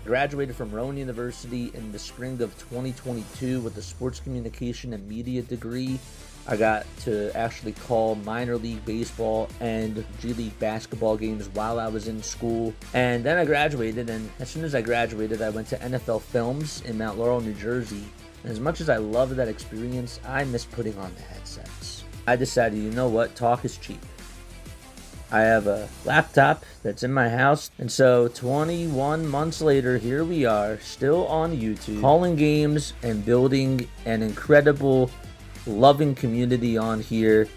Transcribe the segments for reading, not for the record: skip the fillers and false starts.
graduated from Rowan University in the spring of 2022 with a sports communication and media degree. I got to actually call minor league baseball and G League basketball games while I was in school. And then I graduated, and as soon as I graduated, I went to NFL Films in Mount Laurel, New Jersey. And as much as I loved that experience, I miss putting on the headsets. I decided, you know what, talk is cheap. I have a laptop that's in my house, and so 21 months later, here we are, still on YouTube, calling games and building an incredible, loving community on here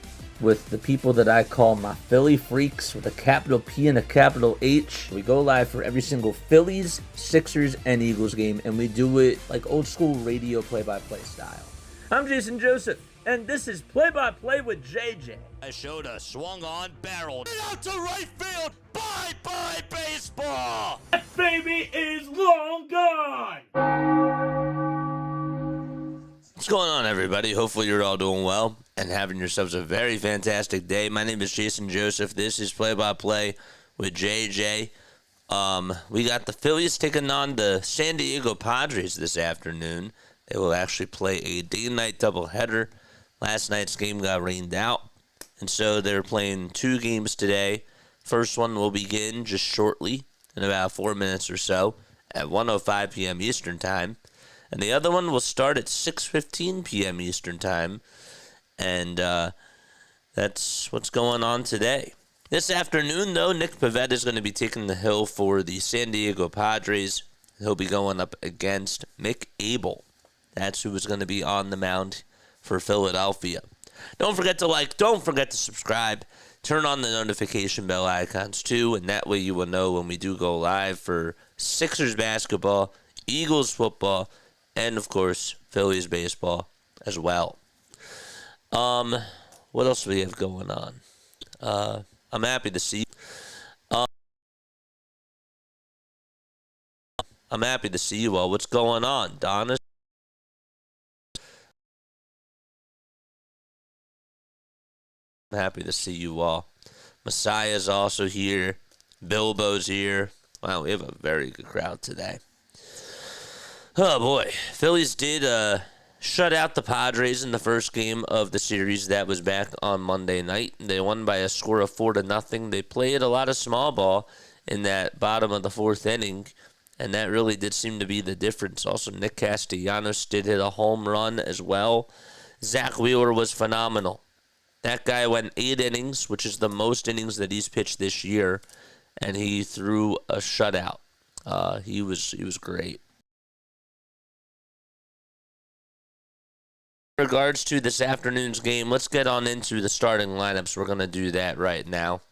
with the people that I call my Philly freaks with a capital P and a capital H. We go live for every single Phillies, Sixers, and Eagles game, and we do it like old school radio play-by-play style. I'm Jason Joseph, and this is Play-by-Play with JJ. I showed a swung on, barreled out to right field. Bye-bye baseball. That baby is long gone. What's going on, everybody? Hopefully you're all doing well and having yourselves a very fantastic day. My name is Jason Joseph. This is Play-by-Play with JJ. We got the Phillies taking on the San Diego Padres this afternoon. They will actually play a day-night doubleheader. Last night's game got rained out, and so they're playing two games today. First one will begin just shortly, in about 4 minutes or so, at 1:05 p.m. Eastern Time. And the other one will start at 6:15 p.m. Eastern Time. And that's what's going on today. This afternoon, though, Nick Pivetta is going to be taking the hill for the San Diego Padres. He'll be going up against Mick Abel. That's who is going to be on the mound for Philadelphia. Don't forget to like, don't forget to subscribe. Turn on the notification bell icons, too, and that way you will know when we do go live for Sixers basketball, Eagles football, and, of course, Phillies baseball as well. What else do we have going on? I'm happy to see you. I'm happy to see you all. What's going on, Donna? I'm happy to see you all. Messiah's also here. Bilbo's here. Wow, we have a very good crowd today. Oh, boy. Phillies did shut out the Padres in the first game of the series. That was back on Monday night. They won by a score of 4-0. They played a lot of small ball in that bottom of the fourth inning, and that really did seem to be the difference. Also, Nick Castellanos did hit a home run as well. Zach Wheeler was phenomenal. That guy went 8 innings, which is the most innings that he's pitched this year, and he threw a shutout. He was great. In regards to this afternoon's game, let's get on into the starting lineups. We're going to do that right now.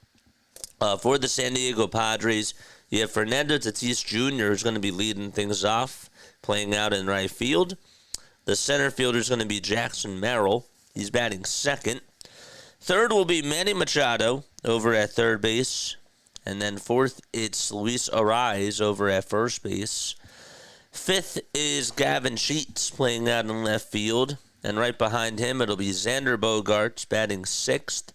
For the San Diego Padres, you have Fernando Tatis Jr. who's going to be leading things off, playing out in right field. The center fielder is going to be Jackson Merrill. He's batting second. Third will be Manny Machado over at third base. And then fourth, it's Luis Arraez over at first base. Fifth is Gavin Sheets playing out in left field. And right behind him, it'll be Xander Bogaerts batting sixth,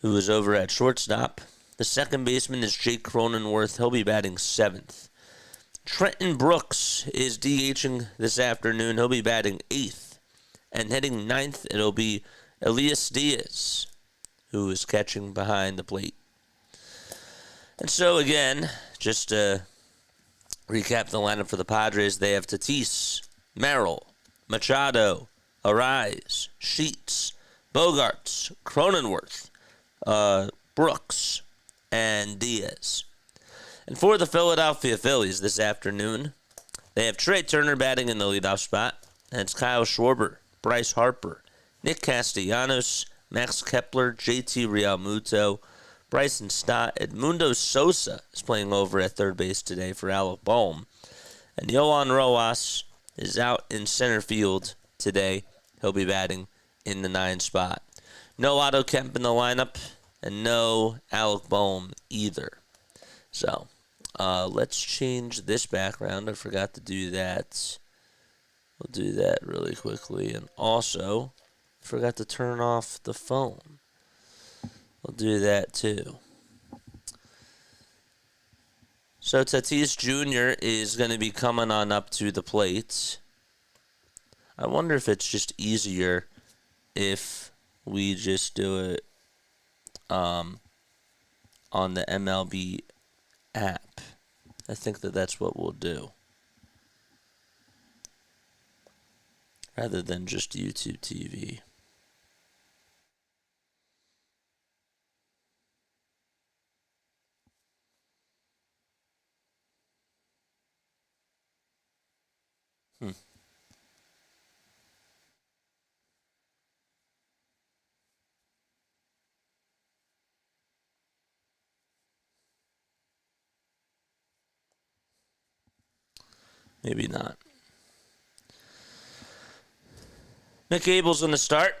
who is over at shortstop. The second baseman is Jake Cronenworth. He'll be batting seventh. Trenton Brooks is DHing this afternoon. He'll be batting eighth. And hitting ninth, it'll be Elias Diaz, who is catching behind the plate. And so, again, just to recap the lineup for the Padres, they have Tatis, Merrill, Machado, Arraez, Sheets, Bogaerts, Cronenworth, Brooks, and Diaz. And for the Philadelphia Phillies this afternoon, they have Trey Turner batting in the leadoff spot, and it's Kyle Schwarber, Bryce Harper, Nick Castellanos, Max Kepler, JT Realmuto, Bryson Stott, Edmundo Sosa is playing over at third base today for Alec Bohm. And Yohan Rojas is out in center field today. He'll be batting in the 9 spot. No Otto Kemp in the lineup, and no Alec Bohm either. So, let's change this background. I forgot to do that. We'll do that really quickly. And also, forgot to turn off the phone. We'll do that too. So Tatis Jr. is going to be coming on up to the plate. I wonder if it's just easier if we just do it on the MLB app. I think that's what we'll do, rather than just YouTube TV. Maybe not. Mick Abel's going to start.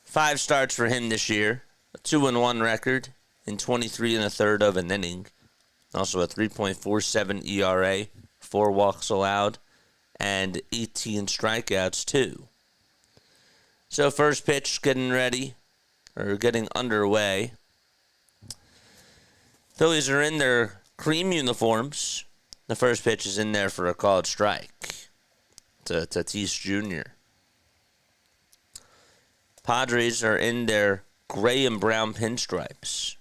5 starts for him this year. A 2-1 record in 23 1/3 of an inning. Also a 3.47 ERA, 4 walks allowed, and 18 strikeouts too. So first pitch getting ready, or getting underway. Phillies are in their cream uniforms. The first pitch is in there for a called strike to Tatis Jr. Padres are in their gray and brown pinstripes.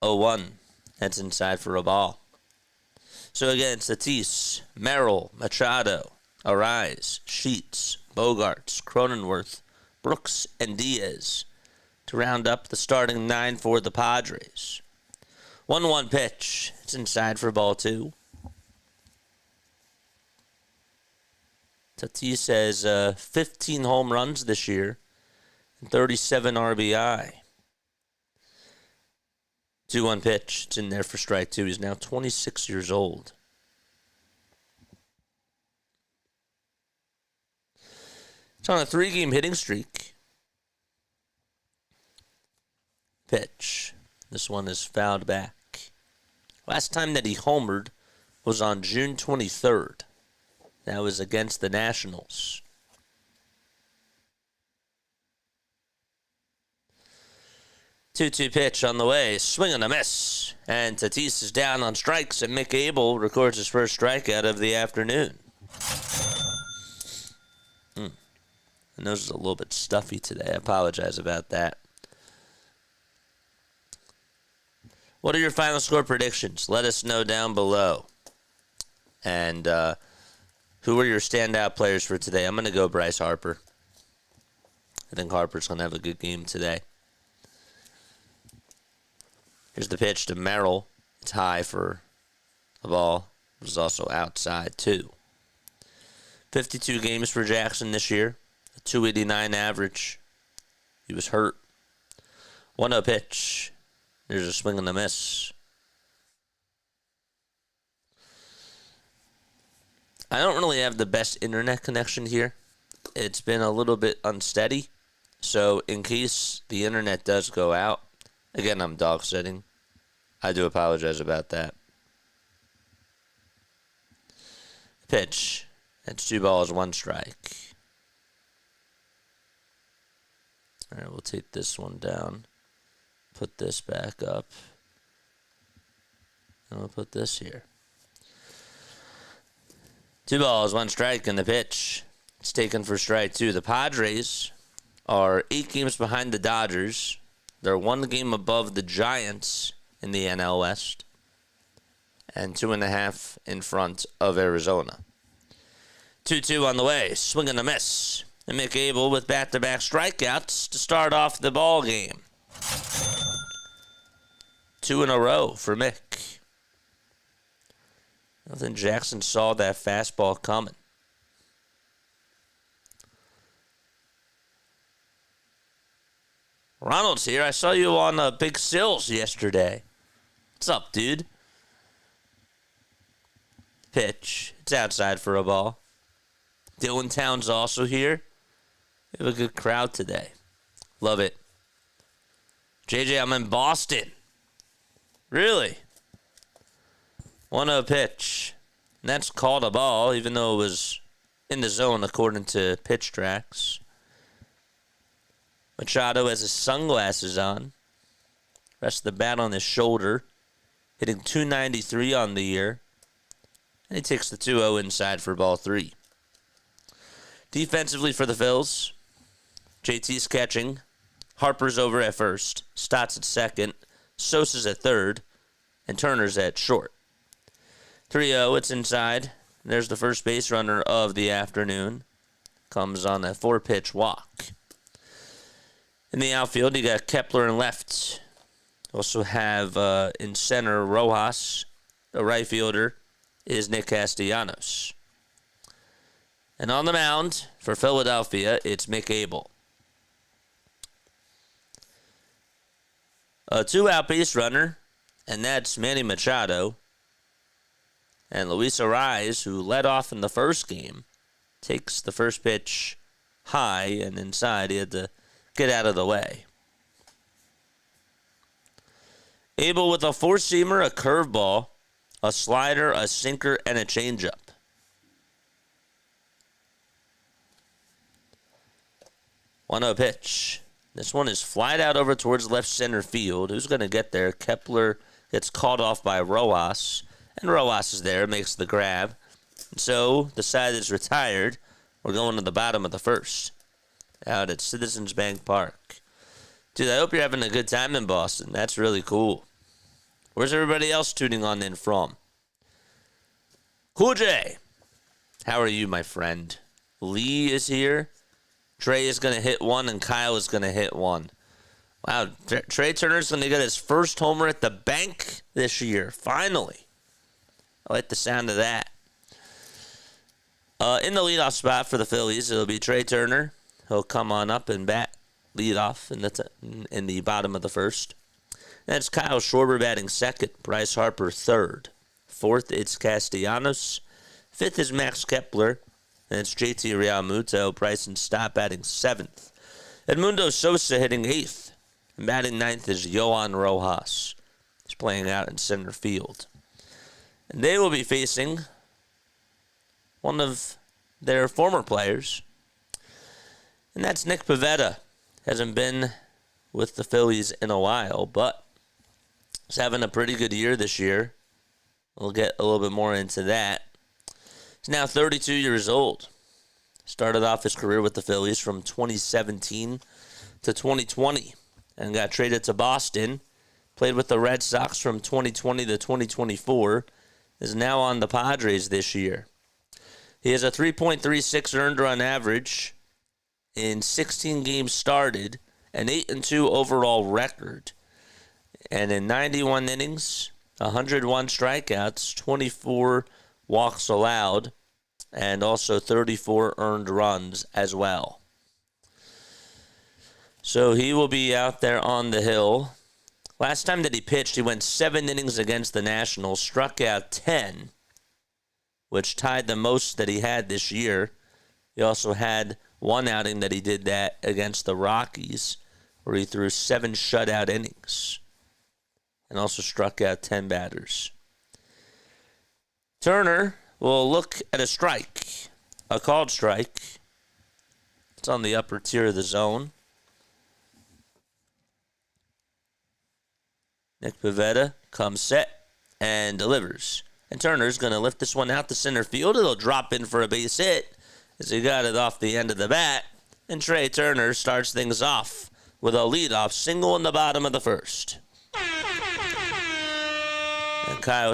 0-1. That's inside for a ball. So again, Tatis, Merrill, Machado, Arise, Sheets, Bogarts, Cronenworth, Brooks, and Diaz to round up the starting 9 for the Padres. 1-1 pitch. It's inside for ball 2. Tatis has 15 home runs this year and 37 RBI. 2-1 pitch. It's in there for strike 2. He's now 26 years old. It's on a 3-game hitting streak. Pitch. This one is fouled back. Last time that he homered was on June 23rd. That was against the Nationals. Two-two pitch on the way. Swing and a miss. And Tatis is down on strikes, and Mick Abel records his first strikeout of the afternoon. My nose is a little bit stuffy today. I apologize about that. What are your final score predictions? Let us know down below. And who are your standout players for today? I'm going to go Bryce Harper. I think Harper's going to have a good game today. Here's the pitch to Merrill. It's high for a ball. It was also outside, too. 52 games for Jackson this year. A 289 average. He was hurt. 1-0 pitch. There's a swing and a miss. I don't really have the best internet connection here. It's been a little bit unsteady. So in case the internet does go out, again, I'm dog sitting. I do apologize about that. Pitch. That's 2 balls, 1 strike. All right, we'll take this one down. Put this back up. And we'll put this here. 2 balls, 1 strike in the pitch. It's taken for strike 2. The Padres are 8 games behind the Dodgers. They're 1 game above the Giants in the NL West. And 2.5 in front of Arizona. 2-2 on the way. Swing and a miss. And Mick Abel with back-to-back strikeouts to start off the ball game. 2 in a row for Mick. I don't think Jackson saw that fastball coming. Ronald's here. I saw you on Big Sills yesterday. What's up, dude? Pitch. It's outside for a ball. Dylan Town's also here. We have a good crowd today. Love it. JJ, I'm in Boston. Really? 1-0 pitch. And that's called a ball, even though it was in the zone according to pitch tracks. Machado has his sunglasses on. Rests the bat on his shoulder. Hitting .293 on the year. And he takes the 2-0 inside for ball 3. Defensively for the Phils, JT's catching. Harper's over at first. Stott's at second. Sosa's at third. And Turner's at short. 3-0, it's inside. There's the first base runner of the afternoon. Comes on a 4-pitch walk. In the outfield, you got Kepler in left. Also have in center Rojas. The right fielder is Nick Castellanos. And on the mound for Philadelphia, it's Mick Abel. A 2-out base runner, and that's Manny Machado. And Luis Arraez, who led off in the first game, takes the first pitch high and inside. He had to get out of the way. Abel with a 4-seamer, a curveball, a slider, a sinker, and a changeup. One 0 pitch. This one is flied out over towards left center field. Who's going to get there? Kepler gets caught off by Rojas. And Rojas is there, makes the grab. And so the side that's retired, we're going to the bottom of the first. Out at Citizens Bank Park. Dude, I hope you're having a good time in Boston. That's really cool. Where's everybody else tuning on in from? Cool J. How are you, my friend? Lee is here. Trey is going to hit one, and Kyle is going to hit one. Wow, Trey Turner's going to get his first homer at the bank this year. Finally. I like the sound of that. In the leadoff spot for the Phillies, it'll be Trey Turner. He'll come on up and bat leadoff in the bottom of the first. That's Kyle Schwarber batting second. Bryce Harper third. Fourth, it's Castellanos. Fifth is Max Kepler. And it's JT Realmuto. Bryson Stott batting seventh. Edmundo Sosa hitting eighth. And batting ninth is Yohan Rojas. He's playing out in center field. And they will be facing one of their former players. And that's Nick Pivetta. Hasn't been with the Phillies in a while, but he's having a pretty good year this year. We'll get a little bit more into that. He's now 32 years old. Started off his career with the Phillies from 2017 to 2020 and got traded to Boston. Played with the Red Sox from 2020 to 2024. Is now on the Padres this year. He has a 3.36 earned run average in 16 games started, an 8-2 overall record, and in 91 innings, 101 strikeouts, 24 walks allowed, and also 34 earned runs as well. So he will be out there on the hill. Last time that he pitched, he went 7 innings against the Nationals, struck out 10, which tied the most that he had this year. He also had one outing that he did that against the Rockies, where he threw 7 shutout innings and also struck out 10 batters. Turner will look at a strike, a called strike. It's on the upper tier of the zone. Nick Pivetta comes set and delivers. And Turner's going to lift this one out to center field. It'll drop in for a base hit as he got it off the end of the bat. And Trey Turner starts things off with a leadoff single in the bottom of the first. And Kyle.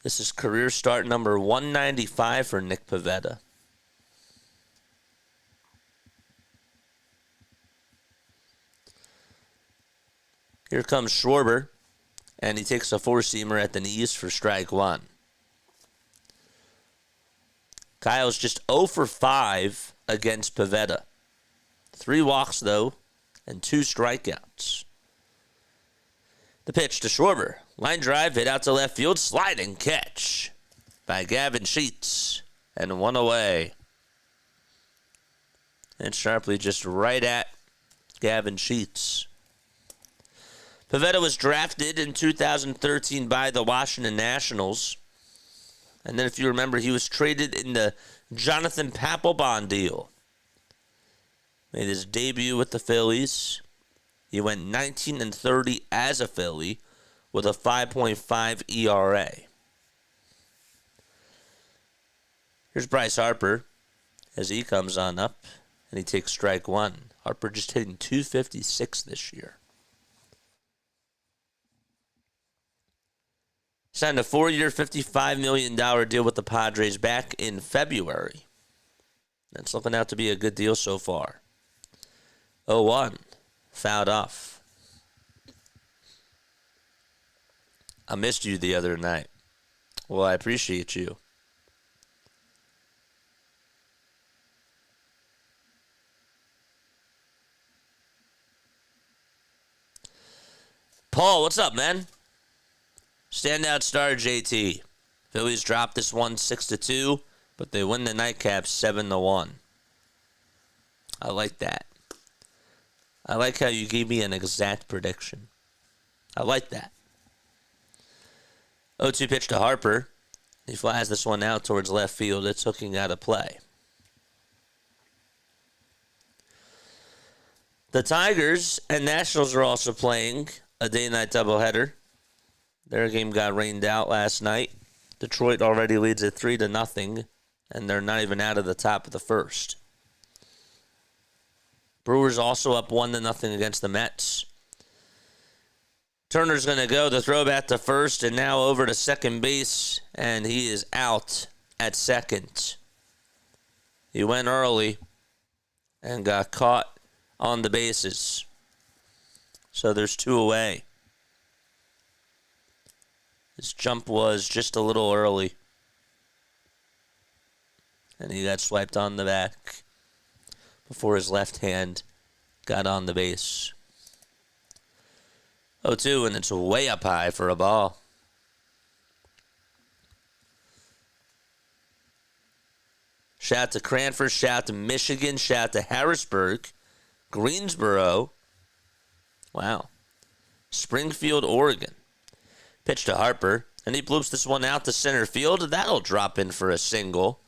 This is career start number 195 for Nick Pivetta. Here comes Schwarber, and he takes a 4-seamer at the knees for strike one. Kyle's just 0 for 5 against Pivetta. 3 walks, though, and 2 strikeouts. The pitch to Schwarber. Line drive, hit out to left field, sliding catch by Gavin Sheets, and 1 away. And sharply just right at Gavin Sheets. Pivetta was drafted in 2013 by the Washington Nationals. And then if you remember, he was traded in the Jonathan Papelbon deal. Made his debut with the Phillies. He went 19-30 as a Philly with a 5.5 ERA. Here's Bryce Harper as he comes on up, and he takes strike one. Harper just hitting .256 this year. Signed a 4-year, $55 million deal with the Padres back in February. That's looking out to be a good deal so far. 0-1. Fouled off. I missed you the other night. Well, I appreciate you. Paul, what's up, man? Standout star JT. Phillies dropped this one 6-2, but they win the nightcap 7-1. I like that. I like how you gave me an exact prediction. I like that. 0-2 pitch to Harper. He flies this one out towards left field. It's hooking out of play. The Tigers and Nationals are also playing a day-night doubleheader. Their game got rained out last night. Detroit already leads it 3-0, and they're not even out of the top of the first. Brewers also up 1-0 against the Mets. Turner's going to go. The throw back to first and now over to second base, and he is out at second. He went early and got caught on the bases. So there's 2 away. His jump was just a little early. And he got swiped on the back before his left hand got on the base. 0-2, and it's way up high for a ball. Shout out to Cranford, shout out to Michigan, shout out to Harrisburg, Greensboro. Wow. Springfield, Oregon. Pitch to Harper, and he bloops this one out to center field. That'll drop in for a single.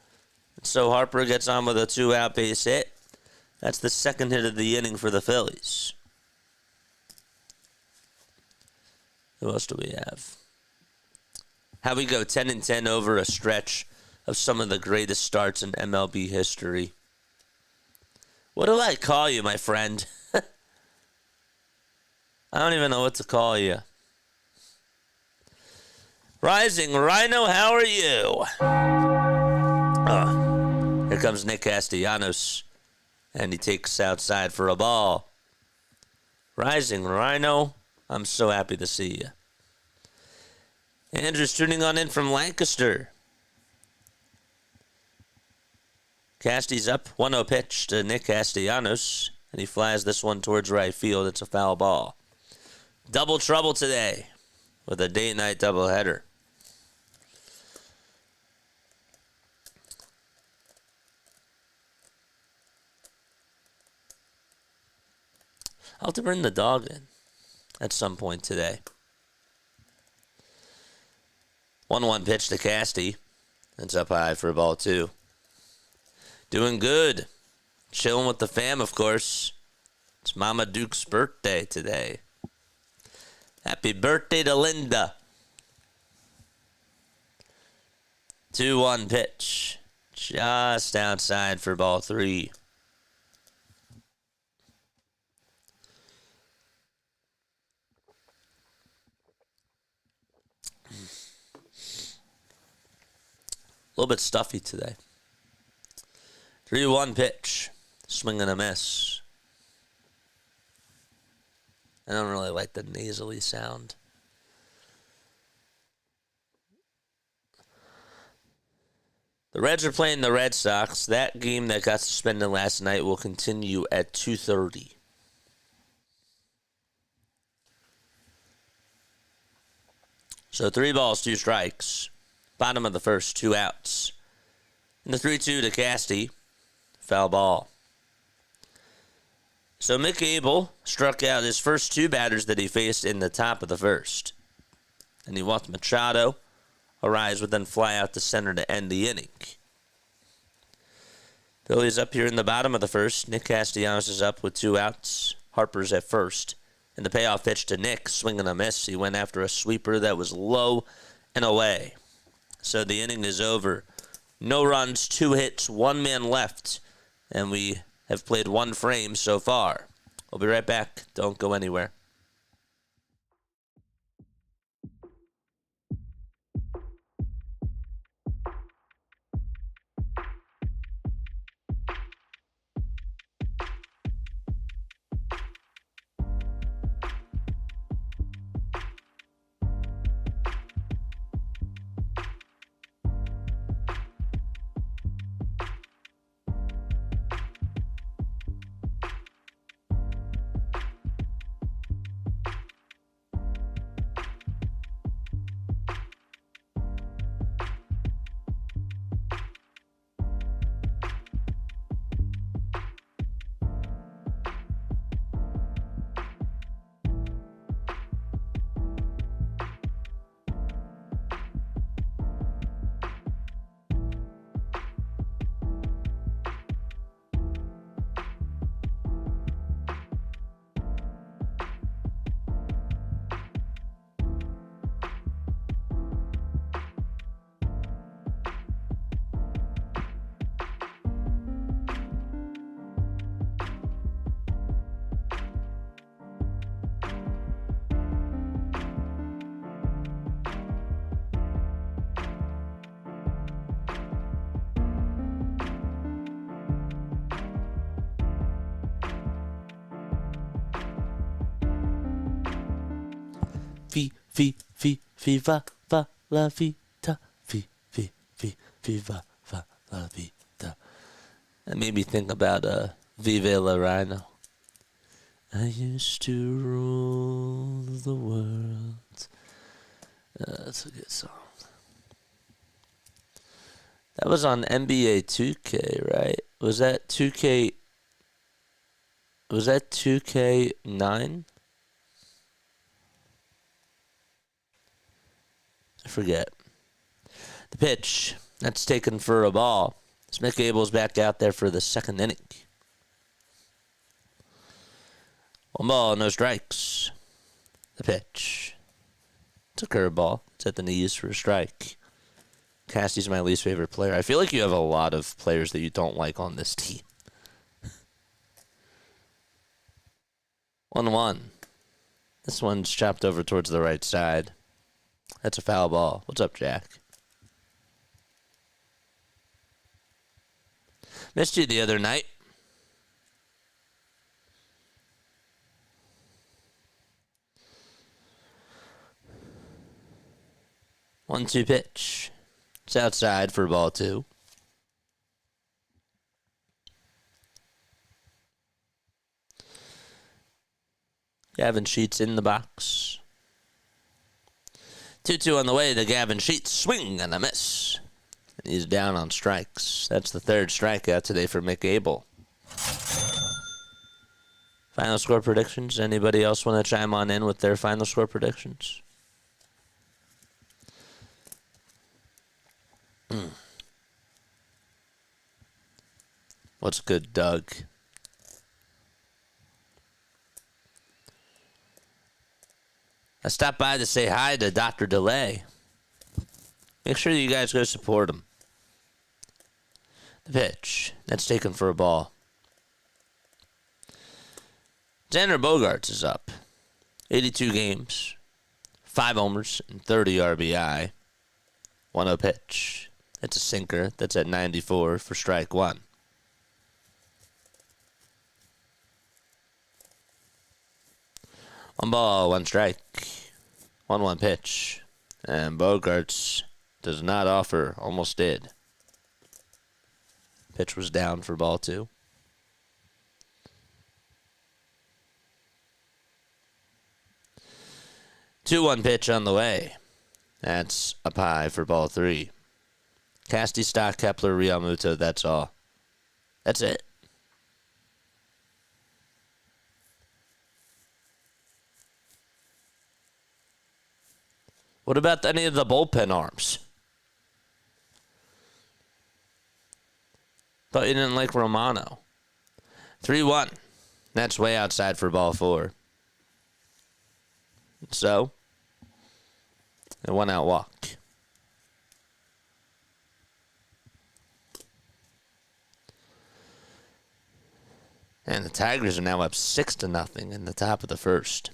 And so Harper gets on with a 2-out base hit. That's the second hit of the inning for the Phillies. Who else do we have? How we go 10-10 over a stretch of some of the greatest starts in MLB history. What do I call you, my friend? I don't even know what to call you. Rising Rhino, how are you? Here comes Nick Castellanos, and he takes outside for a ball. Rising Rhino, I'm so happy to see you. Andrew's tuning on in from Lancaster. Casty's up, 1-0 pitch to Nick Castellanos, and he flies this one towards right field. It's a foul ball. Double trouble today with a day-night doubleheader. I'll have to bring the dog in at some point today. 1-1 pitch to Casty. It's up high for a ball 2. Doing good. Chilling with the fam, of course. It's Mama Duke's birthday today. Happy birthday to Linda. 2-1 pitch. Just outside for ball 3. A little bit stuffy today. 3-1 pitch. Swing and a miss. I don't really like the nasally sound. The Reds are playing the Red Sox. That game that got suspended last night will continue at 2:30. So 3 balls, 2 strikes. Bottom of the first, 2 outs. And the 3-2 to Casty. Foul ball. So Mick Abel struck out his first 2 batters that he faced in the top of the first. And he walked Machado. Arise would then fly out to center to end the inning. Phillies up here in the bottom of the first. Nick Castellanos is up with 2 outs. Harper's at first. And the payoff pitch to Nick, swing and a miss. He went after a sweeper that was low and away. So the inning is over. No runs, 2 hits, 1 man left. And we have played 1 frame so far. We'll be right back. Don't go anywhere. Viva la vida. Viva la vida. That made me think about Vive la Rhino. I used to rule the world. That's a good song. That was on NBA 2K, right? Was that 2K? Was that 2K9? I forget. The pitch. That's taken for a ball. Mick Abel's back out there for the second inning. 1 ball, no strikes. The pitch. It's a curveball. It's at the knees for a strike. Cassie's my least favorite player. I feel like you have a lot of players that you don't like on this team. 1-1. This one's chopped over towards the right side. That's a foul ball. What's up, Jack? Missed you the other night. One-two pitch. It's outside for ball 2. Gavin Sheets in the box. 2-2 on the way to Gavin Sheets. Swing and a miss. And he's down on strikes. That's the 3rd strikeout today for Mick Abel. Final score predictions. Anybody else want to chime on in with their final score predictions? What's good, Doug? I stopped by to say hi to Dr. Delay. Make sure you guys go support him. The pitch. That's taken for a ball. Xander Bogaerts is up. 82 games. 5 homers and 30 RBI. 1-0 pitch. That's a sinker. That's at 94 for strike 1. One ball, 1 strike. 1-1 pitch. And Bogaerts does not offer. Almost did. Pitch was down for ball 2. Two-one pitch on the way. That's up high for ball 3. Casty, Stock, Kepler, Realmuto, that's all. That's it. What about any of the bullpen arms? Thought you didn't like Romano. 3-1. That's way outside for ball 4. So, a 1-out walk. And the Tigers are now up 6-0 in the top of the first.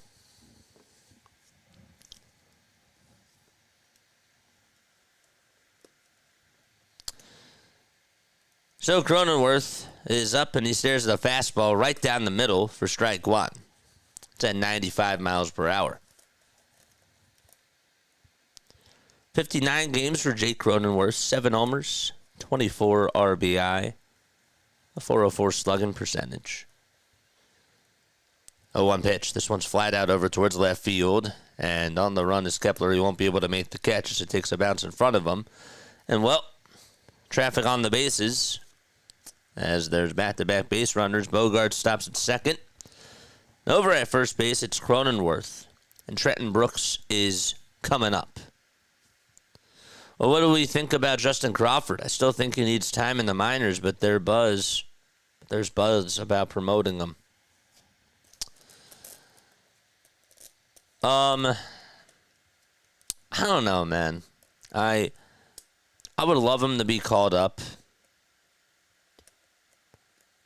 So Cronenworth is up and he stares at a fastball right down the middle for strike 1. It's at 95 miles per hour. 59 games for Jake Cronenworth, 7 homers, 24 RBI, a 404 slugging percentage. 0-1 pitch. This one's flat out over towards left field. And on the run is Kepler. He won't be able to make the catch as it takes a bounce in front of him. And, well, traffic on the bases as there's back-to-back base runners. Bogarts stops at second. Over at first base, it's Cronenworth. And Trenton Brooks is coming up. Well, what do we think about Justin Crawford? I still think he needs time in the minors, but there's buzz about promoting him. I don't know, man. I would love him to be called up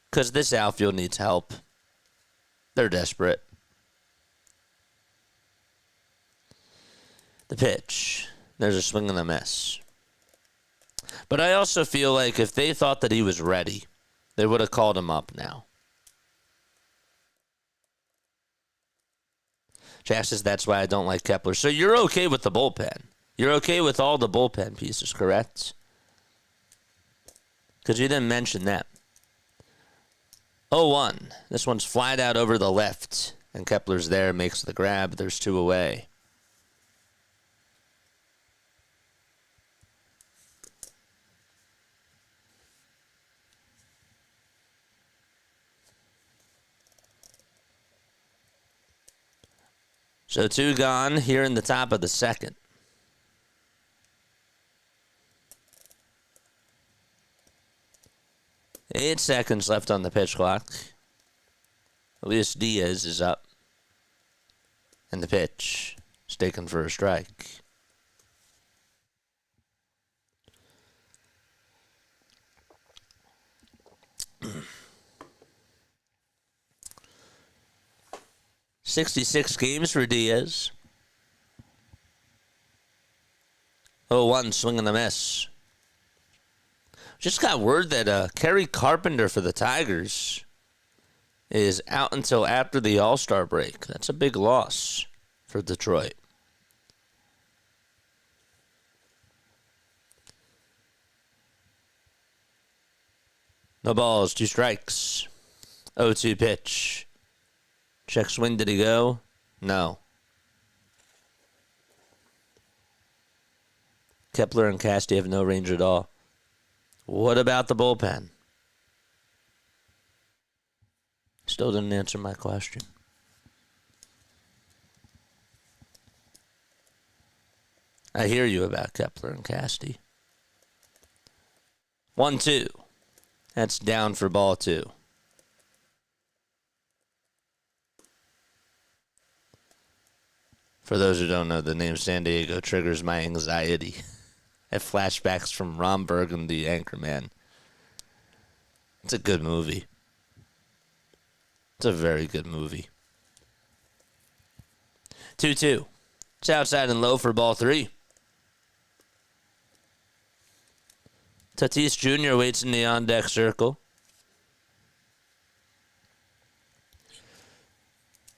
because this outfield needs help. They're desperate. The pitch. There's a swing and a miss. But I also feel like if they thought that he was ready, they would have called him up now. Jack says that's why I don't like Kepler. So you're okay with the bullpen. You're okay with all the bullpen pieces, correct? Because you didn't mention that. 0-1. This one's flied out over the left. And Kepler's there, makes the grab. There's 2 away. So 2 gone here in the top of the second. Eight seconds left on the pitch clock. Luis Diaz is up. And the pitch is taken for a strike. .66 games for Diaz. 0-1 swing and a miss. Just got word that Kerry Carpenter for the Tigers is out until after the All-Star break. That's a big loss for Detroit. No balls, 2 strikes. 0-2 pitch. Check swing, did he go? No. Kepler and Casty have no range at all. What about the bullpen? Still didn't answer my question. I hear you about Kepler and Casty. 1-2. That's down for ball 2. For those who don't know, the name San Diego triggers my anxiety. I have flashbacks from Ron Burgundy, Anchorman. It's a good movie. It's a very good movie. 2-2. It's outside and low for ball 3. Tatis Jr. waits in the on-deck circle.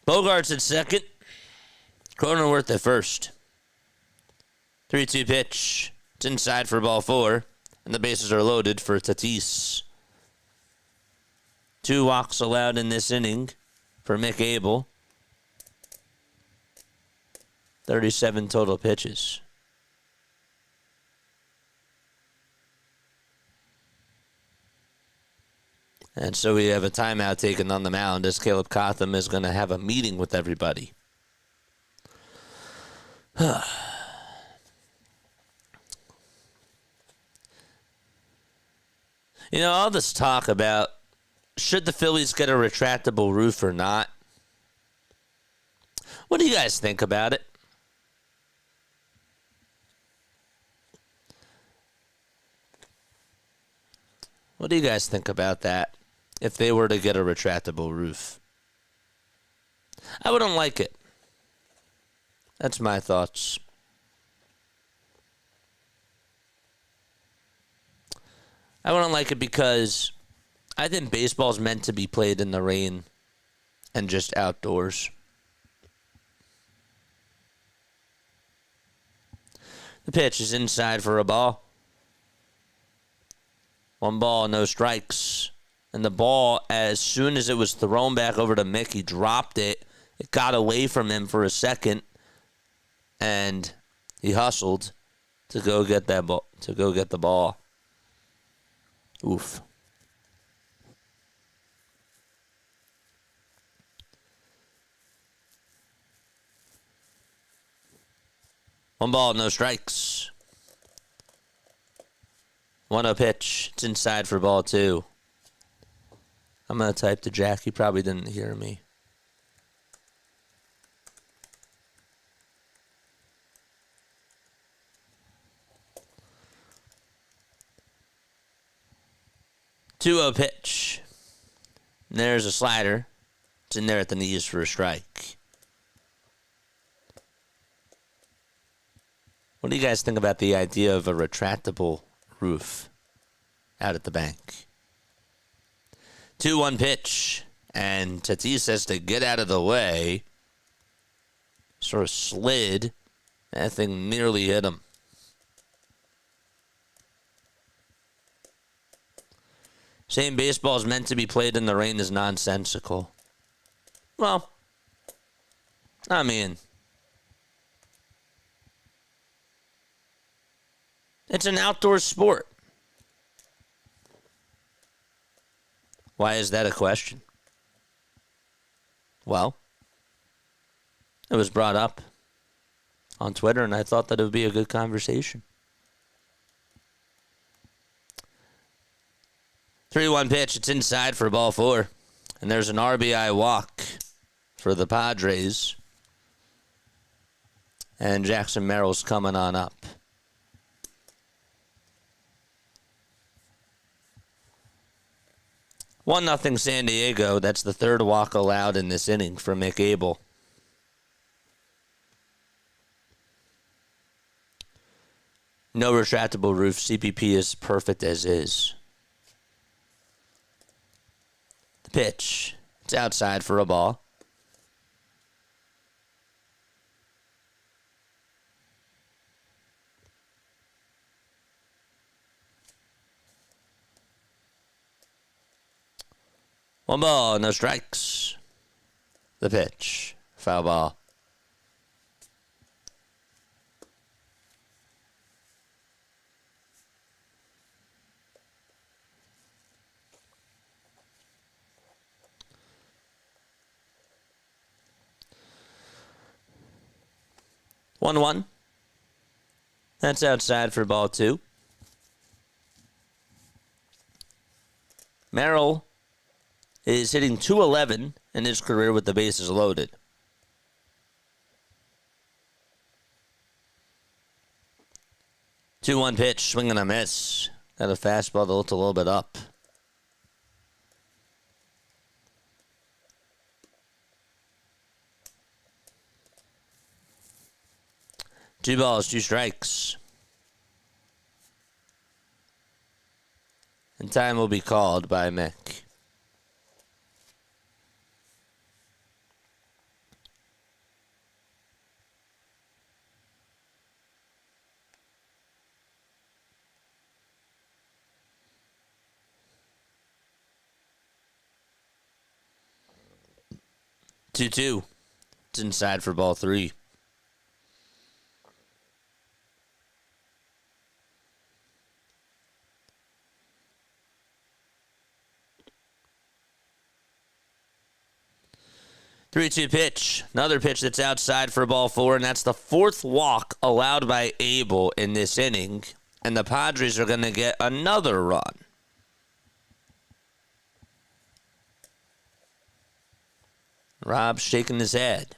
Bogarts at second. Cronenworth at first. 3-2 pitch. It's inside for ball 4. And the bases are loaded for Tatis. 2 walks allowed in this inning for Mick Abel. 37 total pitches. And so we have a timeout taken on the mound as Caleb Cotham is going to have a meeting with everybody. All this talk about should the Phillies get a retractable roof or not? What do you guys think about it? What do you guys think about that if they were to get a retractable roof? I wouldn't like it. That's my thoughts. I wouldn't like it because I think baseball is meant to be played in the rain and just outdoors. The pitch is inside for a ball. 1 ball, no strikes. And the ball, as soon as it was thrown back over to Mick, he dropped it. It got away from him for a second, and he hustled to go get that ball. To go get the ball. Oof. One ball, no strikes. 1-0 pitch. It's inside for ball 2. I'm going to type to Jack. He probably didn't hear me. Two-0 pitch. And there's a slider. It's in there at the knees for a strike. What do you guys think about the idea of a retractable roof out at the bank? 2-1 pitch. And Tatis has to get out of the way. Sort of slid. That thing nearly hit him. Saying baseball is meant to be played in the rain is nonsensical. Well, I mean, it's an outdoor sport. Why is that a question? Well, it was brought up on Twitter, and I thought that it would be a good conversation. 3-1 pitch. It's inside for ball 4. And there's an RBI walk for the Padres. And Jackson Merrill's coming on up. 1-0 San Diego. That's the 3rd walk allowed in this inning for Mick Abel. No retractable roof. CPP is perfect as is. The pitch. It's outside for a ball. One ball, no strikes. The pitch. Foul ball. One. That's outside for ball 2. Merrill is hitting .211 in his career with the bases loaded. Two-one pitch, swing and a miss. Got a fastball that looked a little bit up. Two balls, 2 strikes. And time will be called by Mick. Two. It's inside for ball 3. Three-two pitch. Another pitch that's outside for ball 4, and that's the 4th walk allowed by Abel in this inning. And the Padres are going to get another run. Rob's shaking his head.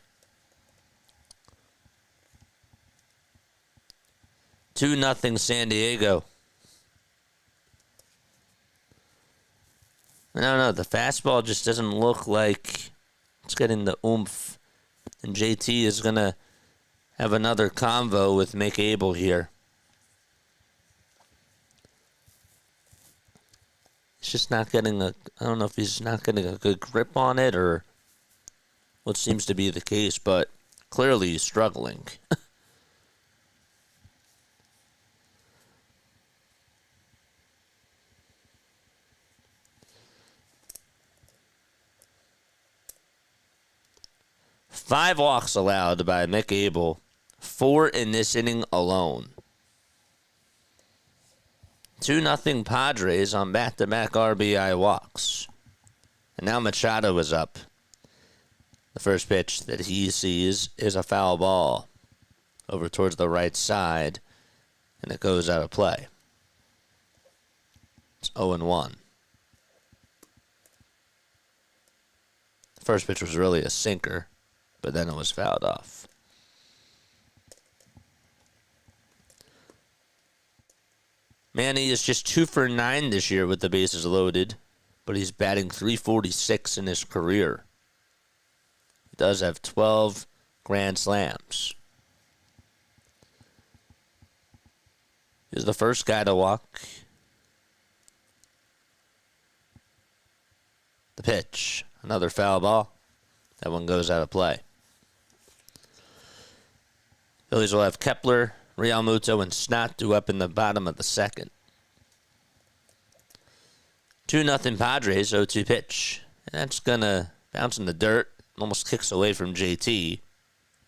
2-0 San Diego. I don't know. The fastball just doesn't look like it's getting the oomph. And JT is going to have another convo with Mick Abel here. He's just not getting I don't know if he's not getting a good grip on it or what seems to be the case, but clearly he's struggling. Five walks allowed by Mick Abel. 4 in this inning alone. 2-0 Padres on back-to-back RBI walks. And now Machado is up. The first pitch that he sees is a foul ball over towards the right side, and it goes out of play. It's 0-1. The first pitch was really a sinker, but then it was fouled off. Manny is just 2 for 9 this year with the bases loaded, but he's batting .346 in his career. He does have 12 grand slams. He's the first guy to walk. The pitch, another foul ball. That one goes out of play. Phillies will have Kepler, Realmuto, and Snot due up in the bottom of the second. 2-0 Padres, 0-2 pitch. And that's going to bounce in the dirt. Almost kicks away from JT. He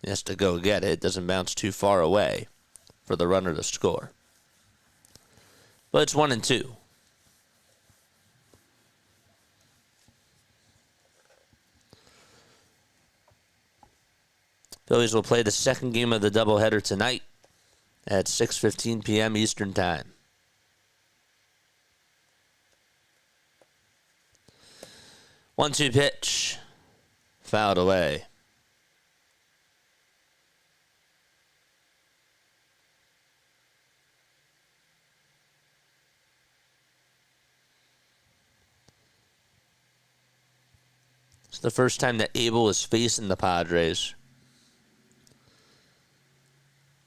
has to go get it. It doesn't bounce too far away for the runner to score. But it's 1-2. Phillies will play the second game of the doubleheader tonight at 6:15 p.m. Eastern Time. One-two pitch. Fouled away. It's the first time that Abel is facing the Padres.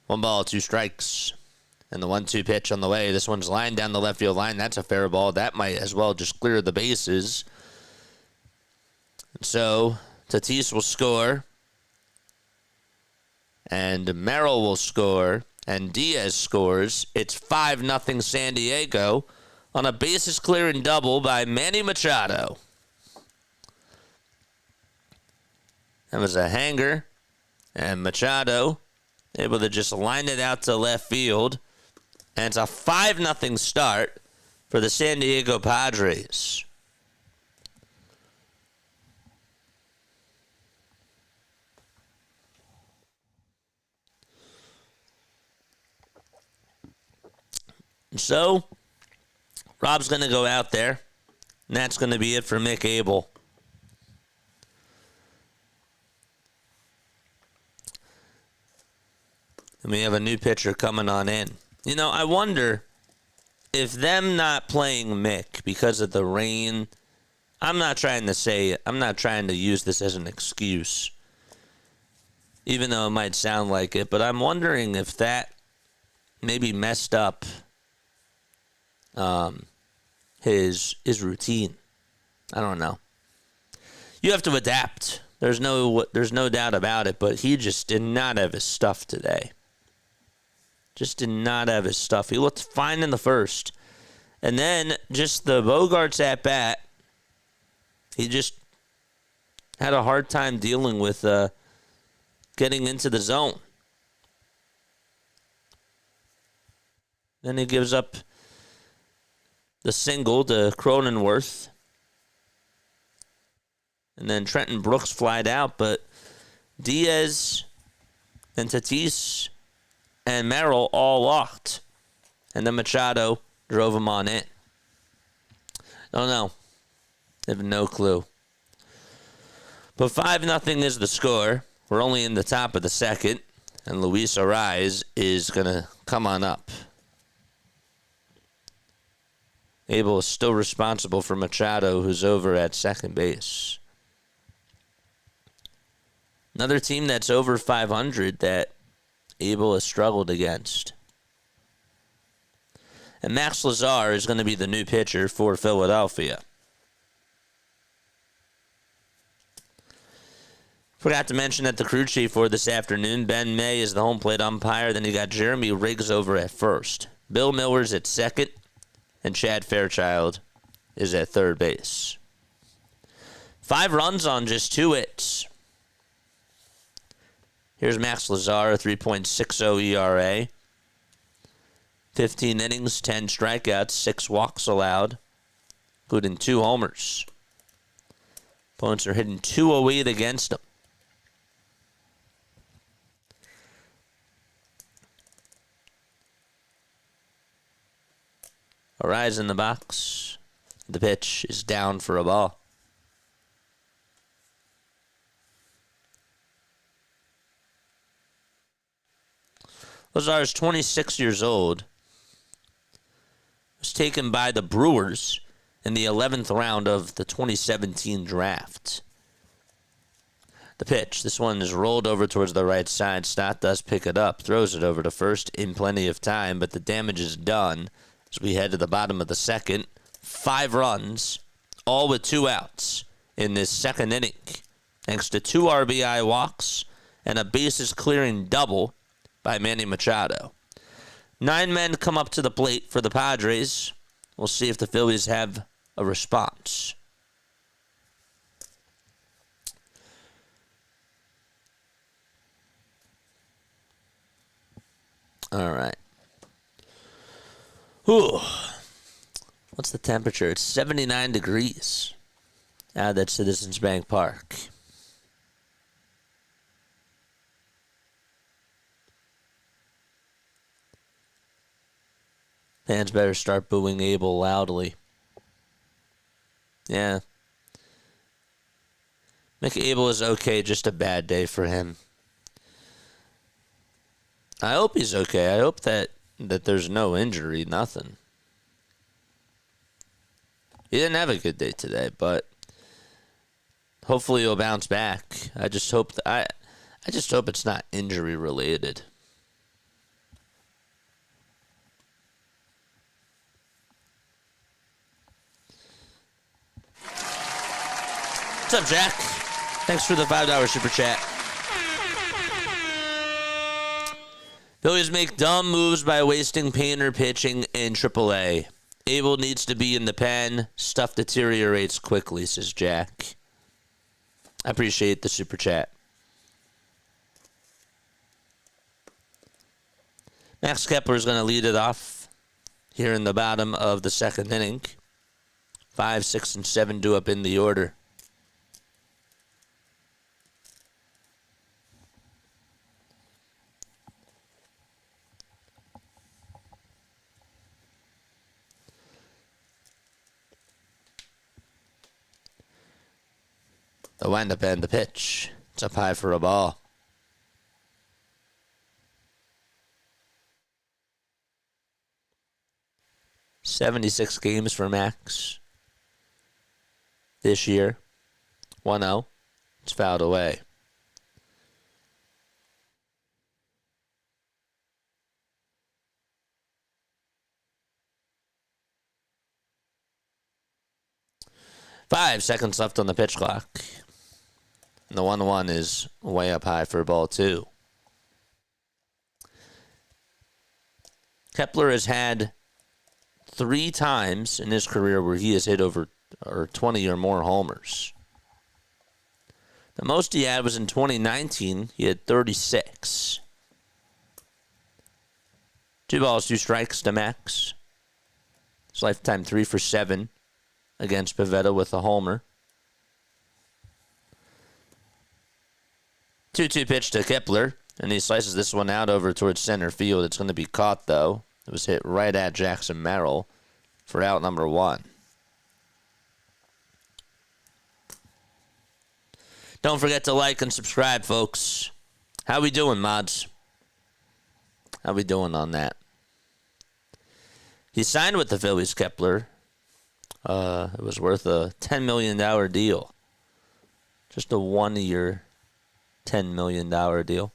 1 ball, 2 strikes. And the 1-2 pitch on the way. This one's lined down the left field line. That's a fair ball. That might as well just clear the bases. And so Tatis will score. And Merrill will score. And Diaz scores. It's 5-0 San Diego on a bases clearing double by Manny Machado. That was a hanger. And Machado able to just line it out to left field. And it's a 5-0 start for the San Diego Padres. So, Rob's going to go out there. And that's going to be it for Mick Abel. And we have a new pitcher coming on in. You know, I wonder if them not playing Mick because of the rain, I'm not trying to use this as an excuse, even though it might sound like it, but I'm wondering if that maybe messed up his routine. I don't know. You have to adapt. There's no doubt about it, but he just did not have his stuff today. Just did not have his stuff. He looked fine in the first. And then just the Bogarts at bat, he just had a hard time dealing with getting into the zone. Then he gives up the single to Cronenworth. And then Trenton Brooks flied out, but Diaz and Tatis and Merrill all walked. And then Machado drove him on in. Don't know. I have no clue. But 5-0 is the score. We're only in the top of the second, and Luis Arraez is going to come on up. Abel is still responsible for Machado, who's over at second base. Another team that's over 500 that Abel has struggled against. And Max Lazar is going to be the new pitcher for Philadelphia. Forgot to mention that the crew chief for this afternoon, Ben May, is the home plate umpire. Then you got Jeremy Riggs over at first. Bill Miller's at second. And Chad Fairchild is at third base. 5 runs on just 2 hits. Here's Max Lazar, 3.60 ERA. 15 innings, 10 strikeouts, 6 walks allowed, including 2 homers. Opponents are hitting .208 against him. Arraez in the box. The pitch is down for a ball. Lazar is 26 years old. Was taken by the Brewers in the 11th round of the 2017 draft. The pitch. This one is rolled over towards the right side. Stott does pick it up. Throws it over to first in plenty of time, but the damage is done. As we head to the bottom of the second, 5 runs, all with 2 outs in this second inning, thanks to 2 RBI walks and a bases-clearing double by Manny Machado. 9 men come up to the plate for the Padres. We'll see if the Phillies have a response. All right. Ooh. What's the temperature? It's 79 degrees out at Citizens Bank Park. Fans better start booing Abel loudly. Yeah. Mick Abel is okay, just a bad day for him. I hope he's okay. I hope that there's no injury, nothing. He didn't have a good day today, but hopefully he'll bounce back. I just hope I just hope it's not injury related. What's up, Jack? Thanks for the $5 super chat. Phillies make dumb moves by wasting Painter pitching in AAA. Abel needs to be in the pen. Stuff deteriorates quickly, says Jack. I appreciate the super chat. Max Kepler is going to lead it off here in the bottom of the second inning. 5, 6, and 7 due up in the order. The windup and the pitch. It's up high for a ball. $76 games for Max this year. 1-0. It's fouled away. Five seconds left on the pitch clock. And the 1-1 is way up high for ball 2. Kepler has had 3 times in his career where he has hit over 20 or more homers. The most he had was in 2019. He had 36. 2 balls, 2 strikes to Max. His lifetime 3 for 7 against Pivetta with a homer. 2-2 pitch to Kepler, and he slices this one out over towards center field. It's going to be caught, though. It was hit right at Jackson Merrill for out number 1. Don't forget to like and subscribe, folks. How we doing, mods? How we doing on that? He signed with the Phillies, Kepler. It was worth a $10 million deal. Just a 1-year, $10 million deal.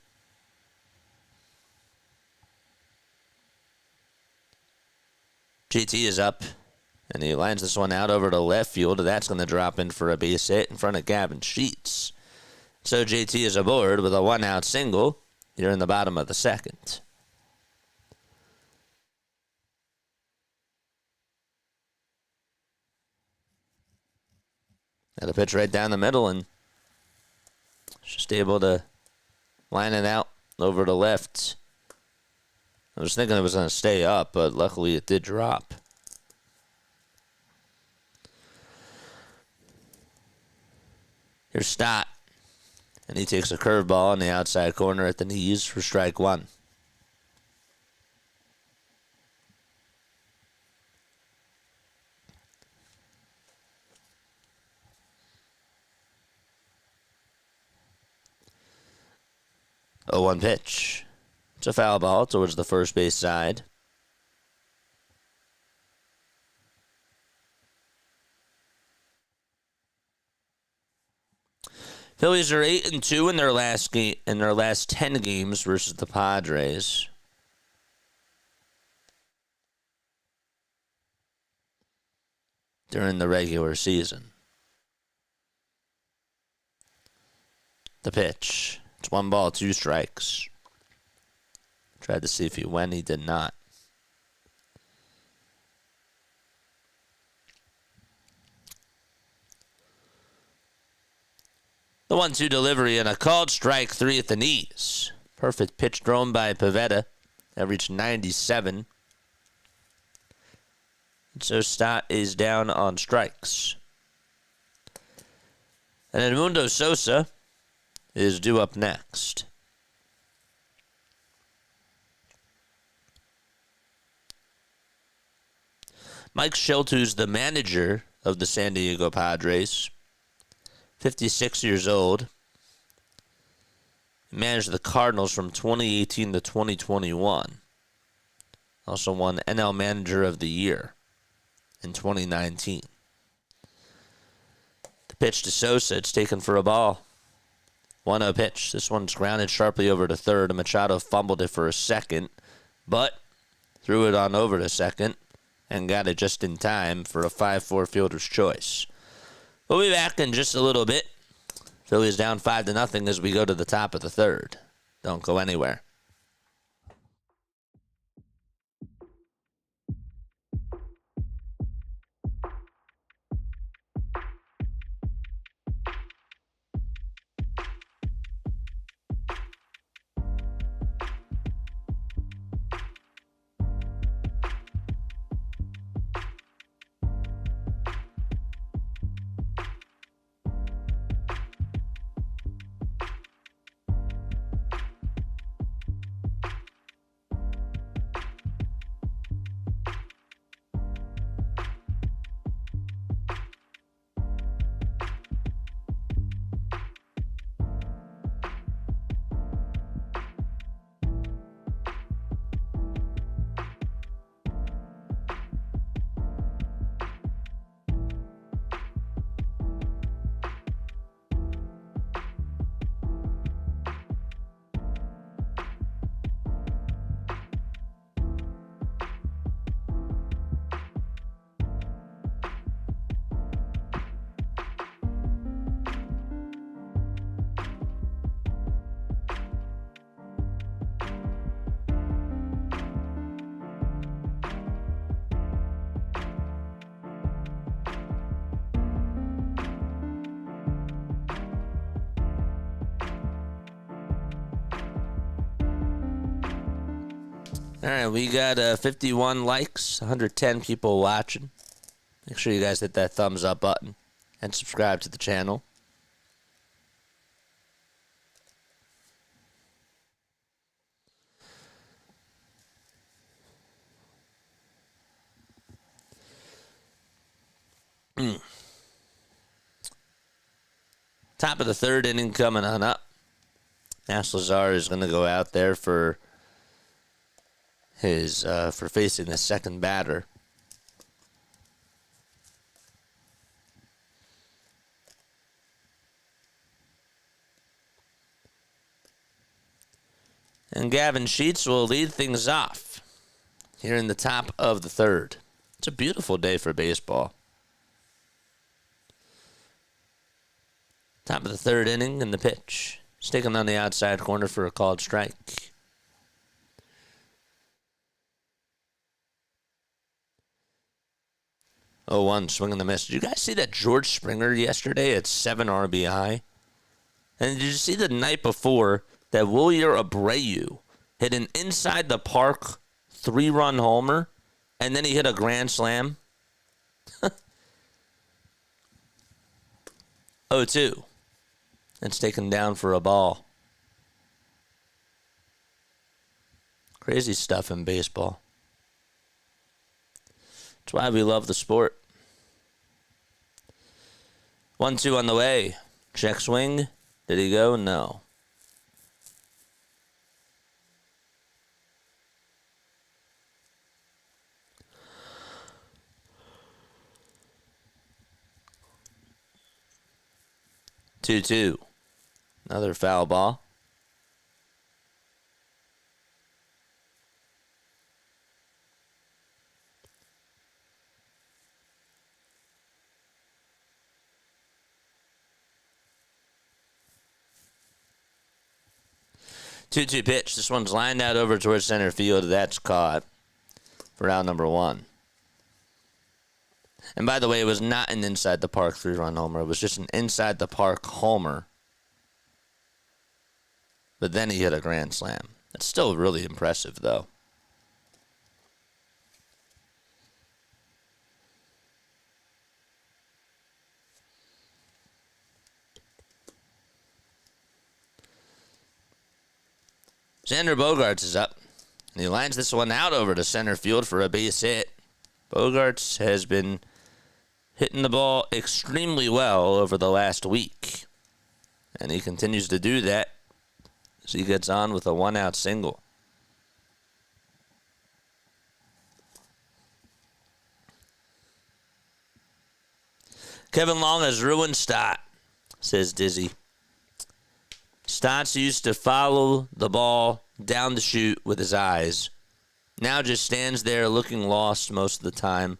GT is up, and he lines this one out over to left field. That's going to drop in for a base hit in front of Gavin Sheets. So JT is aboard with a 1-out single here in the bottom of the second. Got a pitch right down the middle, and just able to line it out over to left. I was thinking it was going to stay up, but luckily it did drop. Here's Stott, and he takes a curveball on the outside corner at the knees for strike one. Oh, 1 pitch. It's a foul ball towards the first base side. Phillies are 8-2 in their last 10 games versus the Padres. During the regular season. The pitch. It's 1 ball, 2 strikes. Tried to see if he went. He did not. The 1-2 delivery and a called strike 3 at the knees. Perfect pitch thrown by Pivetta. That reached 97. And so Stott is down on strikes. And Edmundo Sosa is due up next. Mike Shildt, who's the manager of the San Diego Padres, 56 years old, managed the Cardinals from 2018 to 2021. Also won NL Manager of the Year in 2019. The pitch to Sosa, it's taken for a ball. 1-0 pitch. This one's grounded sharply over to third, and Machado fumbled it for a second, but threw it on over to second and got it just in time for a 5-4 fielder's choice. We'll be back in just a little bit. Phillies down 5-0 as we go to the top of the third. Don't go anywhere. All right, we got 51 likes, 110 people watching. Make sure you guys hit that thumbs up button and subscribe to the channel. Top of the third inning coming on up. Ash Lazar is going to go out there for facing the second batter. And Gavin Sheets will lead things off here in the top of the third. It's a beautiful day for baseball. Top of the third inning and the pitch. Sticking on the outside corner for a called strike. Oh, 1 swing and a miss. Did you guys see that George Springer yesterday at 7 RBI? And did you see the night before that Wilyer Abreu hit an inside the park 3-run homer, and then he hit a grand slam? 0-2. It's taken down for a ball. Crazy stuff in baseball. That's why we love the sport. 1-2 on the way. Check swing. Did he go? No. Two. Another foul ball. Two pitch. This one's lined out over towards center field. That's caught for out number 1. And by the way, it was not an inside the park 3-run homer. It was just an inside the park homer. But then he hit a grand slam. That's still really impressive, though. Xander Bogaerts is up, and he lines this one out over to center field for a base hit. Bogaerts has been hitting the ball extremely well over the last week, and he continues to do that as he gets on with a 1-out single. Kevin Long has ruined Stott, says Dizzy. Stotts used to follow the ball down the chute with his eyes. Now just stands there looking lost most of the time.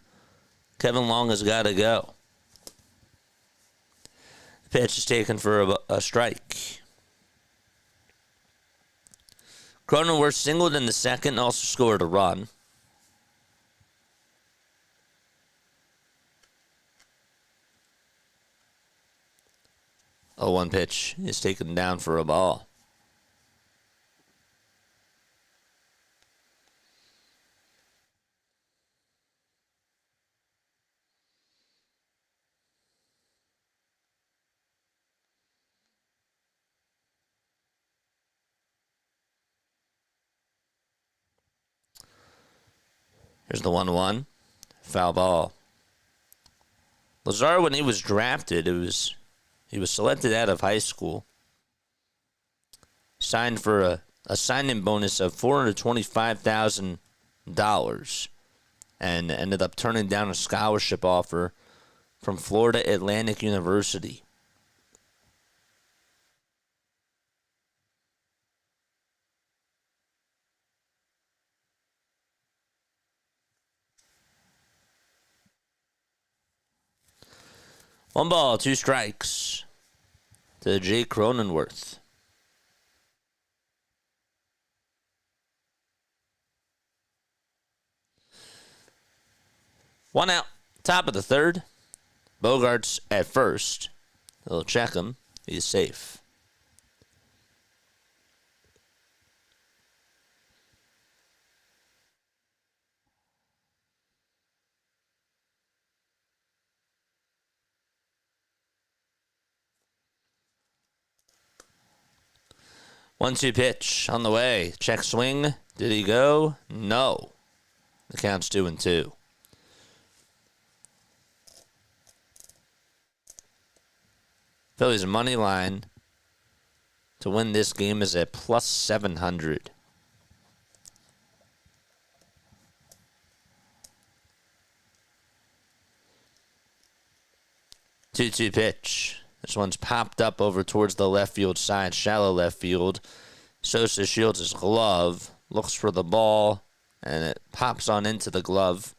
Kevin Long has got to go. The pitch is taken for a strike. Cronenworth singled in the second and also scored a run. A 1 pitch is taken down for a ball. Here's the 1-1. Foul ball. Lazar, when he was drafted, he was selected out of high school. Signed for a sign-in bonus of $425,000 and ended up turning down a scholarship offer from Florida Atlantic University. One ball, 2 strikes to Jake Cronenworth. One out, top of the third. Bogaerts at first. They'll check him. He's safe. One-two pitch on the way. Check swing. Did he go? No. The count's 2-2. Phillies money line to win this game is at plus 700. 2-2 pitch. This one's popped up over towards the left field side, shallow left field. Sosa shields his glove, looks for the ball, and it pops on into the glove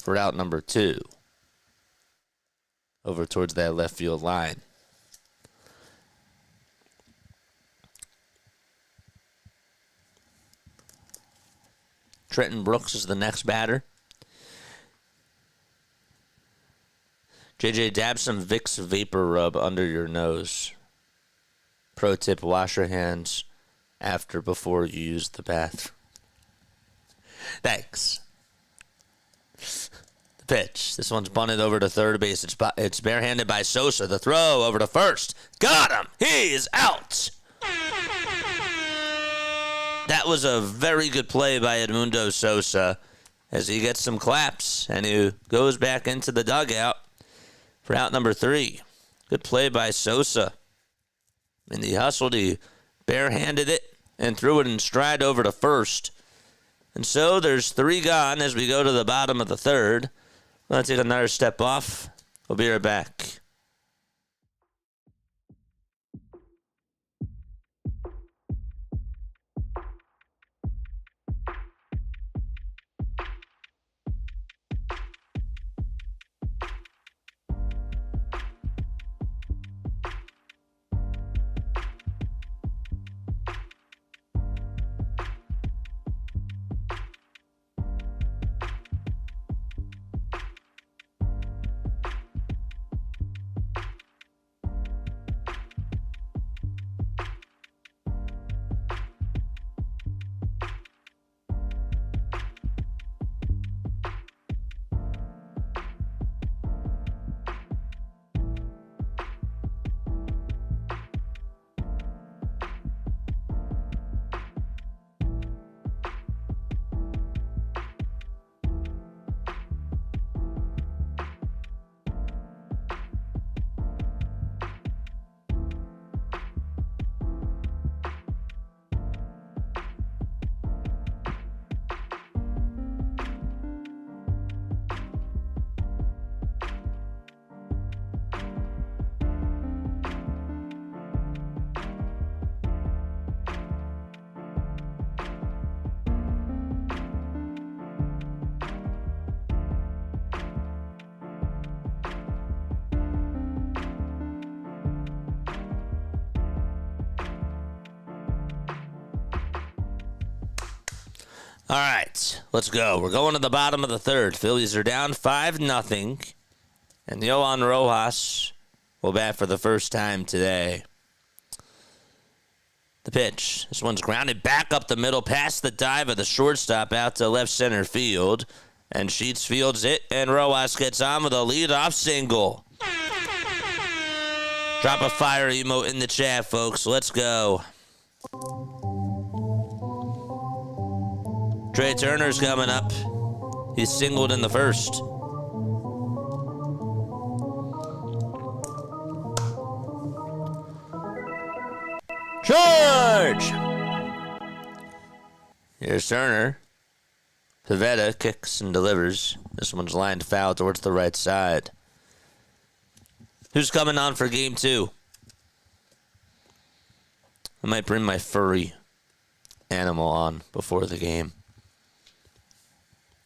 for out number 2. Over towards that left field line. Trenton Brooks is the next batter. JJ, dab some Vicks Vapor Rub under your nose. Pro tip, wash your hands before you use the bathroom. Thanks. The pitch. This one's bunted over to third base. It's barehanded by Sosa. The throw over to first. Got him. He is out. That was a very good play by Edmundo Sosa as he gets some claps and he goes back into the dugout for out number 3. Good play by Sosa. And he hustled, he barehanded it, and threw it in stride over to first. And so there's 3 gone as we go to the bottom of the third. We're going to take another step off. We'll be right back. All right, let's go. We're going to the bottom of the third. Phillies are down 5-0, and Yohan Rojas will bat for the first time today. The pitch. This one's grounded back up the middle past the dive of the shortstop out to left center field. And Sheets fields it, and Rojas gets on with a leadoff single. Drop a fire emote in the chat, folks. Let's go. Trey Turner's coming up. He's singled in the first. Charge! Here's Turner. Pivetta kicks and delivers. This one's lined foul towards the right side. Who's coming on for game 2? I might bring my furry animal on before the game,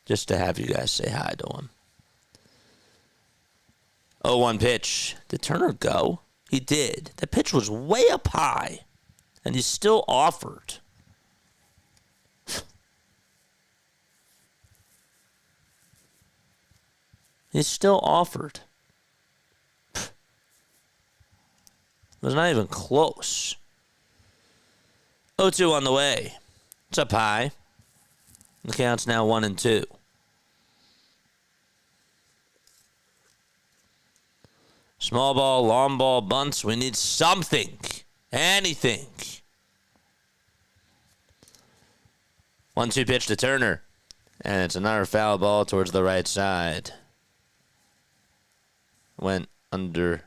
just to have you guys say hi to him. 0-1 pitch. Did Turner go? He did. The pitch was way up high, and he still offered. He still offered. It was not even close. 0-2 on the way. It's up high. The count's now 1-2. Small ball, long ball, bunts. We need something. Anything. 1-2 pitch to Turner. And it's another foul ball towards the right side. Went under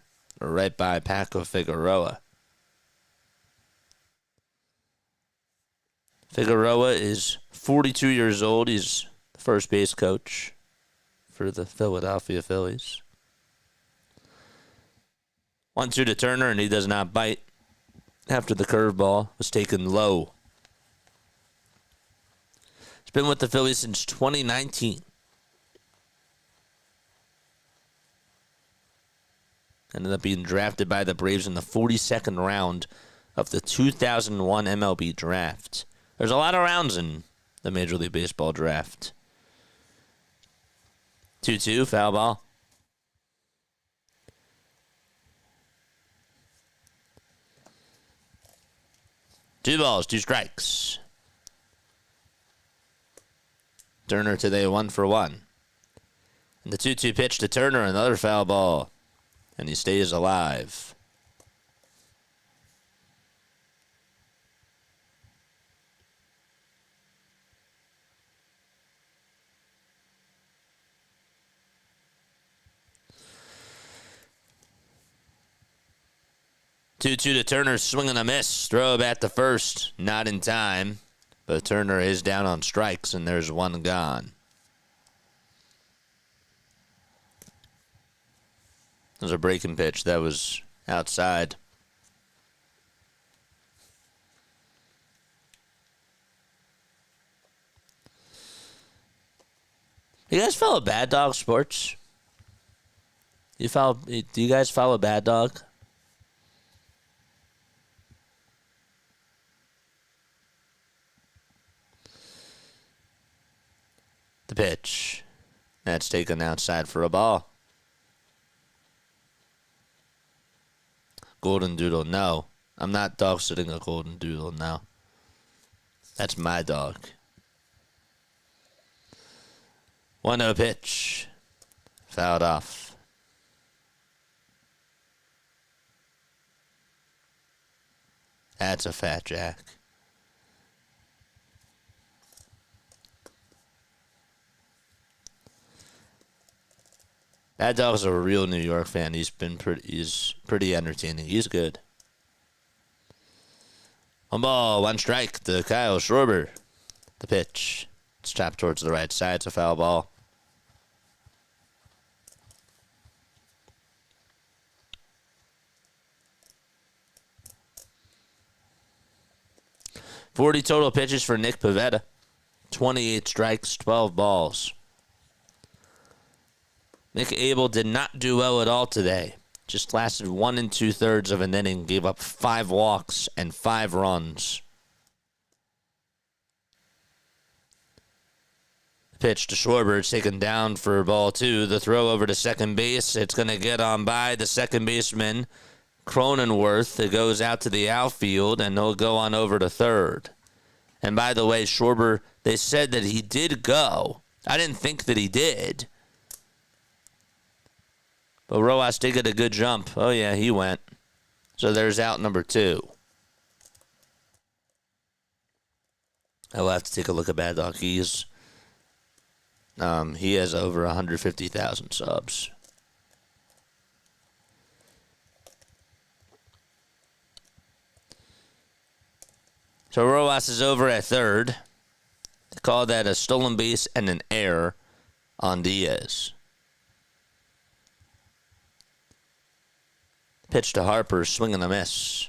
right by Paco Figueroa. Figueroa is 42 years old. He's the first base coach for the Philadelphia Phillies. 1-2 to Turner, and he does not bite after the curveball was taken low. He's been with the Phillies since 2019. Ended up being drafted by the Braves in the 42nd round of the 2001 MLB draft. There's a lot of rounds in the Major League Baseball draft. 2-2, foul ball. Two balls, two strikes. Turner today 1 for 1. And the 2-2 pitch to Turner, another foul ball. And he stays alive. Two-two to Turner, swing and a miss. Throw bat to first, not in time. But Turner is down on strikes, and there's one gone. That was a breaking pitch. That was outside. You guys follow Bad Dog Sports? Do you guys follow Bad Dog? The pitch. That's taken outside for a ball. Golden Doodle, no. I'm not dog sitting a Golden Doodle, no. That's my dog. 1-0 pitch. Fouled off. That's a fat jack. That dog's a real New York fan. He's pretty entertaining. He's good. 1 ball, 1 strike to Kyle Schwarber. The pitch. It's chopped towards the right side. It's a foul ball. .40 total pitches for Nick Pivetta. 28 strikes, 12 balls. Mick Abel did not do well at all today. Just lasted 1 2/3 of an inning, gave up 5 walks and 5 runs. The pitch to Schwarber, it's taken down for ball 2. The throw over to second base. It's going to get on by the second baseman, Cronenworth. It goes out to the outfield, and they'll go on over to third. And by the way, Schwarber, they said that he did go. I didn't think that he did. But Rojas did get a good jump. Oh, yeah, he went. So there's out number 2. I'll have to take a look at Bad Dog. He has over 150,000 subs. So Rojas is over at third. They call that a stolen base and an error on Diaz. Pitch to Harper, swing and a miss.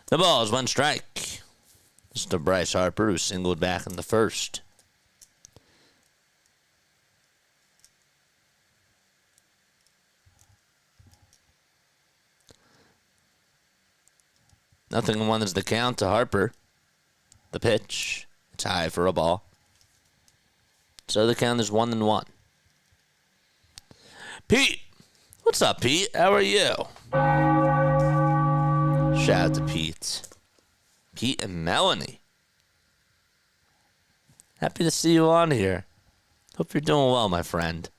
The ball is 1 strike. This is to Bryce Harper, who singled back in the first. Nothing 1 is the count to Harper. The pitch. It's high for a ball. So the count is 1-1. Pete. What's up, Pete? How are you? Shout out to Pete. Pete and Melanie. Happy to see you on here. Hope you're doing well, my friend.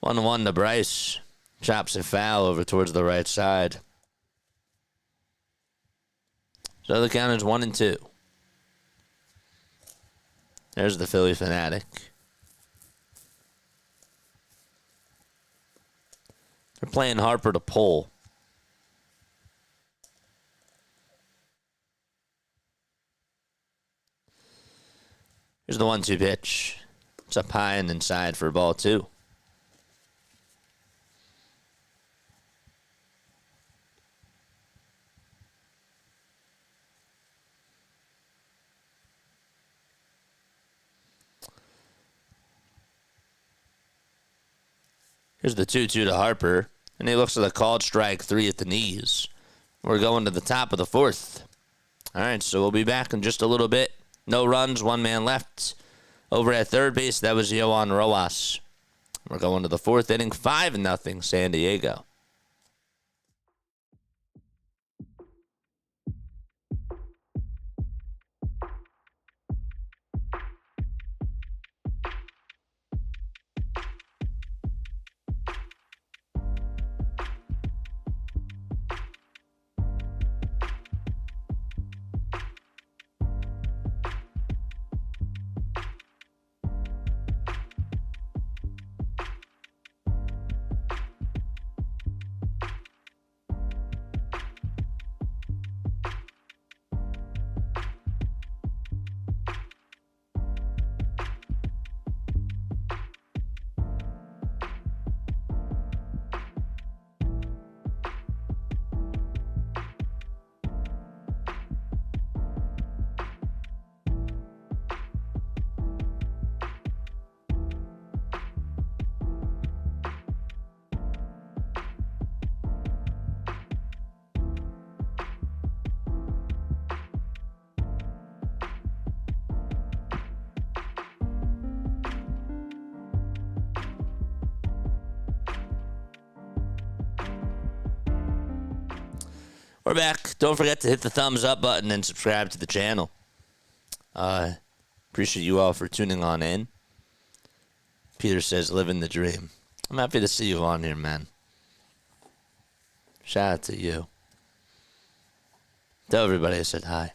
1-1 to Bryce. Chops a foul over towards the right side. So the count is 1-2. There's the Philly fanatic. They're playing Harper to pull. Here's the 1-2 pitch. It's up high and inside for ball 2. Here's the 2-2 to Harper, and he looks at the called strike 3 at the knees. We're going to the top of the 4th. All right, so we'll be back in just a little bit. No runs, 1 man left. Over at third base, that was Yohan Rojas. We're going to the 4th inning, 5-0 San Diego. We're back. Don't forget to hit the thumbs up button and subscribe to the channel. Appreciate you all for tuning on in. Peter says, living the dream. I'm happy to see you on here, man. Shout out to you. Tell everybody I said hi.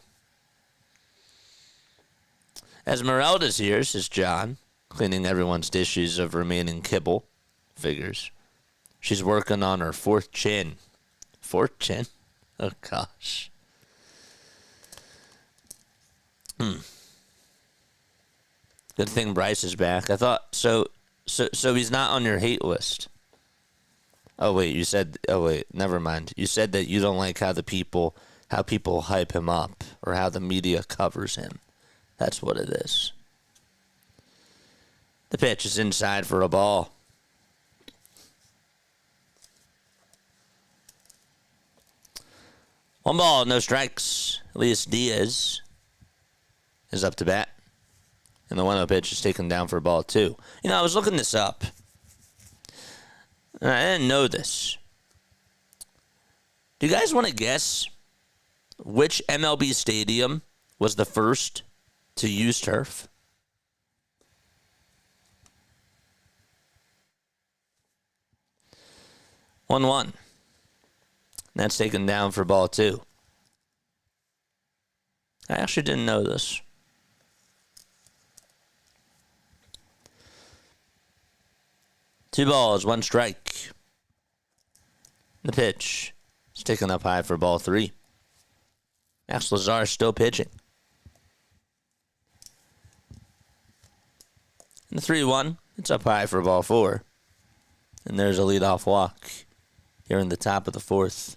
Esmeralda's here, says John, cleaning everyone's dishes of remaining kibble. Figures. She's working on her 4th chin. 4th chin? Oh, gosh. Good thing Bryce is back. I thought, so he's not on your hate list. Oh, wait, never mind. You said that you don't like how people hype him up or how the media covers him. That's what it is. The pitch is inside for a ball. One ball, no strikes. Elias Diaz is up to bat. And the 1-0 pitch is taken down for ball 2. You know, I was looking this up. And I didn't know this. Do you guys want to guess which MLB stadium was the first to use turf? One. That's taken down for ball 2. I actually didn't know this. Two balls, 1 strike. The pitch is taken up high for ball 3. Max Lazar still pitching. And the 3-1, it's up high for ball 4. And there's a leadoff walk here in the top of the 4th.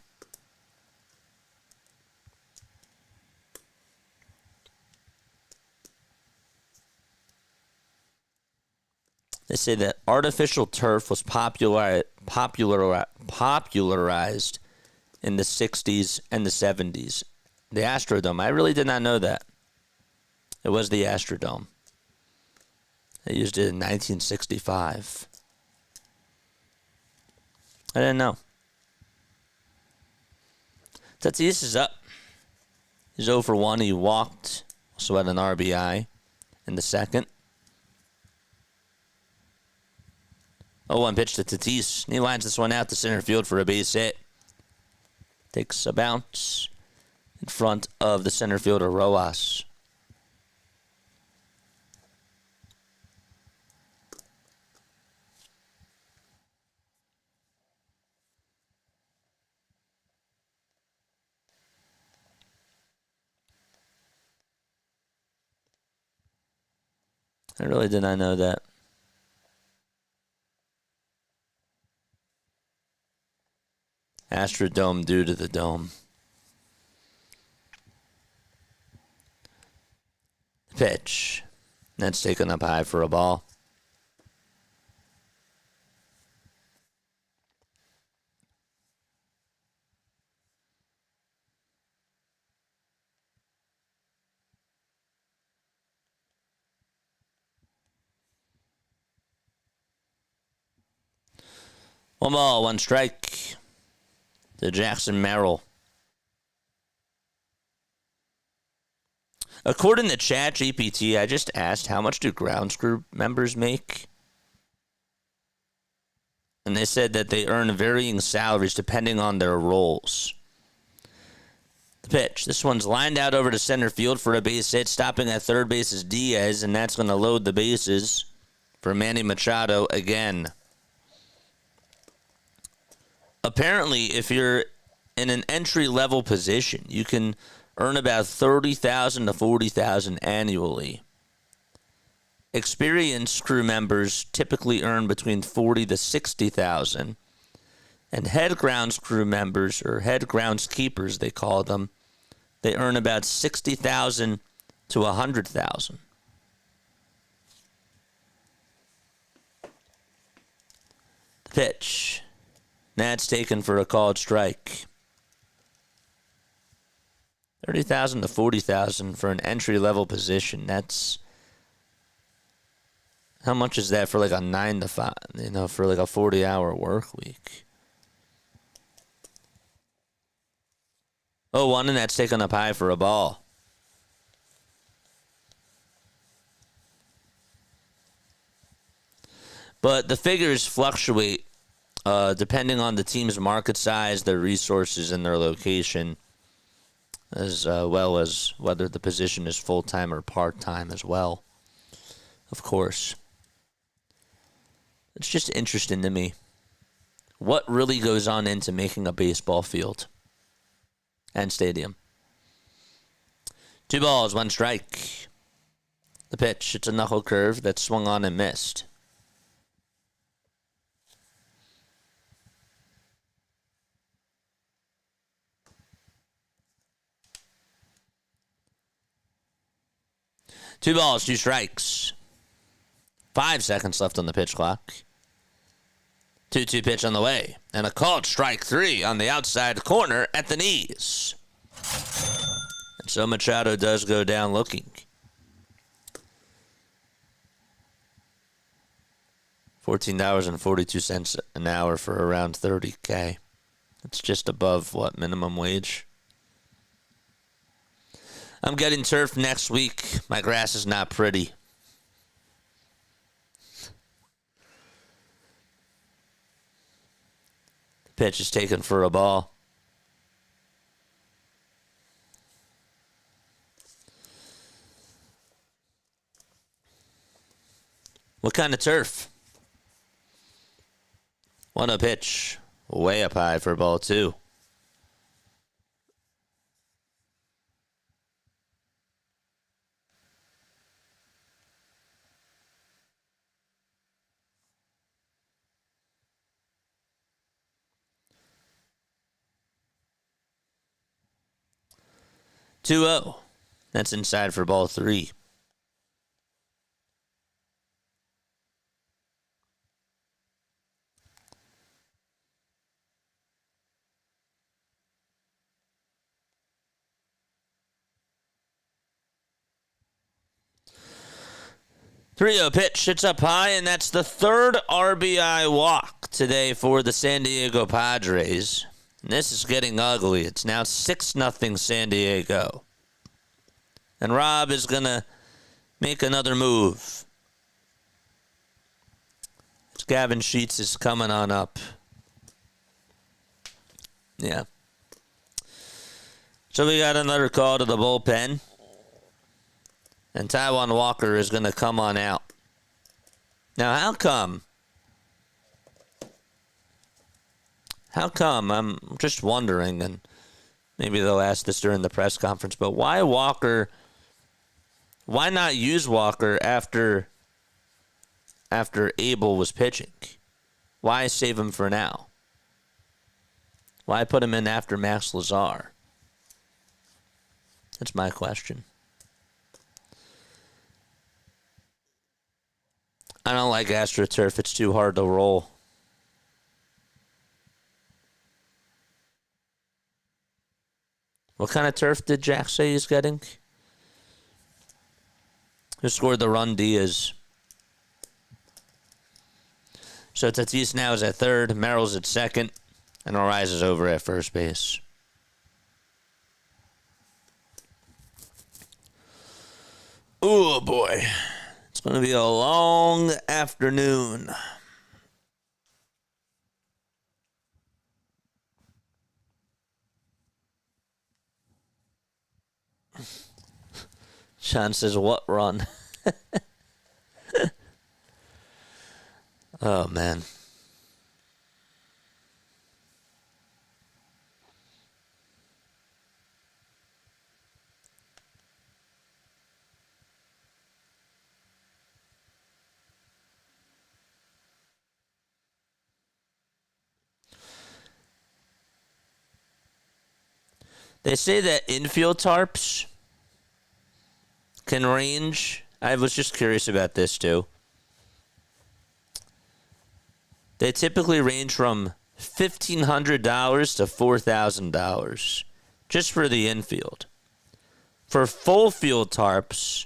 They say that artificial turf was popularized in the 60s and the 70s. The Astrodome. I really did not know that. It was the Astrodome. They used it in 1965. I didn't know. Tatis is up. He's 0 for 1. He walked. Also had an RBI in the 2nd. 0-1 pitch to Tatis. He lines this one out to center field for a base hit. Takes a bounce in front of the center fielder, Rojas. I really did not know that. Astrodome due to the dome. Pitch. That's taken up high for a ball. One ball, one strike to Jackson Merrill. According to ChatGPT, I just asked how much do grounds crew members make? And they said that they earn varying salaries depending on their roles. The pitch. This one's lined out over to center field for a base hit. Stopping at third base is Diaz, and that's going to load the bases for Manny Machado again. Apparently, if you're in an entry-level position, you can earn about $30,000 to $40,000 annually. Experienced crew members typically earn between $40,000 to $60,000, and head grounds crew members, or head groundskeepers, they call them, they earn about $60,000 to $100,000. Pitch. That's taken for a called strike. $30,000 to $40,000 for an entry-level position. That's, how much is that for like a 9 to 5? For like a 40-hour work week. 0-1, and that's taken up high for a ball. But the figures fluctuate depending on the team's market size, their resources, and their location, as well as whether the position is full-time or part-time as well, of course. It's just interesting to me. What really goes on into making a baseball field and stadium? 2 balls, 1 strike. The pitch, it's a knuckle curve that swung on and missed. Two balls, 2 strikes. 5 seconds left on the pitch clock. 2-2 pitch on the way. And a called strike 3 on the outside corner at the knees. And so Machado does go down looking. $14.42 an hour for around $30K. It's just above, what, minimum wage? I'm getting turf next week. My grass is not pretty. The pitch is taken for a ball. What kind of turf? 1-0 pitch. Way up high for ball 2. Two-0. That's inside for ball 3. Three-0 pitch. It's up high, and that's the third RBI walk today for the San Diego Padres. And this is getting ugly. It's now 6-0 San Diego. And Rob is going to make another move. Gavin Sheets is coming on up. Yeah. So we got another call to the bullpen. And Taijuan Walker is going to come on out. Now, how come? I'm just wondering, and maybe they'll ask this during the press conference, but why Walker? Why not use Walker after after Abel was pitching? Why save him for now? Why put him in after Max Lazar? That's my question. I don't like AstroTurf. It's too hard to roll. What kind of turf did Jack say he's getting? Who scored the run? Diaz. So Tatis now is at third, Merrill's at second, and Arias is over at first base. Oh boy. It's going to be a long afternoon. Sean says, what run? Oh, man. They say that infield tarps can range. I was just curious about this too. They typically range from $1,500 to $4,000 just for the infield. For full field tarps,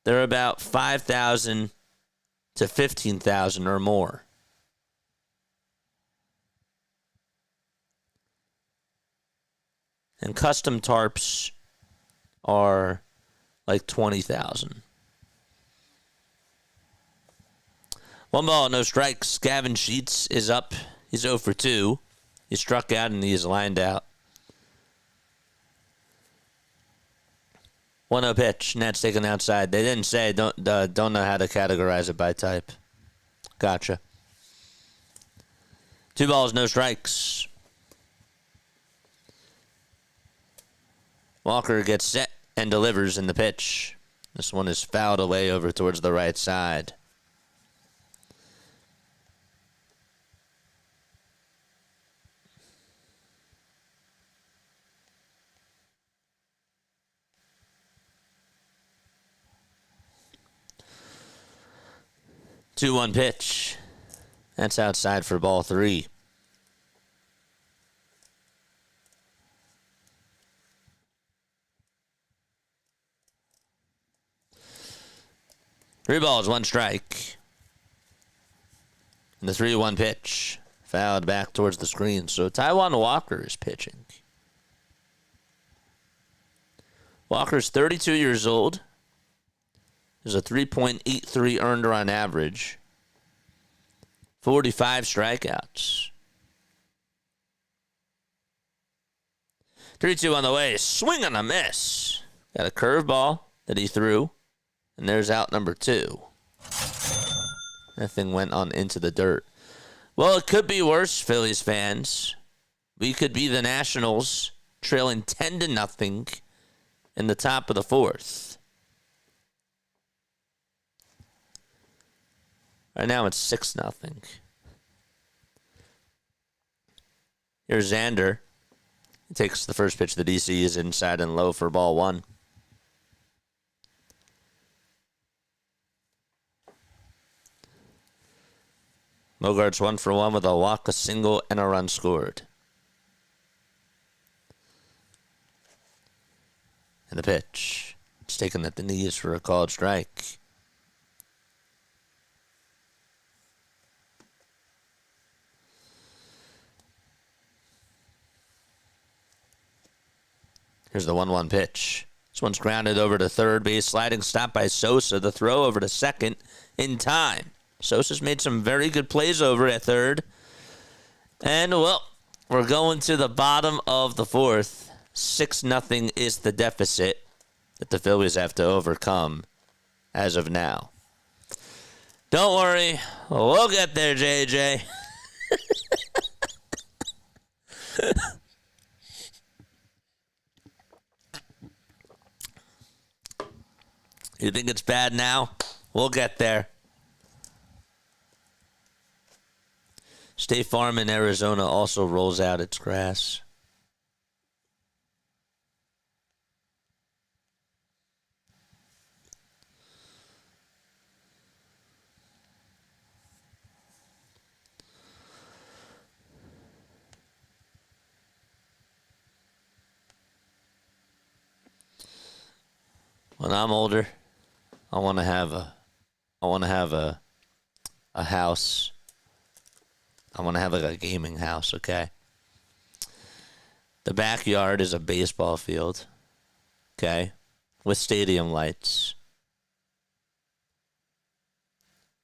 they're about $5,000 to $15,000 or more. And custom tarps are like $20,000. 1 ball, no strikes. Gavin Sheets is up. He's 0 for 2. He struck out and he is lined out. 1-0 pitch. Nats taken outside. They didn't say. Don't know how to categorize it by type. Gotcha. 2 balls, no strikes. Walker gets set and delivers in the pitch. This one is fouled away over towards the right side. Two-one pitch. That's outside for ball 3. Three balls, 1 strike. And the 3-1 pitch. Fouled back towards the screen. So Taijuan Walker is pitching. Walker's 32 years old. There's a 3.83 earned run average. 45 strikeouts. 3-2 on the way. Swing and a miss. Got a curveball that he threw. And there's out number 2. That thing went on into the dirt. Well, it could be worse, Phillies fans. We could be the Nationals trailing 10-0 in the top of the 4th. Right now it's 6-0. Here's Xander. He takes the first pitch. The DC is inside and low for ball 1. Bogart's 1 for 1 with a walk, a single, and a run scored. And the pitch. It's taken at the knees for a called strike. Here's the 1-1 pitch. This one's grounded over to third base. Sliding stop by Sosa. The throw over to second in time. Sosa's made some very good plays over at third. And, well, we're going to the bottom of the 4th. 6-0 is the deficit that the Phillies have to overcome as of now. Don't worry. We'll get there, JJ. You think it's bad now? We'll get there. State Farm in Arizona also rolls out its grass. When I'm older, I want to have a house. I want to have like a gaming house, okay? The backyard is a baseball field, okay? With stadium lights.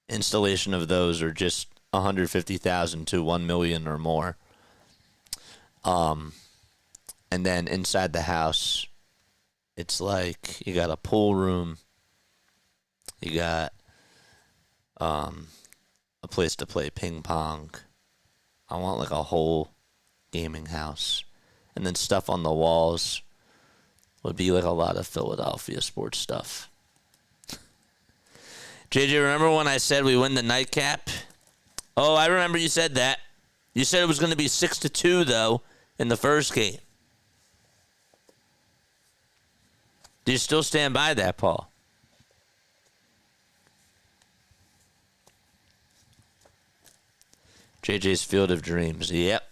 Installation of those are just 150,000 to 1 million or more. And then inside the house, it's like you got a pool room. You got a place to play ping pong. I want like a whole gaming house. And then stuff on the walls would be like a lot of Philadelphia sports stuff. JJ, remember when I said we win the nightcap? Oh, I remember you said that. You said it was going to be 6-2 though in the first game. Do you still stand by that, Paul? JJ's Field of Dreams. Yep.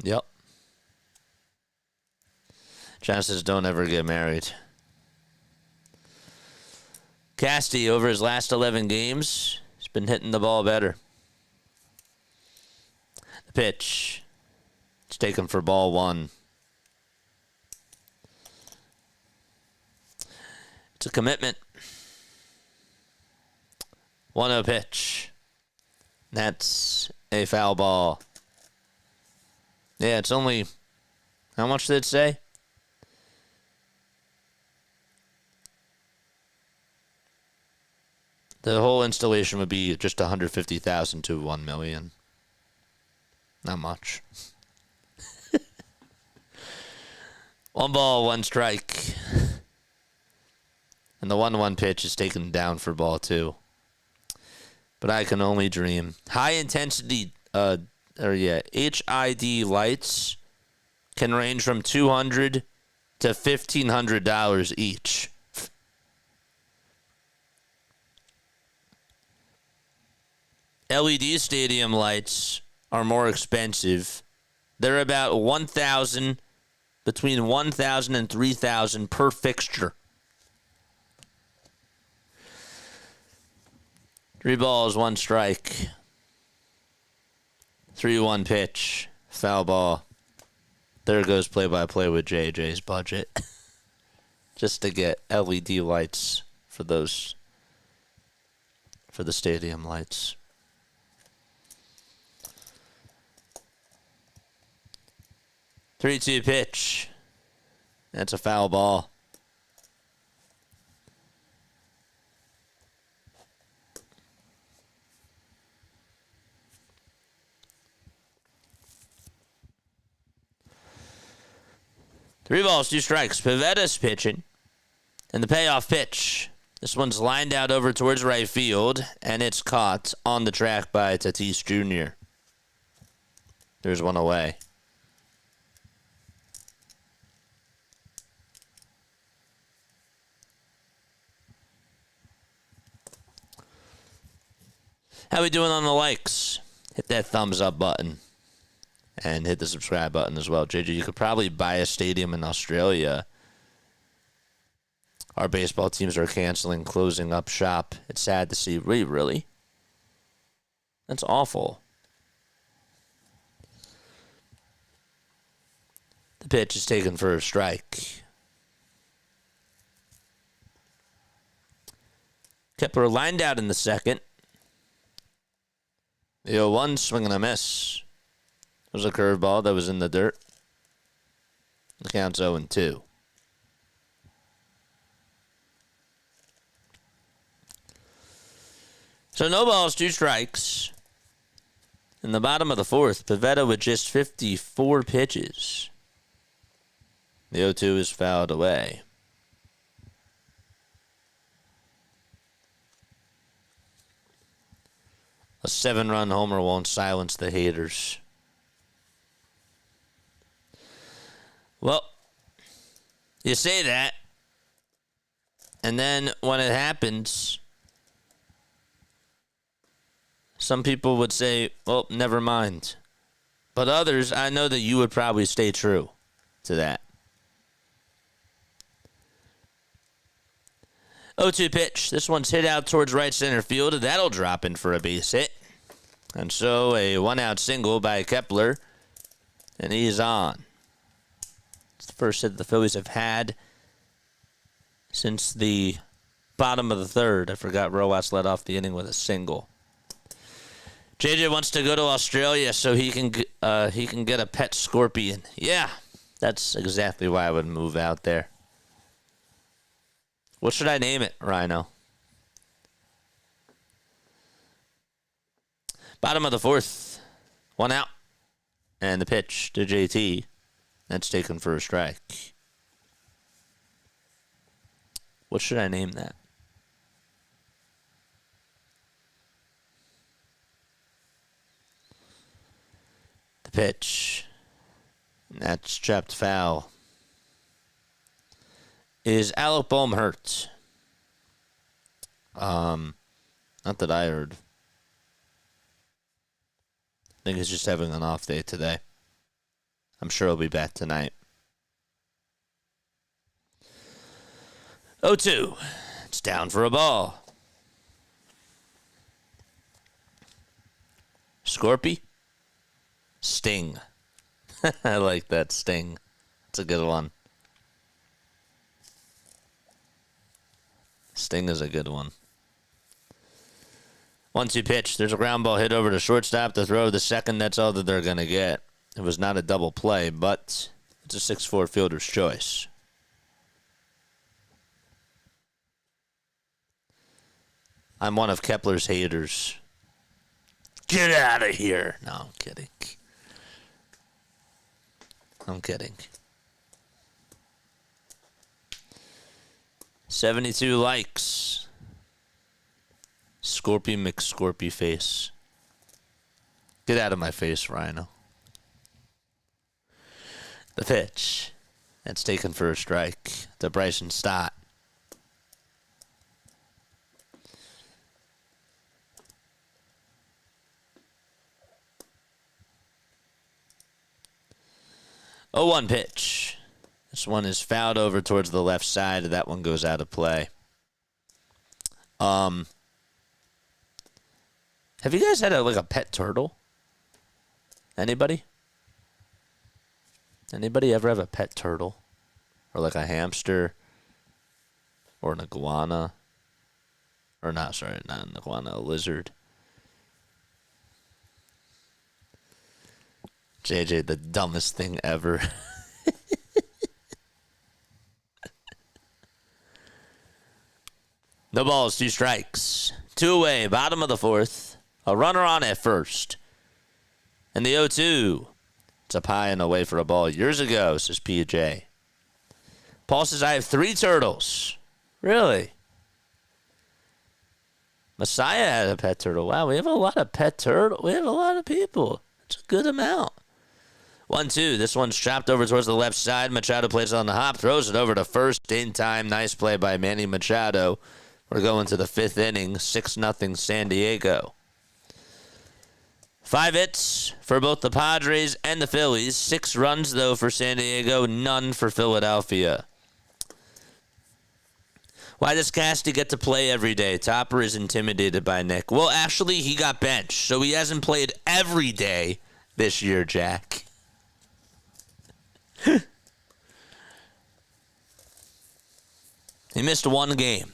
Yep. John says don't ever get married. Casty, over his last 11 games, has been hitting the ball better. The pitch. It's taken for ball one. It's a commitment. 1-0 pitch. That's a foul ball. Yeah, it's only... How much did it say? The whole installation would be just 150,000 to 1 million. Not much. 1 ball, 1 strike. And the 1-1 pitch is taken down for ball 2. But I can only dream. High intensity, HID lights can range from $200 to $1,500 each. LED stadium lights are more expensive. They're about $1,000, between $1,000 and $3,000 per fixture. 3 balls, 1 strike. 3-1 pitch. Foul ball. There goes play-by-play with JJ's budget. Just to get LED lights for those, for the stadium lights. 3-2 pitch. That's a foul ball. Three balls, 2 strikes. Pivetta's pitching. And the payoff pitch. This one's lined out over towards right field, and it's caught on the track by Tatis Jr. There's one away. How we doing on the likes? Hit that thumbs up button. And hit the subscribe button as well. JJ, you could probably buy a stadium in Australia. Our baseball teams are canceling, closing up shop. It's sad to see. Really? That's awful. The pitch is taken for a strike. Kepler lined out in the second. The 0-1 swing and a miss. It was a curveball that was in the dirt. The count's 0-2. So no balls, 2 strikes. In the bottom of the 4th, Pivetta with just 54 pitches. The 0-2 is fouled away. A 7-run homer won't silence the haters. Well, you say that, and then when it happens, some people would say, well, never mind. But others, I know that you would probably stay true to that. 0-2 pitch. This one's hit out towards right center field. That'll drop in for a base hit. And so a 1-out single by Kepler. And he's on. It's the first hit the Phillies have had since the bottom of the third. I forgot Rojas led off the inning with a single. JJ wants to go to Australia so he can get a pet scorpion. Yeah, that's exactly why I would move out there. What should I name it, Rhino? Bottom of the fourth. 1 out. And the pitch to JT. That's taken for a strike. What should I name that? The pitch. And that's trapped foul. Is Alec Baumholtz. Not that I heard. I think he's just having an off day today. I'm sure he'll be back tonight. 0-2. It's down for a ball. Scorpy. Sting. I like that, Sting. It's a good one. Sting is a good one. 1-2 pitch. There's a ground ball hit over to shortstop. The throw of the second, that's all that they're going to get. It was not a double play, but it's a 6'4" fielder's choice. I'm one of Kepler's haters. Get out of here. No, I'm kidding. I'm kidding. 72 likes. Scorpy McScorpy face. Get out of my face, Rhino. The pitch. That's taken for a strike to Bryson Stott. Oh, 1 pitch. This one is fouled over towards the left side. That one goes out of play. Have you guys had a pet turtle? Anybody? Anybody ever have a pet turtle? Or like a hamster? Or an iguana? Or not, sorry, not an iguana, a lizard. JJ, the dumbest thing ever. No balls, 2 strikes. 2 away, bottom of the fourth. A runner on at first. And the 0-2. It's up high and away for a ball years ago, says PJ. Paul says, I have 3 turtles. Really? Messiah had a pet turtle. Wow, we have a lot of pet turtle. We have a lot of people. It's a good amount. 1-2. This one's chopped over towards the left side. Machado plays it on the hop, throws it over to first in time. Nice play by Manny Machado. We're going to the 5th inning. 6-0 San Diego. 5 hits for both the Padres and the Phillies. 6 runs, though, for San Diego. None for Philadelphia. Why does Casty get to play every day? Topper is intimidated by Nick. Well, actually, he got benched, so he hasn't played every day this year, Jack. He missed 1 game.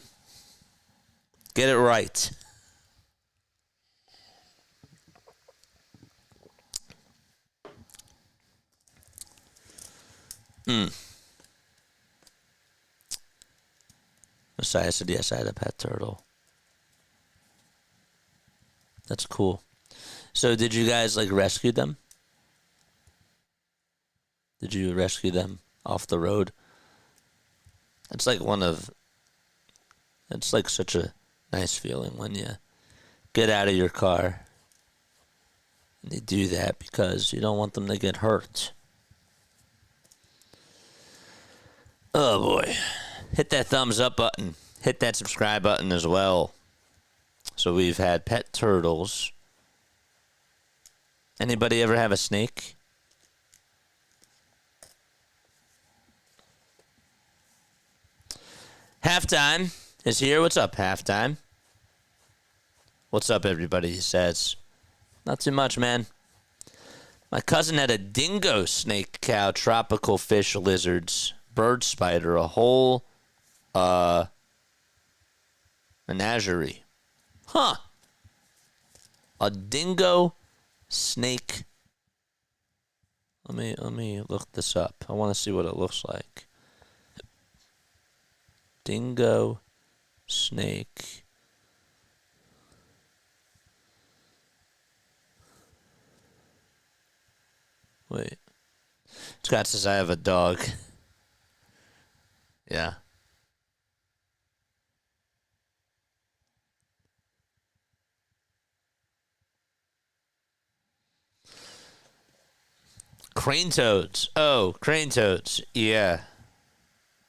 Get it right. Messiah said, yes, I had a pet turtle. That's cool. So did you guys, rescue them? Did you rescue them off the road? It's it's such a nice feeling when you get out of your car And they do that because you don't want them to get hurt. Oh boy. Hit that thumbs up button. Hit that subscribe button as well. So we've had pet turtles. Anybody ever have a snake? Halftime is here. What's up, Halftime? What's up, everybody, he says. Not too much, man. My cousin had a dingo, snake, cow, tropical fish, lizards, bird spider, a whole menagerie. Huh. A dingo, snake. Let me look this up. I want to see what it looks like. Dingo, snake. Wait. Scott says I have a dog. Yeah. Crane toads. Oh, crane toads. Yeah.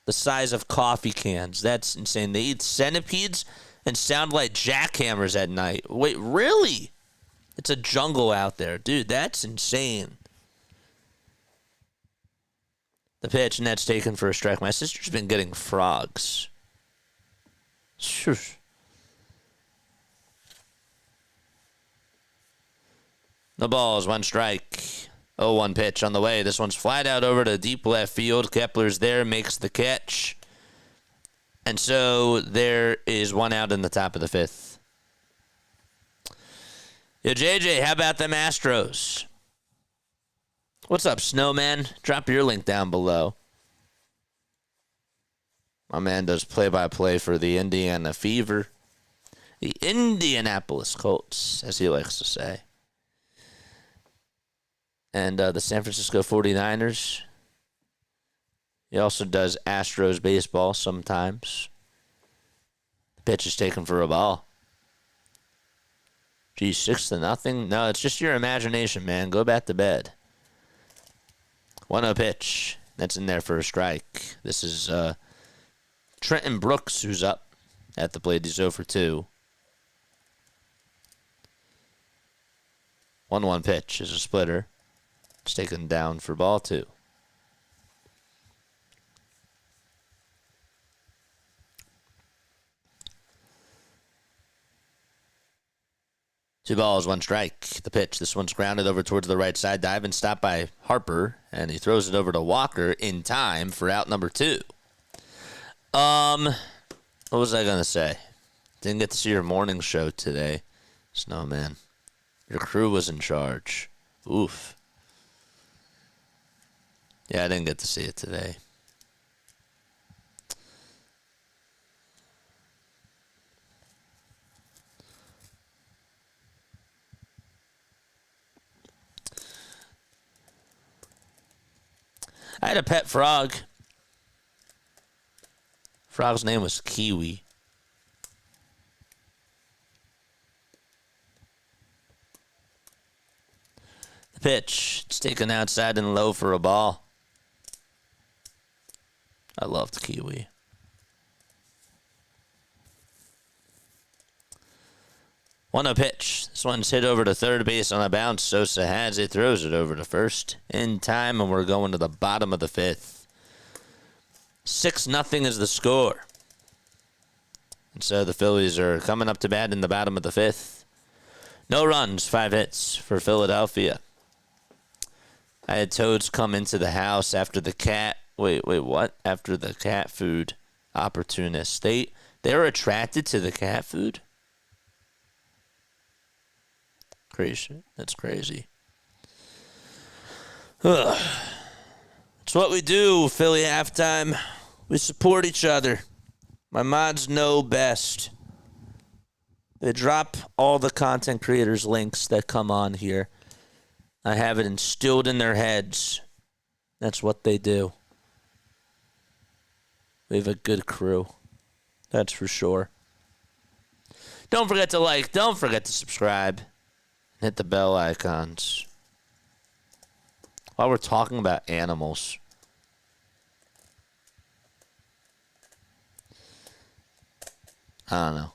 The size of coffee cans. That's insane. They eat centipedes and sound like jackhammers at night. Wait, really? It's a jungle out there. Dude, that's insane. The pitch, and that's taken for a strike. My sister's been getting frogs. Shush. The ball is 1 strike. 0-1 pitch on the way. This one's flat out over to deep left field. Kepler's there, makes the catch. And so there is 1 out in the top of the 5th. Yo, JJ, how about them Astros? What's up, Snowman? Drop your link down below. My man does play-by-play for the Indiana Fever. The Indianapolis Colts, as he likes to say. And the San Francisco 49ers. He also does Astros baseball sometimes. The pitch is taken for a ball. Gee, 6-0? No, it's just your imagination, man. Go back to bed. 1-0 pitch. That's in there for a strike. This is Trenton Brooks who's up at the plate. He's 0 for 2. 1-1 pitch is a splitter. It's taken down for ball 2. Two balls, 1 strike. The pitch. This one's grounded over towards the right side. Dive and stop by Harper. And he throws it over to Walker in time for out number 2. What was I going to say? Didn't get to see your morning show today, Snowman. Your crew was in charge. Oof. Yeah, I didn't get to see it today. I had a pet frog. Frog's name was Kiwi. The pitch. It's taken outside and low for a ball. I loved Kiwi. 1-0 pitch. This one's hit over to third base on a bounce. Sosa has it, throws it over to first in time, and we're going to the bottom of the 5th. 6-0 is the score. And so the Phillies are coming up to bat in the bottom of the 5th. No runs, 5 hits for Philadelphia. I had toads come into the house after the cat. Wait, what? After the cat food opportunists. They're attracted to the cat food? Crazy. That's crazy. Ugh. It's what we do, Philly Halftime. We support each other. My mods know best. They drop all the content creators' links that come on here. I have it instilled in their heads. That's what they do. We have a good crew. That's for sure. Don't forget to like. Don't forget to subscribe. Hit the bell icons. While we're talking about animals. I don't know.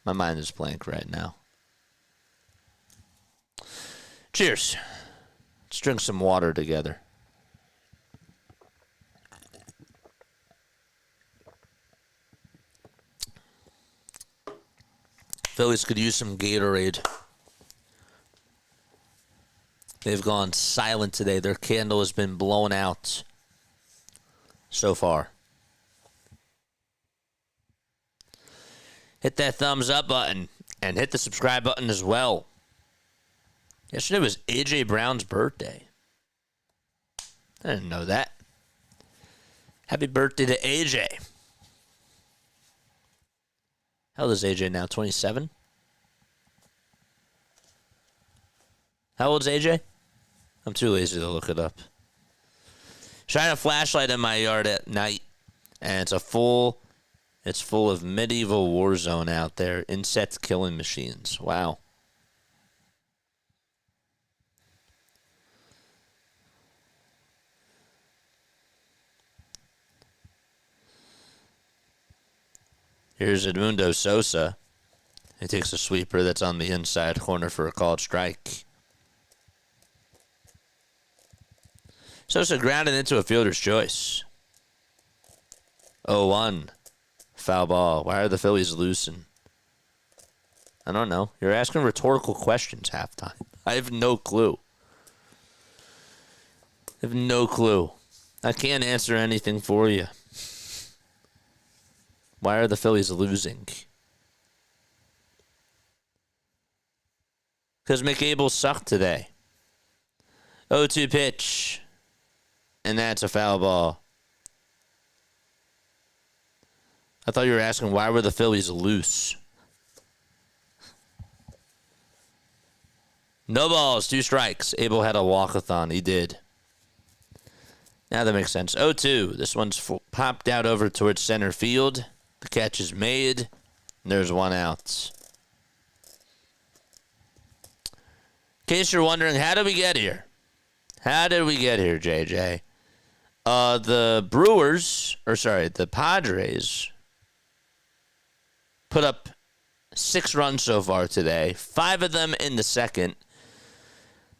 My mind is blank right now. Cheers. Let's drink some water together. Phillies could use some Gatorade. They've gone silent today. Their candle has been blown out so far. Hit that thumbs up button and hit the subscribe button as well. Yesterday was A.J. Brown's birthday. I didn't know that. Happy birthday to A.J. How old is A.J. now? 27? How old is A.J.? I'm too lazy to look it up. Shine a flashlight in my yard at night, and it's full of medieval war zone out there. Insect killing machines. Wow. Here's Edmundo Sosa. He takes a sweeper that's on the inside corner for a called strike. Sosa grounded into a fielder's choice. 0-1. Foul ball. Why are the Phillies losing? I don't know. You're asking rhetorical questions halftime. I have no clue. I can't answer anything for you. Why are the Phillies losing? Because Mick Abel sucked today. 0-2 pitch. And that's a foul ball. I thought you were asking why were the Phillies loose. No balls, 2 strikes. Abel had a walkathon. He did. Now that makes sense. 0-2. This one's popped out over towards center field. The catch is made. And there's 1 out. In case you're wondering, how did we get here? JJ? The Padres put up 6 runs so far today, 5 of them in the second.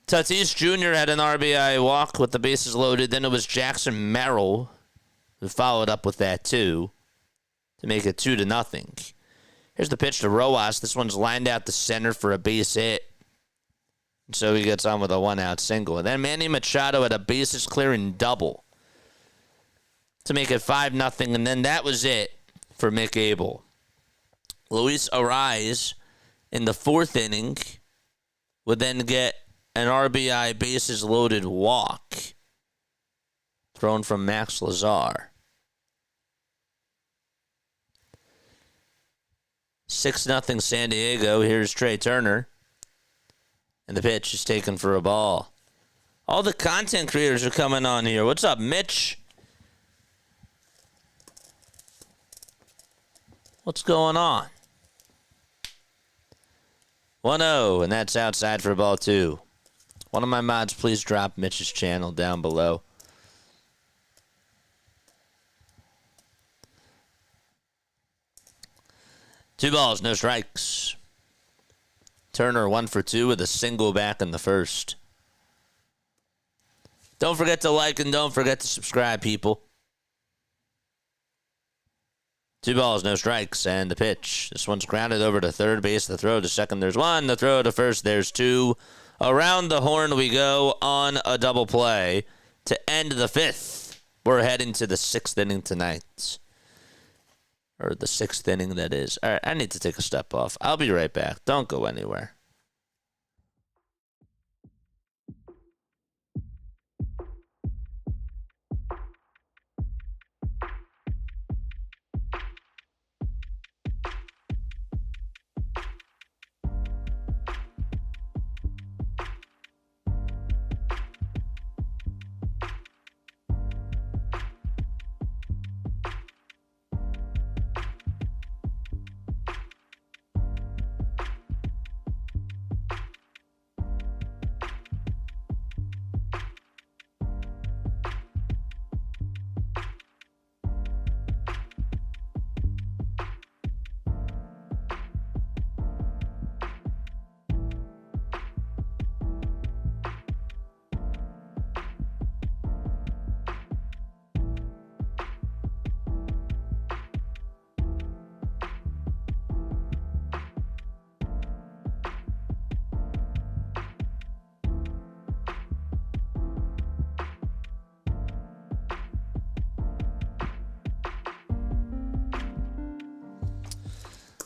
Tatis Jr. had an RBI walk with the bases loaded. Then it was Jackson Merrill who followed up with that too to make it 2-0. Here's the pitch to Rojas. This one's lined out to center for a base hit. So he gets on with a 1-out single. And then Manny Machado had a bases clearing double to make it 5-0. And then that was it for Mick Abel. Luis Ariz in the 4th inning would then get an RBI bases loaded walk thrown from Max Lazar. 6-0 San Diego. Here's Trey Turner. And the pitch is taken for a ball. All the content creators are coming on here. What's up, Mitch? What's going on? 1-0, and that's outside for ball 2. One of my mods, please drop Mitch's channel down below. Two balls, no strikes. Turner 1 for 2 with a single back in the first. Don't forget to like and don't forget to subscribe, people. 2 balls, no strikes, and the pitch. This one's grounded over to third base. The throw to second, there's 1. The throw to first, there's 2. Around the horn we go on a double play to end the 5th. We're heading to the 6th inning tonight. Or the 6th inning, that is. All right, I need to take a step off. I'll be right back. Don't go anywhere.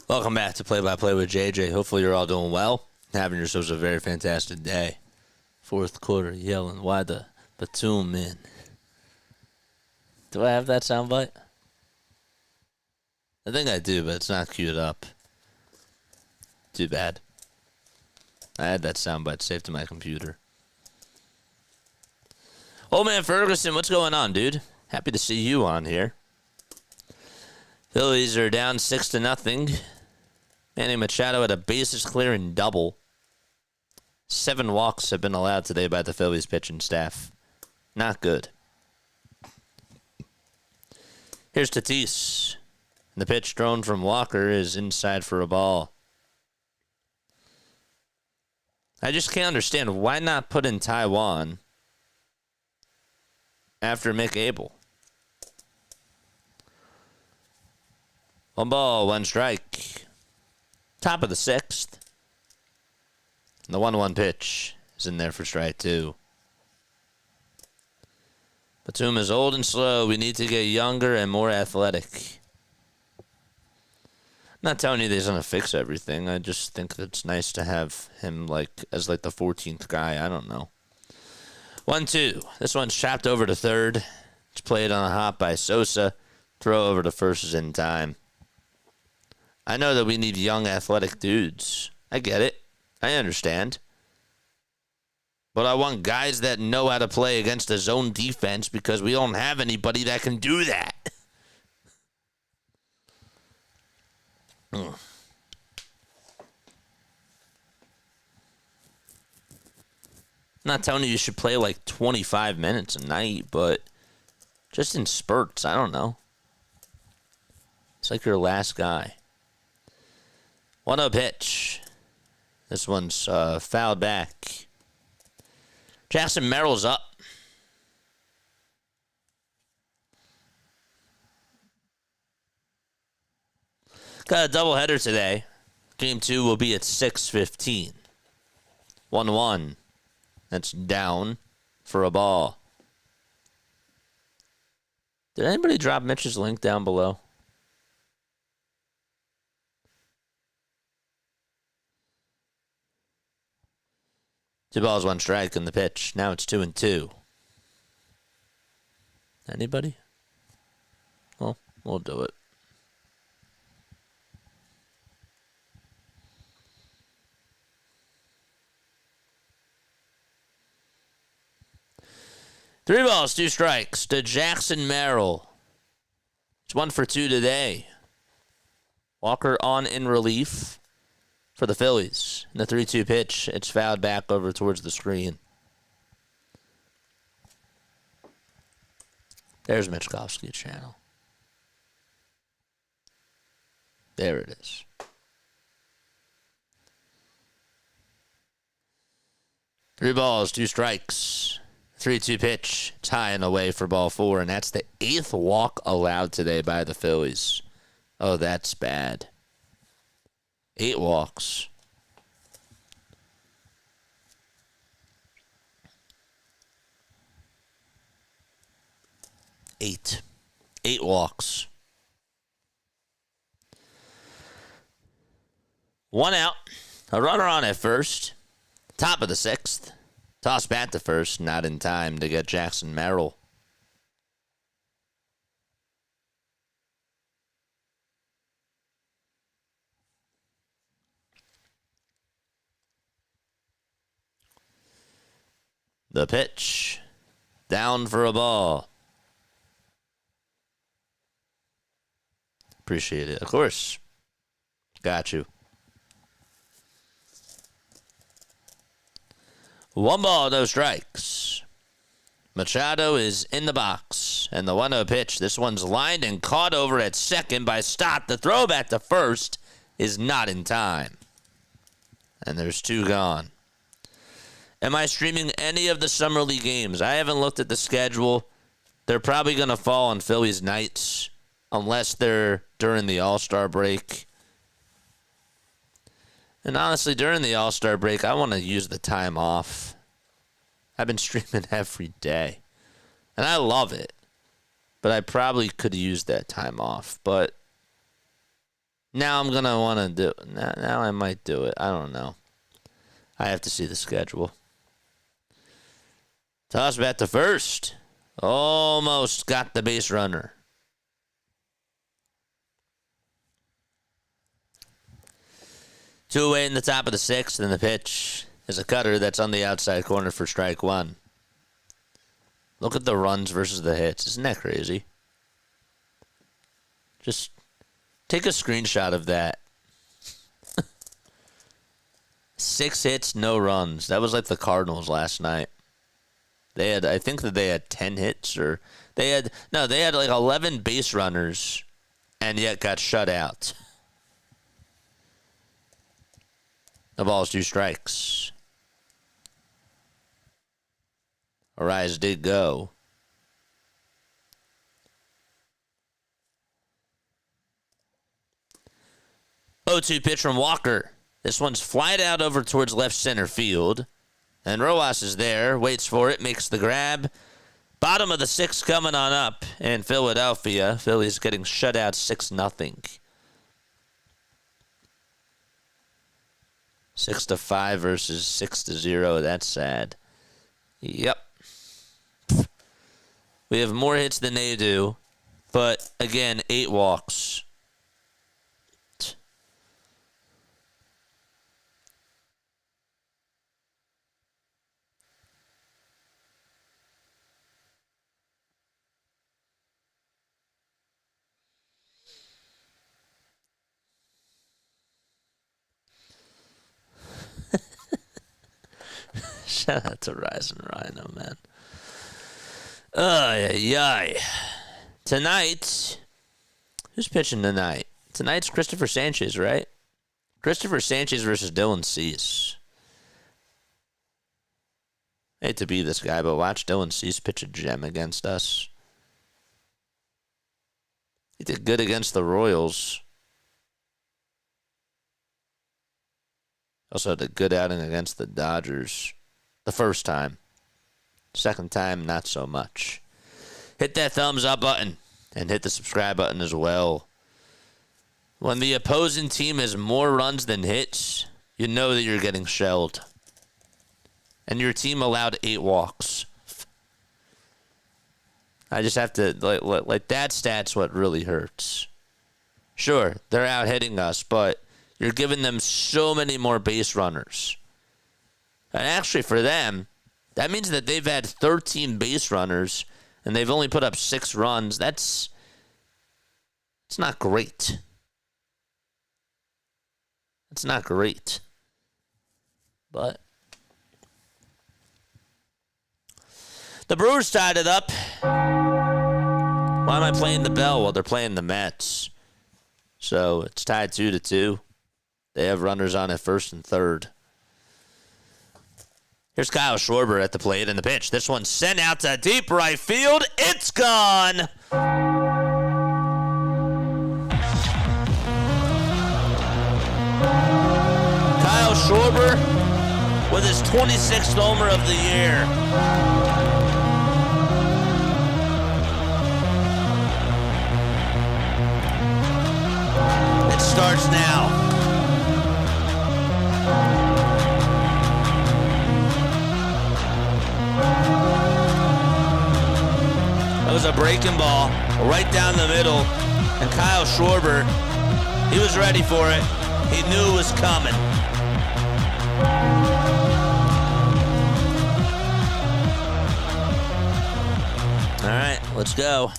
Welcome back to Play by Play with JJ. Hopefully you're all doing well. Having yourselves a very fantastic day. Fourth quarter yelling, why the Batum in? Do I have that soundbite? I think I do, but it's not queued up. Too bad. I had that soundbite saved to my computer. Old man Ferguson, what's going on, dude? Happy to see you on here. Phillies are down 6-0. Manny Machado had a bases clearing double. 7 walks have been allowed today by the Phillies pitching staff. Not good. Here's Tatis. The pitch thrown from Walker is inside for a ball. I just can't understand why not put in Taiwan after Mick Abel. 1 ball, 1 strike. Top of the 6th. And the 1-1 pitch is in there for strike 2. Batum is old and slow. We need to get younger and more athletic. I'm not telling you that he's going to fix everything. I just think it's nice to have him as the 14th guy. I don't know. 1-2. This one's chopped over to third. It's played on a hop by Sosa. Throw over to first is in time. I know that we need young athletic dudes. I get it. I understand. But I want guys that know how to play against the zone defense because we don't have anybody that can do that. Not telling you should play 25 minutes a night, but just in spurts. I don't know. It's like your last guy. 1-0 pitch. This one's fouled back. Jackson Merrill's up. Got a doubleheader today. Game 2 will be at 6:15. 1-1. That's down for a ball. Did anybody drop Mitch's link down below? Two balls, 1 strike in the pitch. Now it's 2-2. Anybody? Well, we'll do it. Three balls, 2 strikes to Jackson Merrill. It's 1 for 2 today. Walker on in relief for the Phillies. In the 3-2 pitch, it's fouled back over towards the screen. There's Mitchkovsky's channel. There it is. Three balls, 2 strikes. 3-2 pitch. It's high and away for ball 4, and that's the 8th walk allowed today by the Phillies. Oh, that's bad. 8 walks. Eight walks. 1 out. A runner on at first. Top of the 6th. Toss back to first. Not in time to get Jackson Merrill. The pitch. Down for a ball. Appreciate it. Of course. Got you. 1 ball, no strikes. Machado is in the box. And the 1-0 pitch. This one's lined and caught over at second by Stott. The throw back to first is not in time. And there's 2 gone. Am I streaming any of the Summer League games? I haven't looked at the schedule. They're probably going to fall on Phillies nights unless they're during the All-Star break. And honestly, during the All-Star break, I want to use the time off. I've been streaming every day. And I love it. But I probably could use that time off. But Now I'm going to want to do it. Now I might do it. I don't know. I have to see the schedule. Toss bat to first. Almost got the base runner. Two away in the top of the sixth, and the pitch is a cutter that's on the outside corner for strike one. Look at the runs versus the hits. Isn't that crazy? Just take a screenshot of that. 6 hits, no runs. That was like the Cardinals last night. I think that they had 10 hits, or they had like 11 base runners and yet got shut out. The ball's 2 strikes. Arise did go. 0-2 pitch from Walker. This one's flied out over towards left center field. And Rojas is there, waits for it, makes the grab. Bottom of the 6th coming on up in Philadelphia. Phillies getting shut out 6-0. 6-5 versus 6-0. That's sad. Yep. We have more hits than they do. But, again, 8 walks. Shout out to Rise and Rhino, man. Ay. Tonight, who's pitching tonight? Tonight's Christopher Sanchez, right? Christopher Sanchez versus Dylan Cease. I hate to be this guy, but watch Dylan Cease pitch a gem against us. He did good against the Royals. Also had a good outing against the Dodgers. The first time. Second time, not so much. Hit that thumbs up button and hit the subscribe button as well. When the opposing team has more runs than hits, you know that you're getting shelled. And your team allowed 8 walks. I just have to, like that stat's what really hurts. Sure, they're out hitting us, but you're giving them so many more base runners. And actually for them, that means that they've had 13 base runners and they've only put up 6 runs. It's not great. It's not great. But the Brewers tied it up. Why am I playing the bell? Well, they're playing the Mets. So it's tied 2-2. They have runners on at first and third. Here's Kyle Schwarber at the plate and the pitch. This one's sent out to deep right field. It's gone. Kyle Schwarber with his 26th homer of the year. It starts now. That was a breaking ball right down the middle. And Kyle Schwarber, he was ready for it. He knew it was coming. All right, let's go.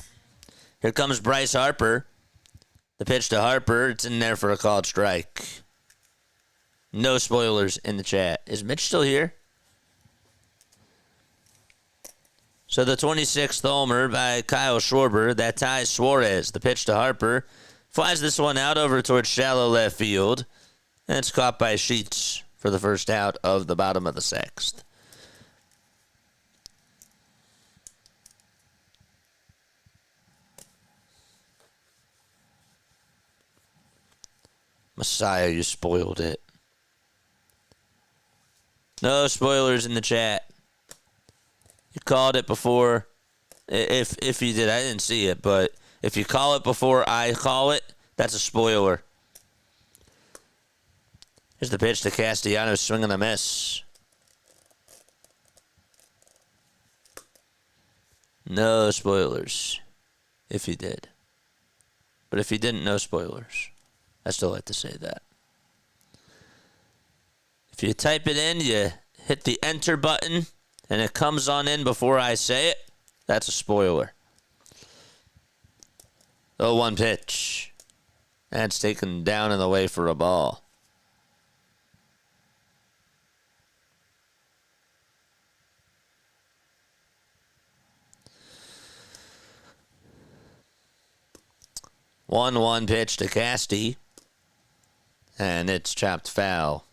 Here comes Bryce Harper. The pitch to Harper. It's in there for a called strike. No spoilers in the chat. Is Mitch still here? So the 26th homer by Kyle Schwarber, that ties Suarez. The pitch to Harper. Flies this one out over towards shallow left field. And it's caught by Sheets for the first out of the bottom of the 6th. Messiah, you spoiled it. No spoilers in the chat. You called it before. If you did, I didn't see it, but if you call it before I call it, that's a spoiler. Here's the pitch to Castellanos, swing and a miss. No spoilers, if he did. But if he didn't, no spoilers. I still like to say that. If you type it in, you hit the enter button, and it comes on in before I say it, that's a spoiler. 0-1 pitch. That's taken down and away for a ball. One pitch to Casty, and it's chopped foul.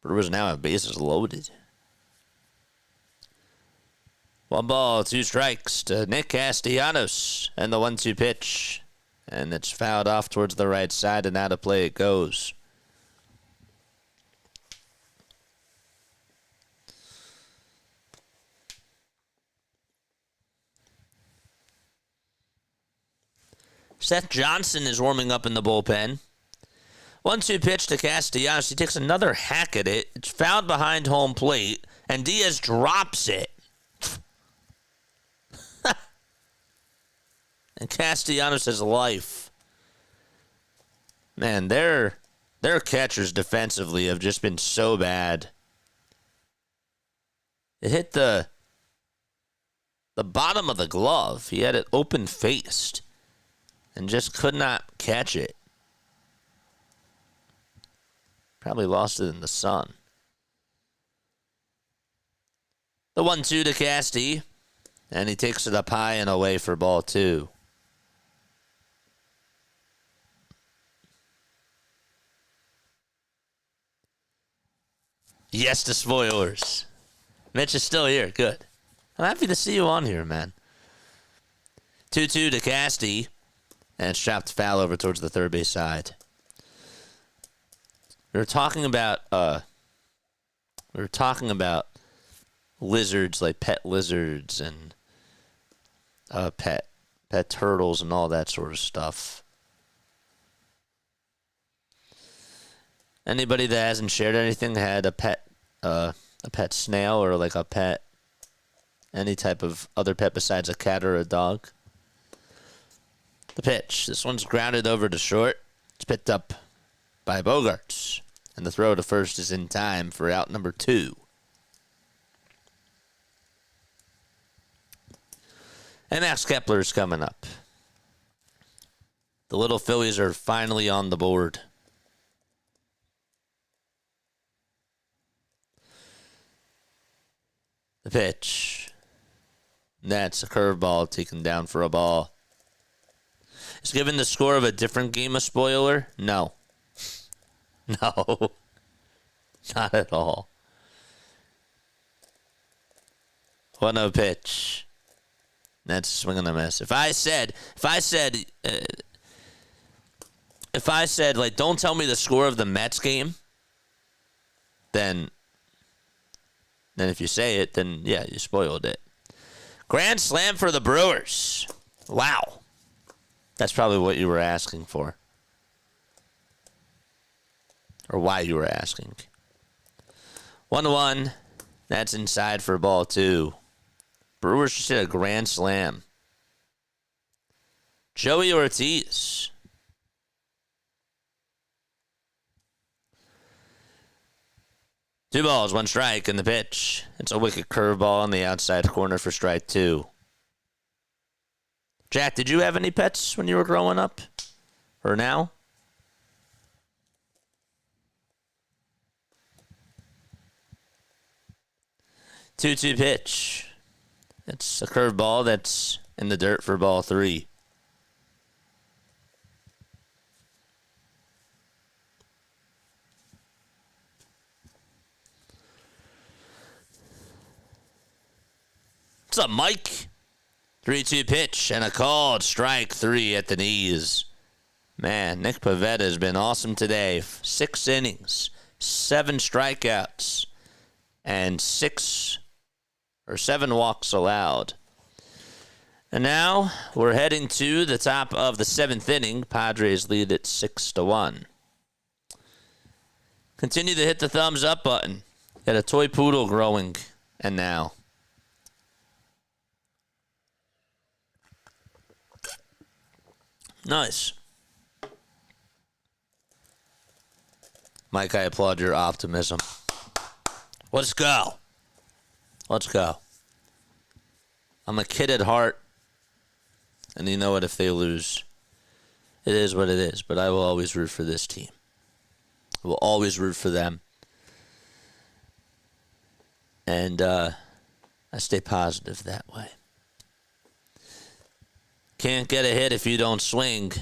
Brewers now have bases loaded. 1 ball, 2 strikes to Nick Castellanos, and the 1-2 pitch, and it's fouled off towards the right side, and out of play it goes. Seth Johnson is warming up in the bullpen. 1-2 pitch to Castellanos. He takes another hack at it. It's fouled behind home plate, and Diaz drops it. And Castellanos has life. Man, their catchers defensively have just been so bad. It hit the bottom of the glove. He had it open-faced and just could not catch it. Probably lost it in the sun. The 1-2 to Casty, and he takes it up high and away for ball 2. Yes to spoilers. Mitch is still here. Good. I'm happy to see you on here, man. 2-2 to Casty, and it's chopped foul over towards the third base side. We were talking about lizards, like pet lizards and pet turtles and all that sort of stuff. Anybody that hasn't shared anything had a pet snail or like a pet, any type of other pet besides a cat or a dog? The pitch. This one's grounded over to short. It's picked up by Bogarts. And the throw to first is in time for out number 2. And Max Kepler's coming up. The little Phillies are finally on the board. The pitch. That's a curveball taken down for a ball. Is given the score of a different game a spoiler? No. No. Not at all. 1-0 pitch. That's a swing and a miss. If I said, like, don't tell me the score of the Mets game, then if you say it, then yeah, you spoiled it. Grand slam for the Brewers. Wow. That's probably what you were asking for. Or why you were asking. 1-1. That's inside for ball 2. Brewers just hit a grand slam. Joey Ortiz. Two balls, 1 strike, and the pitch. It's a wicked curveball on the outside corner for strike 2. Jack, did you have any pets when you were growing up? Or now? Two-two pitch. It's a curveball that's in the dirt for ball 3. What's up, Mike? 3-2 pitch and a called strike 3 at the knees. Man, Nick Pivetta has been awesome today. 6 innings, 7 strikeouts, and 6 or 7 walks allowed. And now we're heading to the top of the 7th inning. Padres lead it 6-1. Continue to hit the thumbs up button. Got a toy poodle growing. And now. Nice. Mike, I applaud your optimism. Let's go. Let's go. I'm a kid at heart. And you know what? If they lose, it is what it is. But I will always root for this team. I will always root for them. And I stay positive that way. Can't get a hit if you don't swing.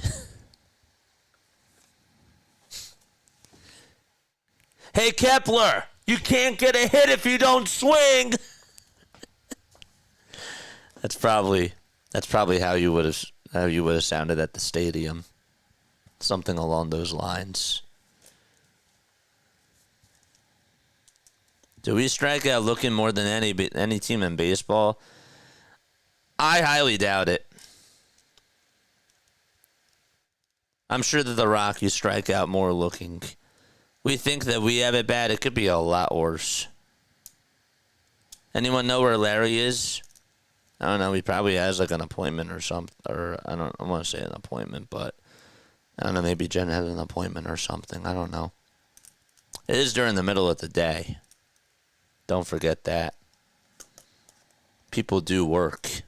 Hey, Kepler, you can't get a hit if you don't swing. That's probably how you would have sounded at the stadium. Something along those lines. Do we strike out looking more than any team in baseball? I highly doubt it. I'm sure that the Rockies strike out more looking. We think that we have it bad. It could be a lot worse. Anyone know where Larry is? I don't know. He probably has like an appointment or something. Or I want to say an appointment, but I don't know. Maybe Jen has an appointment or something. I don't know. It is during the middle of the day. Don't forget that. People do work.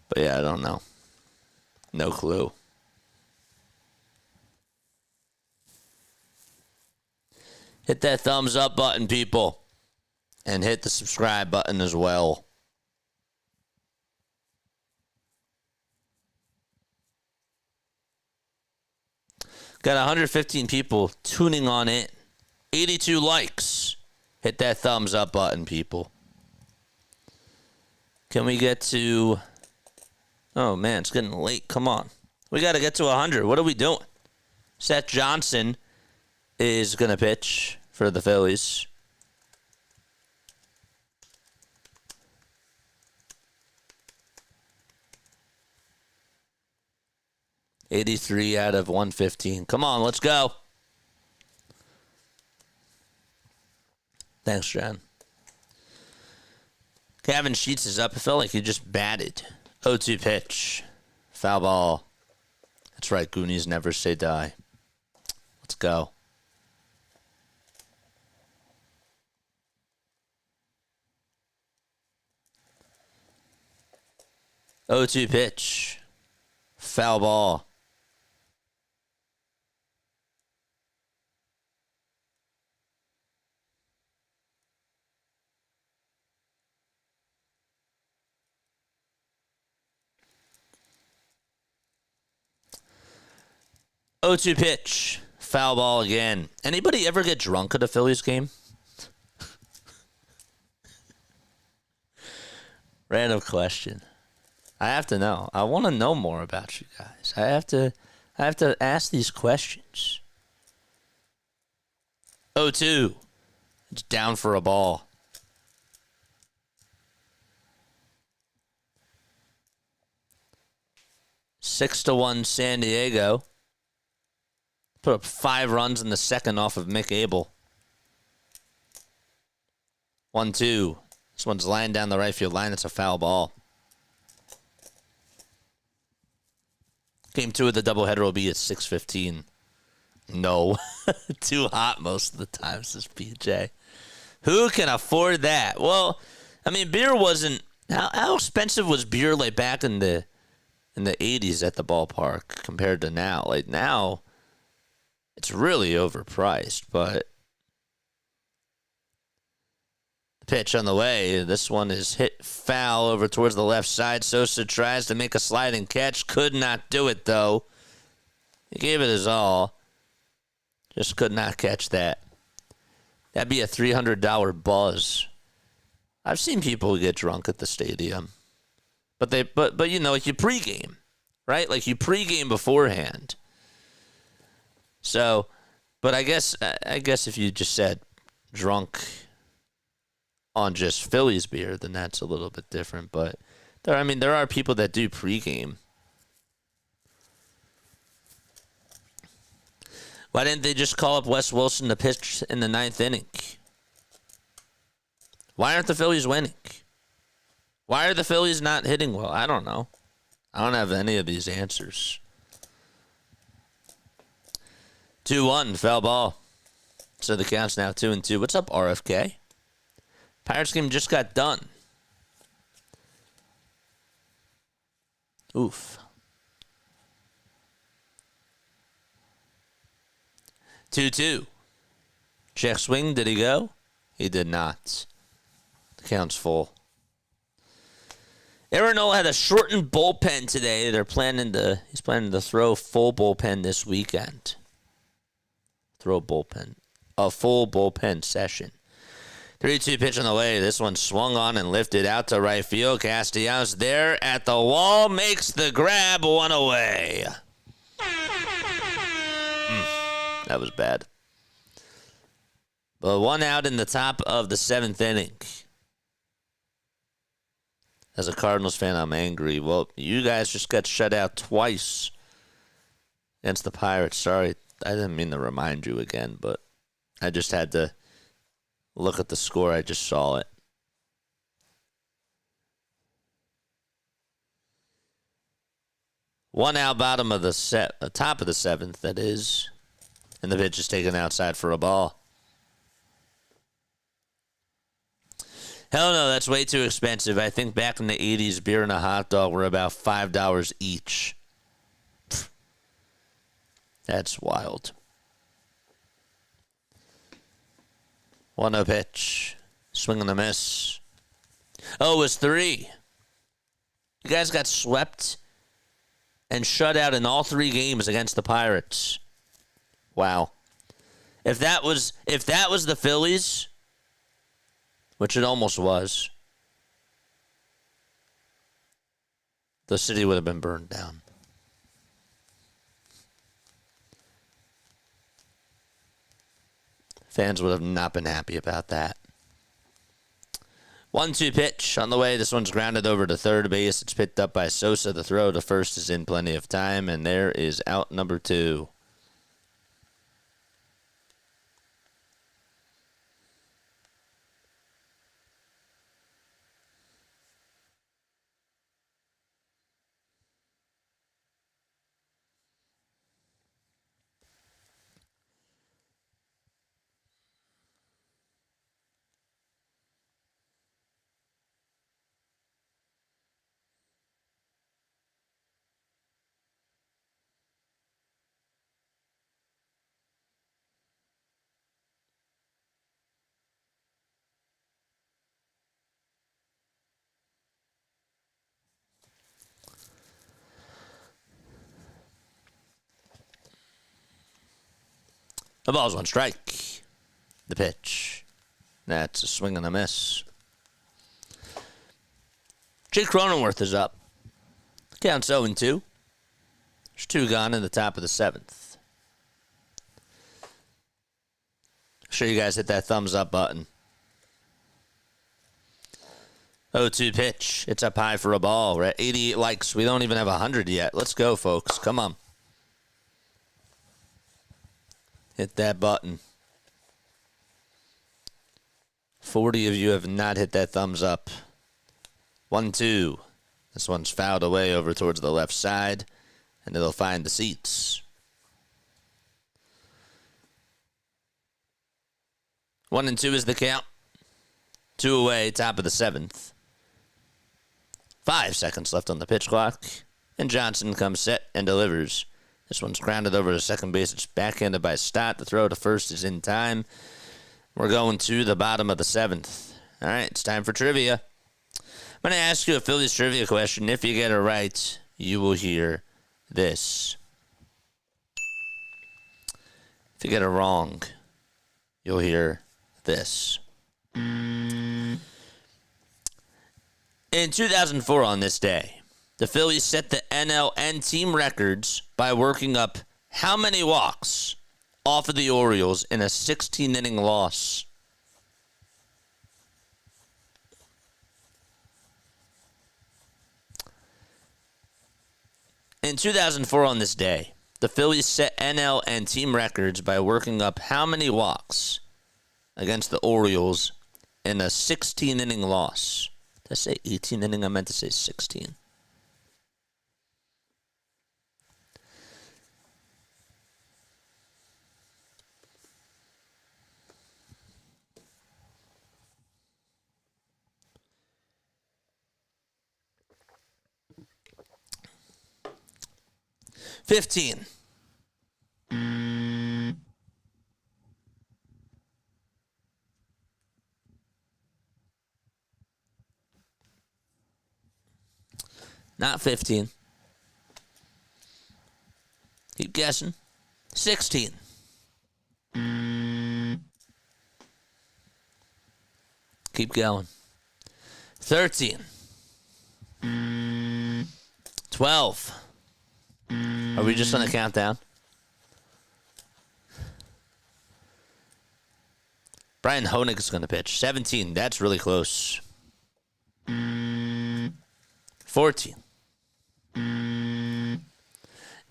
But yeah, I don't know. No clue. Hit that thumbs up button, people. And hit the subscribe button as well. Got 115 people tuning on in. 82 likes. Hit that thumbs up button, people. Can we get to... Oh, man, it's getting late. Come on. We got to get to 100. What are we doing? Seth Johnson is going to pitch for the Phillies. $83 out of 115. Come on, let's go. Thanks, John. Kevin Sheets is up. It felt like he just batted. 0-2 pitch. Foul ball. That's right, Goonies never say die. Let's go. Oh, 2 pitch. Foul ball. Oh, 2 pitch. Foul ball again. Anybody ever get drunk at a Phillies game? Random question. I have to know. I want to know more about you guys. I have to ask these questions. 0-2. It's down for a ball. Six to 1 San Diego. Put up 5 runs in the second off of Mick Abel. 1-2. This one's lying down the right field line. It's a foul ball. Game 2 of the doubleheader will be at 6:15. No. Too hot most of the time, says PJ. Who can afford that? Well, I mean, beer wasn't... How expensive was beer like back in the 80s at the ballpark compared to now? Like now, it's really overpriced, but... Pitch on the way. This one is hit foul over towards the left side. Sosa tries to make a sliding catch. Could not do it, though. He gave it his all. Just could not catch that. That'd be a $300 buzz. I've seen people get drunk at the stadium. But you know, like you pregame, right? Like you pregame beforehand. So, but I guess if you just said drunk on just Phillies beer, then that's a little bit different. But there are people that do pregame. Why didn't they just call up Wes Wilson to pitch in the 9th inning? Why aren't the Phillies winning? Why are the Phillies not hitting well? I don't know. I don't have any of these answers. 2-1, foul ball. So the count's now 2-2. What's up, RFK? Pirates game just got done. Oof. 2-2. Check swing. Did he go? He did not. The count's full. Aaron Nola had a shortened bullpen today. He's planning to throw full bullpen this weekend. Throw bullpen. A full bullpen session. 3-2 pitch on the way. This one swung on and lifted out to right field. Castellanos there at the wall. Makes the grab. One away. That was bad. But one out in the top of the 7th inning. As a Cardinals fan, I'm angry. Well, you guys just got shut out twice against the Pirates. Sorry, I didn't mean to remind you again, but I just had to look at the score. I just saw it. One out, bottom of the top of the 7th, that is. And the pitch is taken outside for a ball. Hell no, that's way too expensive. I think back in the 80s, beer and a hot dog were about $5 each. That's wild. 1-0 pitch. Swing and a miss. Oh, it was 3. You guys got swept and shut out in all 3 games against the Pirates. Wow. If that was the Phillies, which it almost was, the city would have been burned down. Fans would have not been happy about that. 1-2 pitch on the way. This one's grounded over to third base. It's picked up by Sosa. The throw to first is in plenty of time, and there is out number 2. The ball's one strike. The pitch. That's a swing and a miss. Jake Cronenworth is up. Counts 0-2. There's 2 gone in the top of the 7th. Sure you guys hit that thumbs up button. 0-2 pitch. It's up high for a ball. We're at 88 likes. We don't even have 100 yet. Let's go, folks. Come on. Hit that button. 40 of you have not hit that thumbs up. 1-2. This one's fouled away over towards the left side, and it'll find the seats. 1-2 is the count. 2 away, top of the 7th. 5 seconds left on the pitch clock, and Johnson comes set and delivers. This one's grounded over to second base. It's backhanded by Stott. The throw to first is in time. We're going to the bottom of the 7th. All right, it's time for trivia. I'm going to ask you a Phillies trivia question. If you get it right, you will hear this. If you get it wrong, you'll hear this. In 2004 on this day, the Phillies set the NL team records by working up how many walks off of the Orioles in a 16-inning loss? In 2004 on this day, the Phillies set NL and team records by working up how many walks against the Orioles in a 16-inning loss? Did I say 18 inning? I meant to say 16. $15. Not 15. Keep guessing. 16. Keep going. 13. 12. Are we just on a countdown? Brian Honig is going to pitch. 17. That's really close. 14.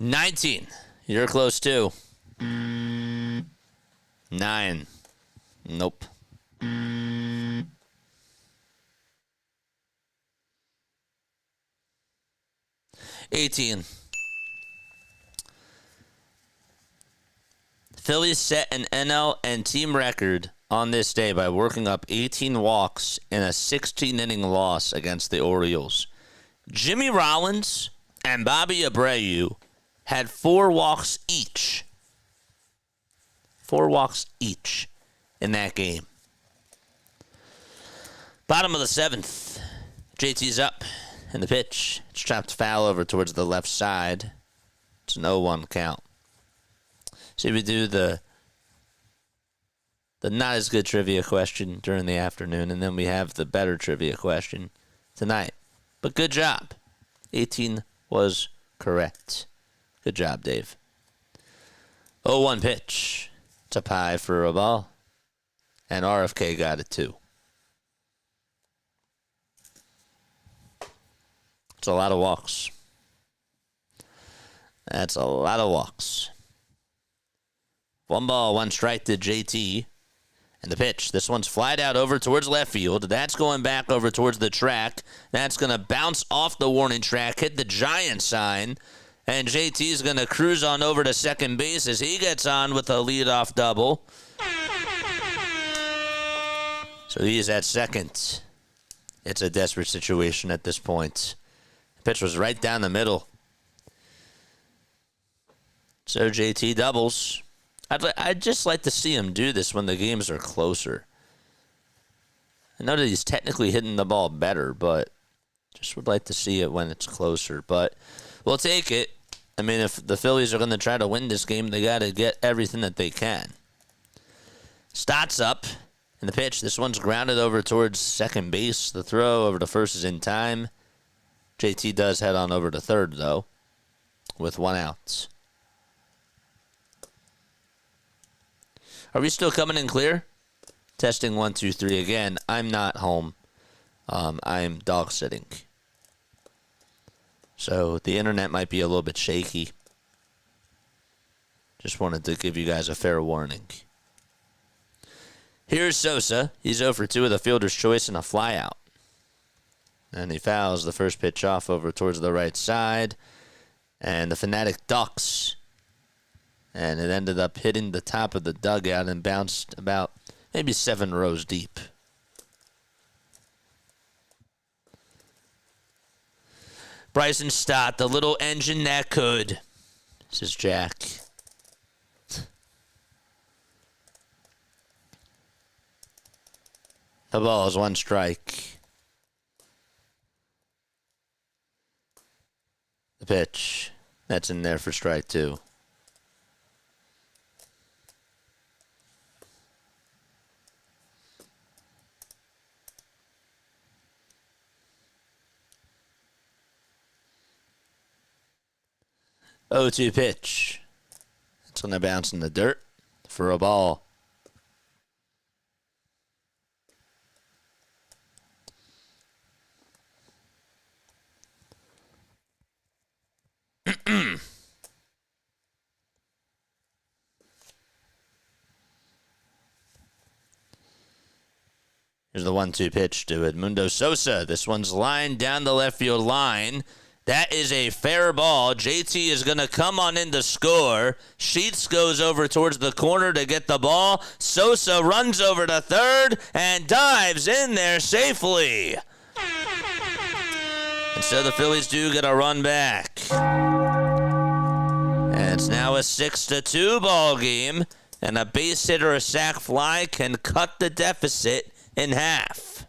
19. You're close too. 9. Nope. 18. Phillies set an NL and team record on this day by working up 18 walks in a 16-inning loss against the Orioles. Jimmy Rollins and Bobby Abreu had 4 walks each. 4 walks each in that game. Bottom of the 7th. JT's up in the pitch. It's chopped foul over towards the left side. It's an 0-1 count. So we do the not as good trivia question during the afternoon, and then we have the better trivia question tonight. But good job. 18 was correct. Good job, Dave. 0-1 pitch. It's a pie for a ball. And RFK got it too. It's a lot of walks. That's a lot of walks. 1 ball, 1 strike to JT. And the pitch. This one's flied out over towards left field. That's going back over towards the track. That's going to bounce off the warning track, hit the giant sign. And JT's going to cruise on over to second base as he gets on with a leadoff double. So he's at second. It's a desperate situation at this point. The pitch was right down the middle. So JT doubles. I'd just like to see him do this when the games are closer. I know that he's technically hitting the ball better, but just would like to see it when it's closer. But we'll take it. I mean, if the Phillies are going to try to win this game, they got to get everything that they can. Stott's up in the pitch. This one's grounded over towards second base. The throw over to first is in time. JT does head on over to third, though, with 1 out. Are we still coming in clear? Testing 1, 2, 3 again. I'm not home. I'm dog sitting. So the internet might be a little bit shaky. Just wanted to give you guys a fair warning. Here's Sosa. He's 0 for 2 with a fielder's choice and a flyout. And he fouls the first pitch off over towards the right side. And the Fanatic ducks. And it ended up hitting the top of the dugout and bounced about maybe 7 rows deep. Bryson Stott, the little engine that could. This is Jack. The ball is 1 strike. The pitch. That's in there for strike 2. Oh, 2 pitch. It's going to bounce in the dirt for a ball. Here's the 1-2 pitch to Edmundo Sosa. This one's lined down the left field line. That is a fair ball. JT is going to come on in to score. Sheets goes over towards the corner to get the ball. Sosa runs over to third and dives in there safely. And so the Phillies do get a run back. And it's now a 6-2 ball game. And a base hit or a sac fly can cut the deficit in half.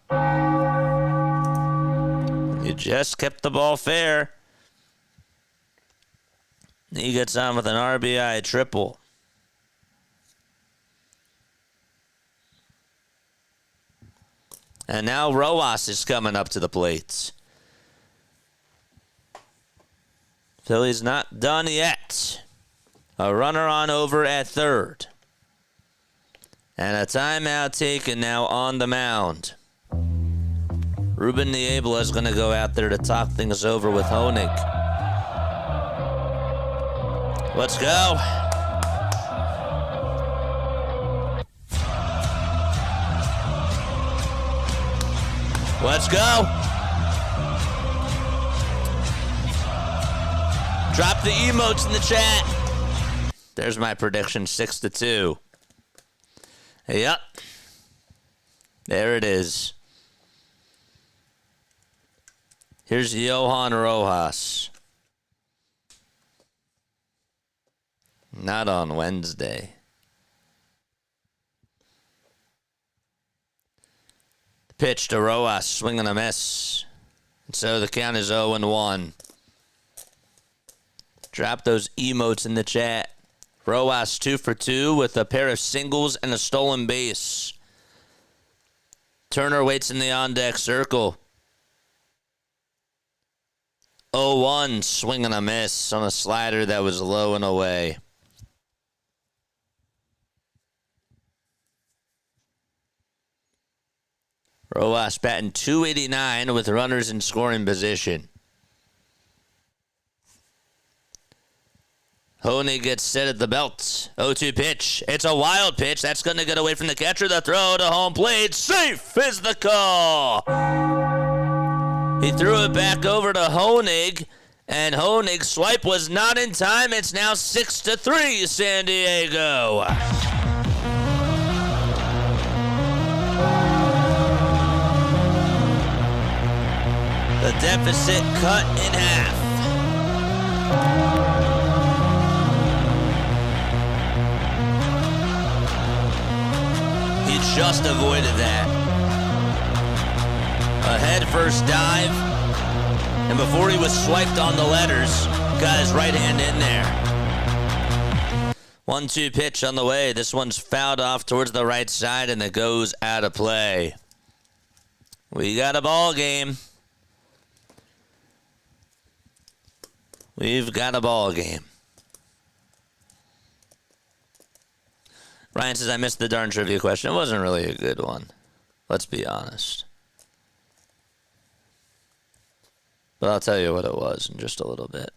You just kept the ball fair. He gets on with an RBI triple. And now Rojas is coming up to the plate. Philly's not done yet. A runner on over at third. And a timeout taken now on the mound. Ruben Niebla is going to go out there to talk things over with Honig. Let's go. Let's go. Drop the emotes in the chat. There's my prediction, 6-2. Yep. There it is. Here's Johan Rojas. Not on Wednesday. The pitch to Rojas, swing and a miss. And so the count is 0-1. Drop those emotes in the chat. Rojas 2 for 2 with a pair of singles and a stolen base. Turner waits in the on-deck circle. 0-1, swing and a miss on a slider that was low and away. Rojas batting .289 with runners in scoring position. Honig gets set at the belt. 0-2 pitch. It's a wild pitch. That's going to get away from the catcher. The throw to home plate. Safe is the call. He threw it back over to Honig, and Honig's swipe was not in time. It's now 6-3 San Diego. The deficit cut in half. He just avoided that. A head-first dive, and before he was swiped on the letters, got his right hand in there. 1-2 pitch on the way. This one's fouled off towards the right side, and it goes out of play. We got a ball game. We've got a ball game. Ryan says, I missed the darn trivia question. It wasn't really a good one. Let's be honest. But I'll tell you what it was in just a little bit.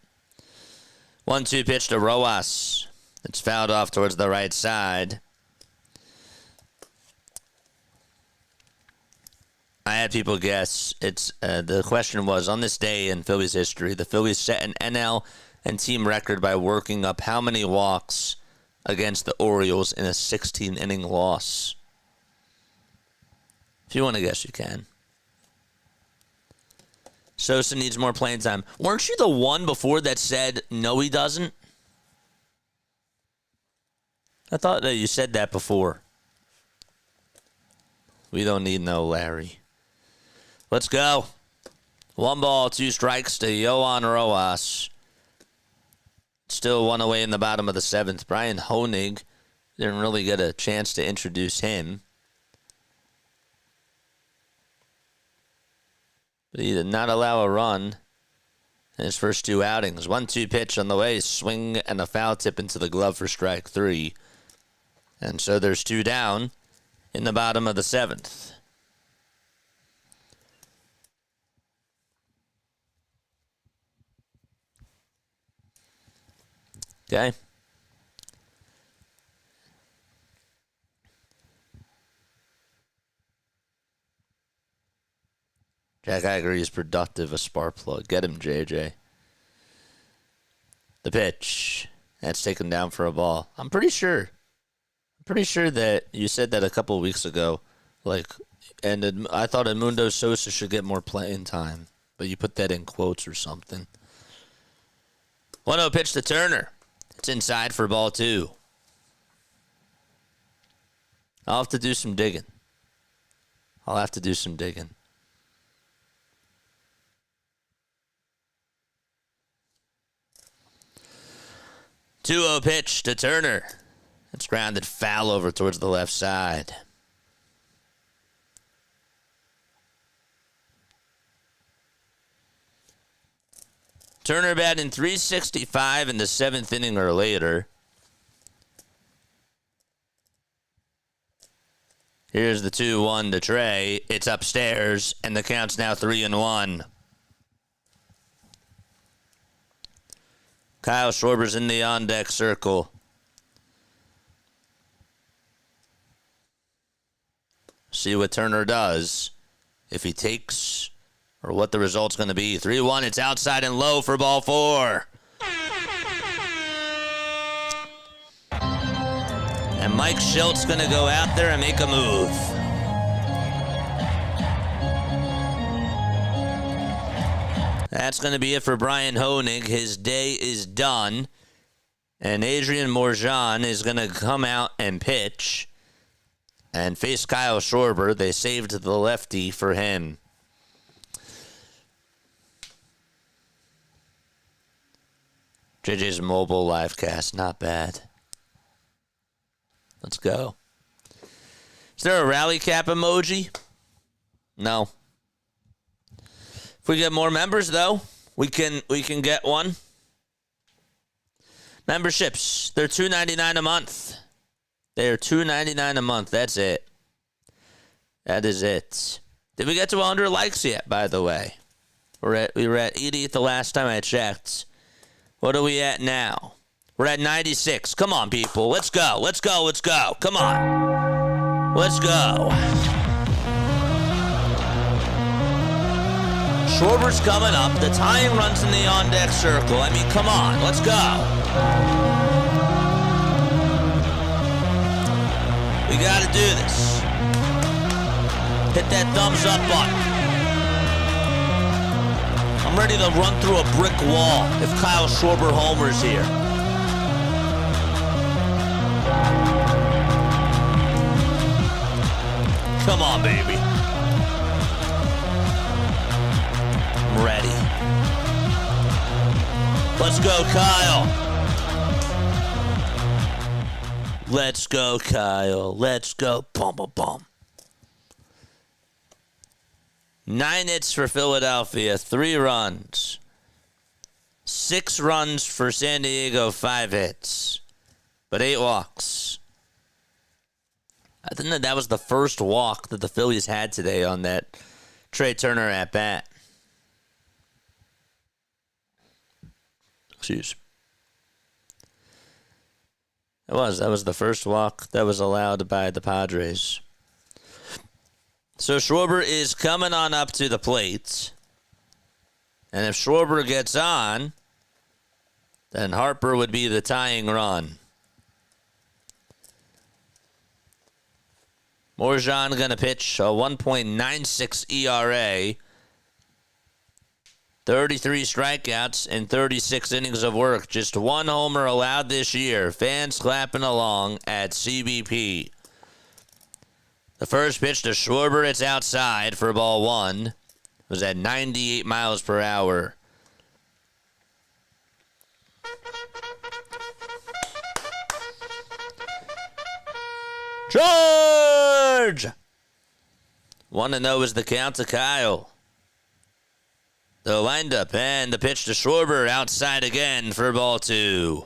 1-2 pitch to Rojas. It's fouled off towards the right side. I had people guess. The question was, on this day in Phillies history, the Phillies set an NL and team record by working up how many walks against the Orioles in a 16-inning loss. If you want to guess, you can. Sosa needs more playing time. Weren't you the one before that said, no, he doesn't? I thought that you said that before. We don't need no Larry. Let's go. 1 ball, 2 strikes to Johan Rojas. Still 1 away in the bottom of the 7th. Brian Honig didn't really get a chance to introduce him. But he did not allow a run in his first 2 outings. 1-2 pitch on the way. Swing and a foul tip into the glove for strike 3. And so there's 2 down in the bottom of the 7th. Okay. Jack Iger is productive, a spark plug. Get him, JJ. The pitch. That's taken down for a ball. I'm pretty sure that you said that a couple of weeks ago. And I thought Edmundo Sosa should get more playing time. But you put that in quotes or something. 1-0 pitch to Turner. It's inside for ball 2. I'll have to do some digging. 2-0 pitch to Turner. It's grounded foul over towards the left side. Turner batting .365 in the 7th inning or later. Here's the 2-1 to Trey. It's upstairs, and the count's now 3-1. Kyle Schwarber's in the on-deck circle. See what Turner does. If he takes, or what the result's going to be. 3-1, it's outside and low for ball 4. And Mike Schilt's going to go out there and make a move. That's going to be it for Brian Honig. His day is done. And Adrian Morjan is going to come out and pitch and face Kyle Schwarber. They saved the lefty for him. JJ's mobile live cast, not bad. Let's go. Is there a rally cap emoji? No. If we get more members, though, we can get one. Memberships, they're $2.99 a month. They are $2.99 a month. That's it. That is it. Did we get to 100 likes yet, by the way? We were at 80 the last time I checked. What are we at now? We're at 96. Come on, people. Let's go. Let's go. Let's go. Come on. Let's go. Schwarber's coming up. The tying runs in the on-deck circle. I mean, come on. Let's go. We got to do this. Hit that thumbs up button. I'm ready to run through a brick wall if Kyle Schwarber homers here. Come on, baby. I'm ready. Let's go, Kyle. Let's go, Kyle. Let's go. Bum, bum, bum. 9 hits for Philadelphia, 3 runs. 6 runs for San Diego, 5 hits. But 8 walks. I think that was the first walk that the Phillies had today on that Trey Turner at bat. Excuse. That was the first walk that was allowed by the Padres. So Schwarber is coming on up to the plate. And if Schwarber gets on, then Harper would be the tying run. Morjan going to pitch a 1.96 ERA. 33 strikeouts and 36 innings of work. Just 1 homer allowed this year. Fans clapping along at CBP. The first pitch to Schwarber, it's outside for ball 1. It was at 98 miles per hour. George! 1-0 is the count to Kyle. The windup and the pitch to Schwarber outside again for ball 2.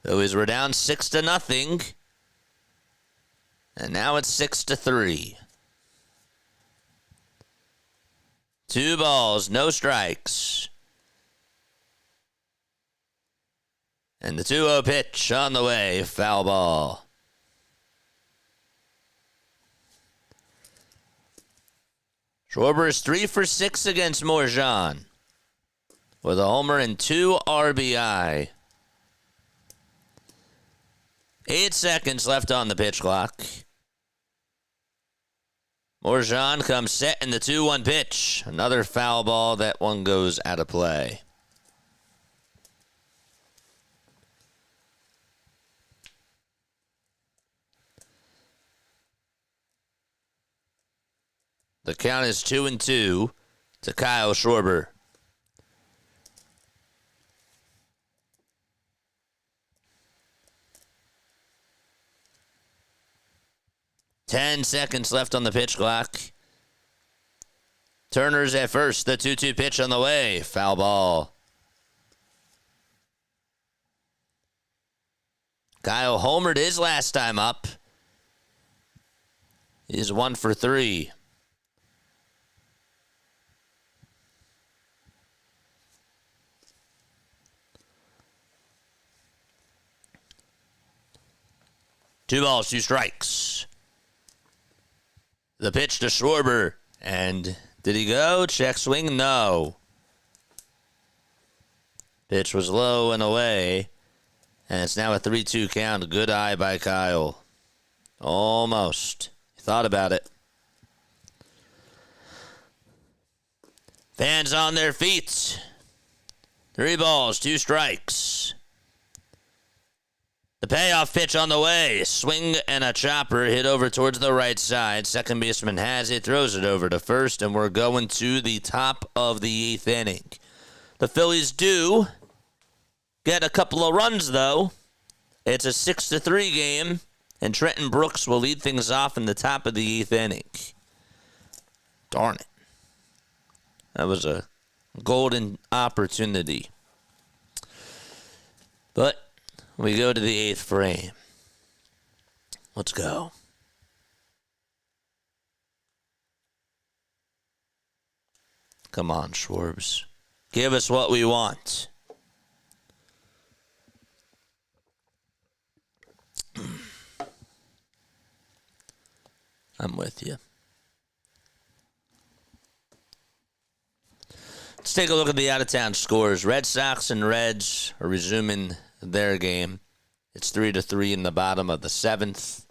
Phillies were down 6-0. And now it's 6-3. 2 balls, no strikes. And the 2-0 pitch on the way, foul ball. Schwarber is 3 for 6 against Morjan with a homer and 2 RBI. 8 seconds left on the pitch clock. Morjan comes set in the 2-1 pitch. Another foul ball. That one goes out of play. The count is 2-2 to Kyle Schwarber. Ten seconds left on the pitch clock. Turner's at first. The 2-2 pitch on the way. Foul ball. Kyle homered his last time up. He's 1 for 3. Two balls, 2 strikes. The pitch to Schwarber. And did he go? Check swing? No. Pitch was low and away. And it's now a 3-2 count. Good eye by Kyle. Almost. He thought about it. Fans on their feet. 3 balls, 2 strikes. The payoff pitch on the way. Swing and a chopper hit over towards the right side. Second baseman has it, throws it over to first, and we're going to the top of the 8th inning. The Phillies do get a couple of runs, though. It's a 6-3 game, and Trenton Brooks will lead things off in the top of the 8th inning. Darn it. That was a golden opportunity. But we go to the 8th frame. Let's go. Come on, Schwarbs. Give us what we want. I'm with you. Let's take a look at the out-of-town scores. Red Sox and Reds are resuming their game. It's 3-3 in the bottom of the 7th.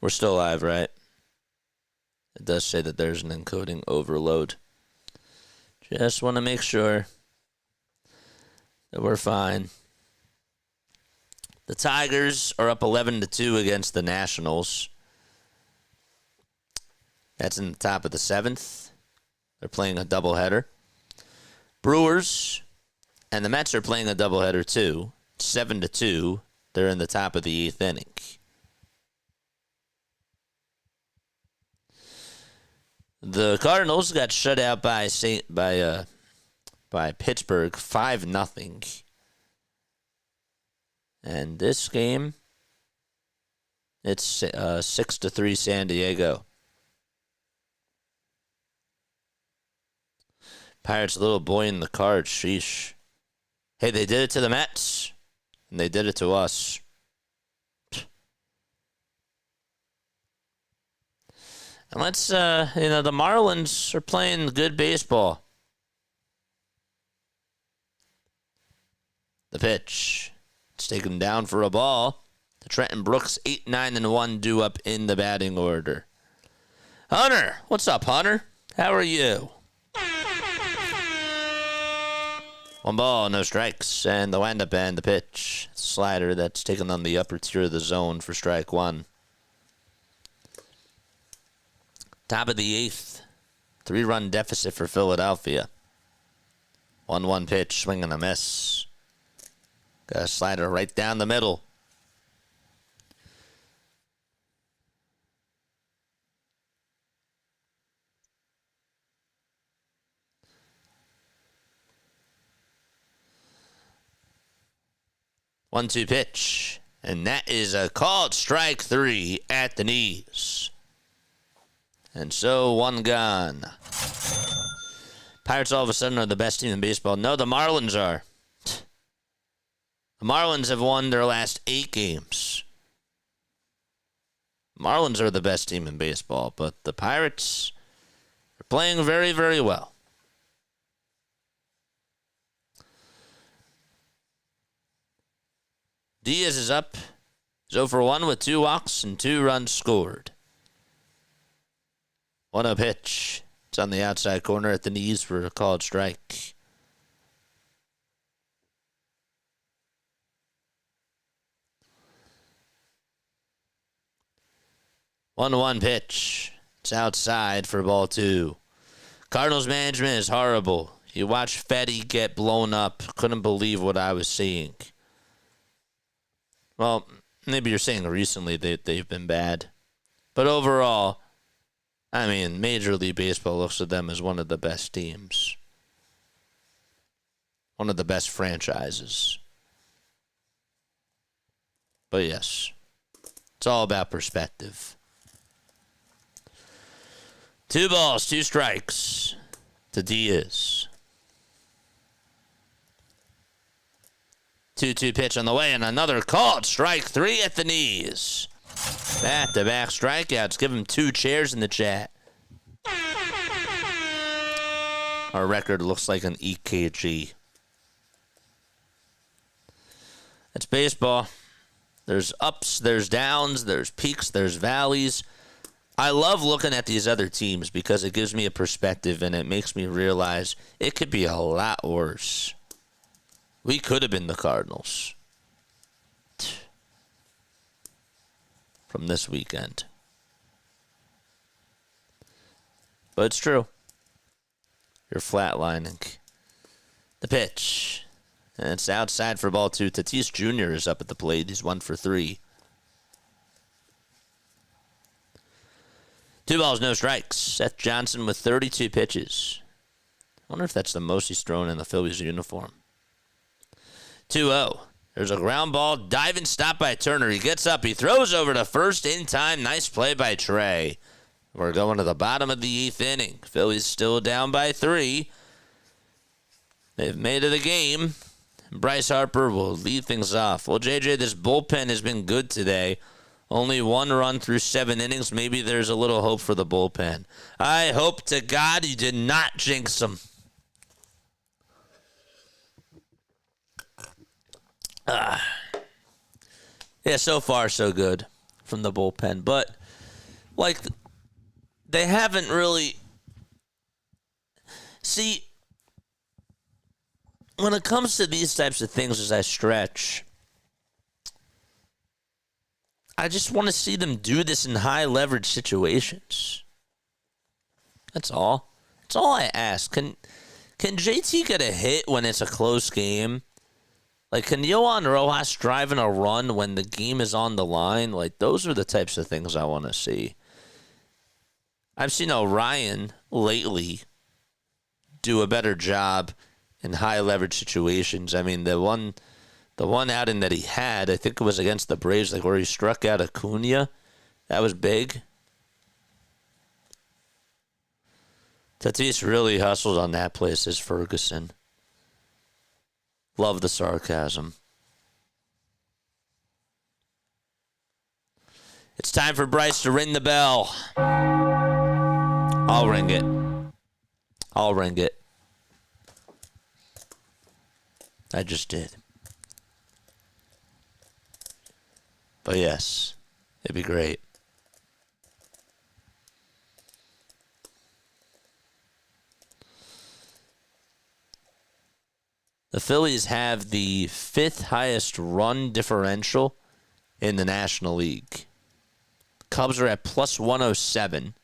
We're still live, right? It does say that there's an encoding overload. Just want to make sure that we're fine. The Tigers are up 11-2 against the Nationals. That's in the top of the 7th. They're playing a doubleheader. Brewers and the Mets are playing a doubleheader too. 7-2. They're in the top of the 8th inning. The Cardinals got shut out by Pittsburgh 5-0. And this game, it's 6-3 San Diego. Pirates' little boy in the card. Sheesh. Hey, they did it to the Mets, and they did it to us. And let's, the Marlins are playing good baseball. The pitch. It's taken down for a ball. The Trenton Brooks 8-9-1 due up in the batting order. Hunter, what's up, Hunter? How are you? 1 ball, no strikes, and the windup and the pitch. Slider that's taken on the upper tier of the zone for strike 1. Top of the 8th. 3-run deficit for Philadelphia. 1-1 pitch, swing and a miss. Got a slider right down the middle. One-two pitch. And that is a called strike 3 at the knees. And so 1 gone. Pirates all of a sudden are the best team in baseball. No, the Marlins are. The Marlins have won their last 8 games. Marlins are the best team in baseball, but the Pirates are playing very, very well. Diaz is up. He's 0 for 1 with 2 walks and 2 runs scored. 1-0 pitch. It's on the outside corner at the knees for a called strike. One pitch. It's outside for ball 2. Cardinals management is horrible. You watch Fetty get blown up. Couldn't believe what I was seeing. Well, maybe you're saying recently they've been bad. But overall, I mean, Major League Baseball looks at them as one of the best teams. One of the best franchises. But yes, it's all about perspective. 2 balls, 2 strikes to Diaz. 2-2 pitch on the way, and another called strike 3 at the knees. Back-to-back strikeouts. Give him 2 chairs in the chat. Our record looks like an EKG. It's baseball. There's ups, there's downs, there's peaks, there's valleys. I love looking at these other teams because it gives me a perspective and it makes me realize it could be a lot worse. We could have been the Cardinals from this weekend. But it's true. You're flatlining. The pitch. And it's outside for ball 2. Tatis Jr. is up at the plate. He's 1 for 3. 2 balls, no strikes. Seth Johnson with 32 pitches. I wonder if that's the most he's thrown in the Phillies uniform. 2-0. There's a ground ball, diving stop by Turner. He gets up, he throws over to first in time. Nice play by Trey. We're going to the bottom of the 8th inning. Phillies still down by 3. They've made it the game. Bryce Harper will lead things off. Well, JJ, this bullpen has been good today. Only 1 run through 7 innings. Maybe there's a little hope for the bullpen. I hope to God you did not jinx them. Yeah, so far so good from the bullpen. But, like, they haven't really... See, when it comes to these types of things as I stretch, I just want to see them do this in high leverage situations. That's all. That's all I ask. Can JT get a hit when it's a close game? Like, can Yohan Rojas drive in a run when the game is on the line? Like, those are the types of things I want to see. I've seen Orion lately do a better job in high leverage situations. I mean, the one outing that he had, I think it was against the Braves, like where he struck out Acuna. That was big. Tatis really hustled on that play, says Ferguson. Love the sarcasm. It's time for Bryce to ring the bell. I'll ring it. I'll ring it. I just did. But yes, it'd be great. The Phillies have the 5th highest run differential in the National League. Cubs are at plus 107.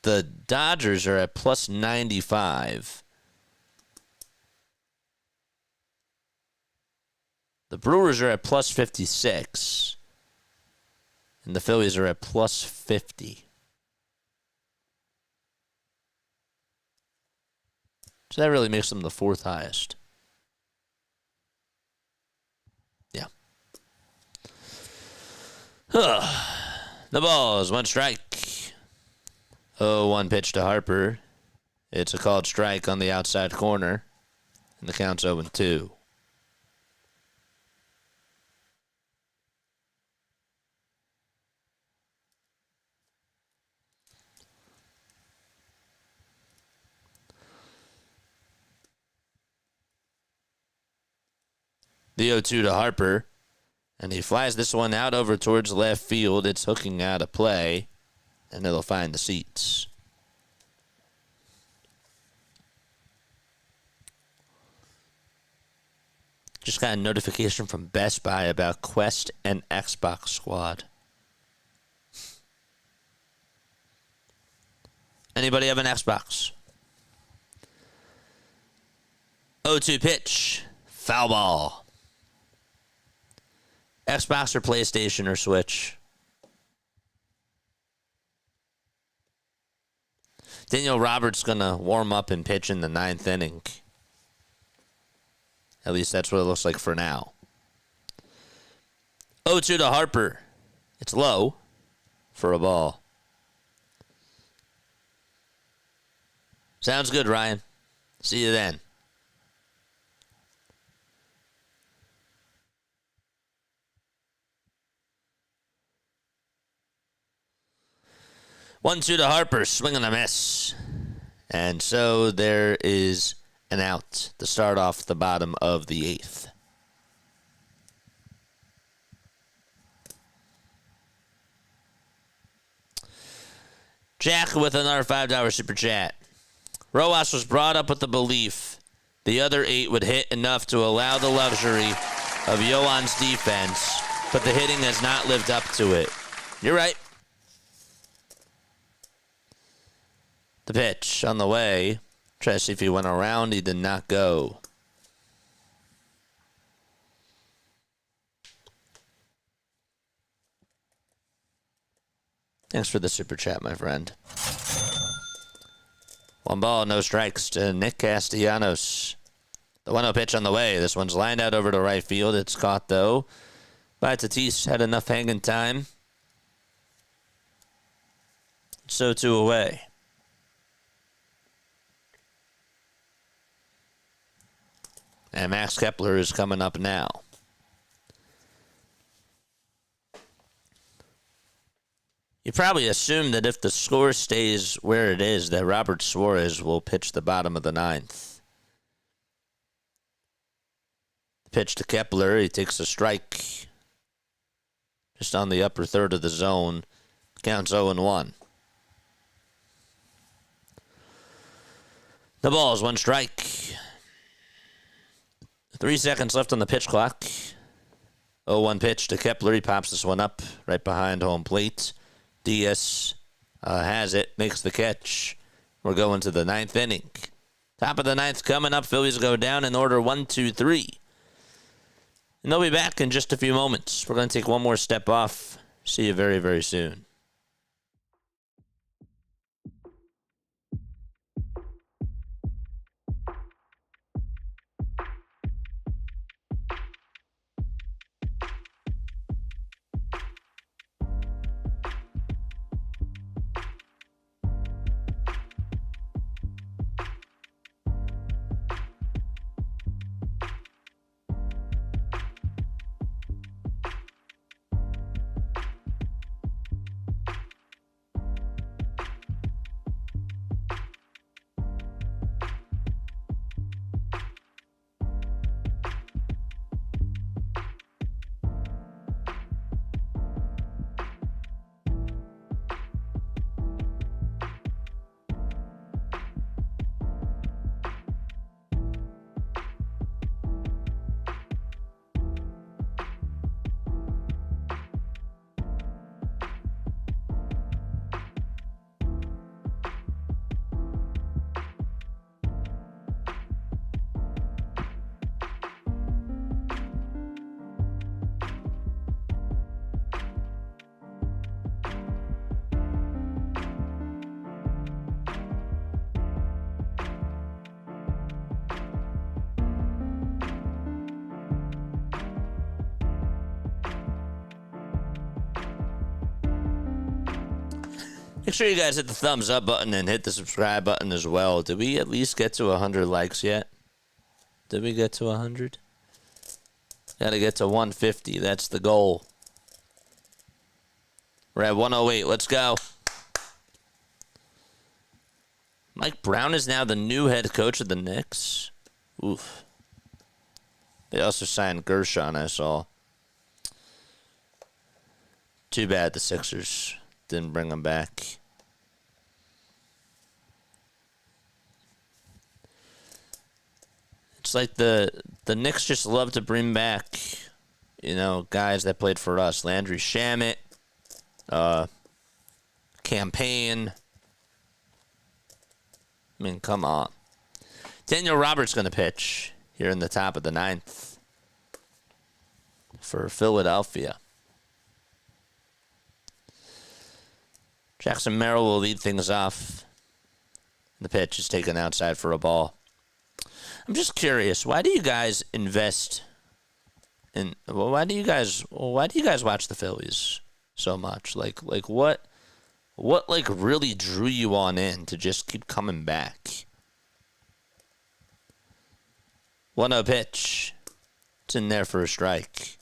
The Dodgers are at plus 95. The Brewers are at plus 56. And the Phillies are at plus 50. So that really makes them the 4th highest. Yeah. The ball is 1 strike. 0-1 pitch to Harper. It's a called strike on the outside corner. And the count's 0-2. The 0-2 to Harper. And he flies this one out over towards left field. It's hooking out of play. And it'll find the seats. Just got a notification from Best Buy about Quest and Xbox Squad. Anybody have an Xbox? 0-2 pitch. Foul ball. Xbox or PlayStation or Switch? Daniel Roberts going to warm up and pitch in the 9th inning. At least that's what it looks like for now. 0-2 to Harper. It's low for a ball. Sounds good, Ryan. See you then. One, two to Harper, swing and a miss. And so there is an out to start off the bottom of the 8th. Jack with another $5 super chat. Rojas was brought up with the belief the other 8 would hit enough to allow the luxury of Yoan's defense, but the hitting has not lived up to it. You're right. The pitch on the way. Try to see if he went around. He did not go. Thanks for the super chat, my friend. 1 ball, no strikes to Nick Castellanos. The 1-0 pitch on the way. This one's lined out over to right field. It's caught, though, by Tatis. Had enough hanging time. So 2 away. And Max Kepler is coming up now. You probably assume that if the score stays where it is, that Robert Suarez will pitch the bottom of the 9th. Pitch to Kepler. He takes a strike. Just on the upper third of the zone. Counts 0-1. The ball is 1 strike. 3 seconds left on the pitch clock. 0-1 pitch to Kepler. He pops this one up right behind home plate. Diaz has it, makes the catch. We're going to the 9th inning. Top of the 9th coming up. Phillies go down in order 1, 2, 3. And they'll be back in just a few moments. We're going to take one more step off. See you very, very soon. Make sure you guys hit the thumbs up button and hit the subscribe button as well. Did we at least get to 100 likes yet? Did we get to 100? Got to get to 150. That's the goal. We're at 108. Let's go. Mike Brown is now the new head coach of the Knicks. Oof. They also signed Gershon, I saw. Too bad the Sixers didn't bring him back. It's like the Knicks just love to bring back, guys that played for us. Landry Shamet, Campaign. I mean, come on. Daniel Roberts going to pitch here in the top of the 9th for Philadelphia. Jackson Merrill will lead things off. The pitch is taken outside for a ball. I'm just curious, why do you guys invest in? Well, why do you guys watch the Phillies so much? Like what really drew you on in to just keep coming back? 1-0 pitch. It's in there for a strike.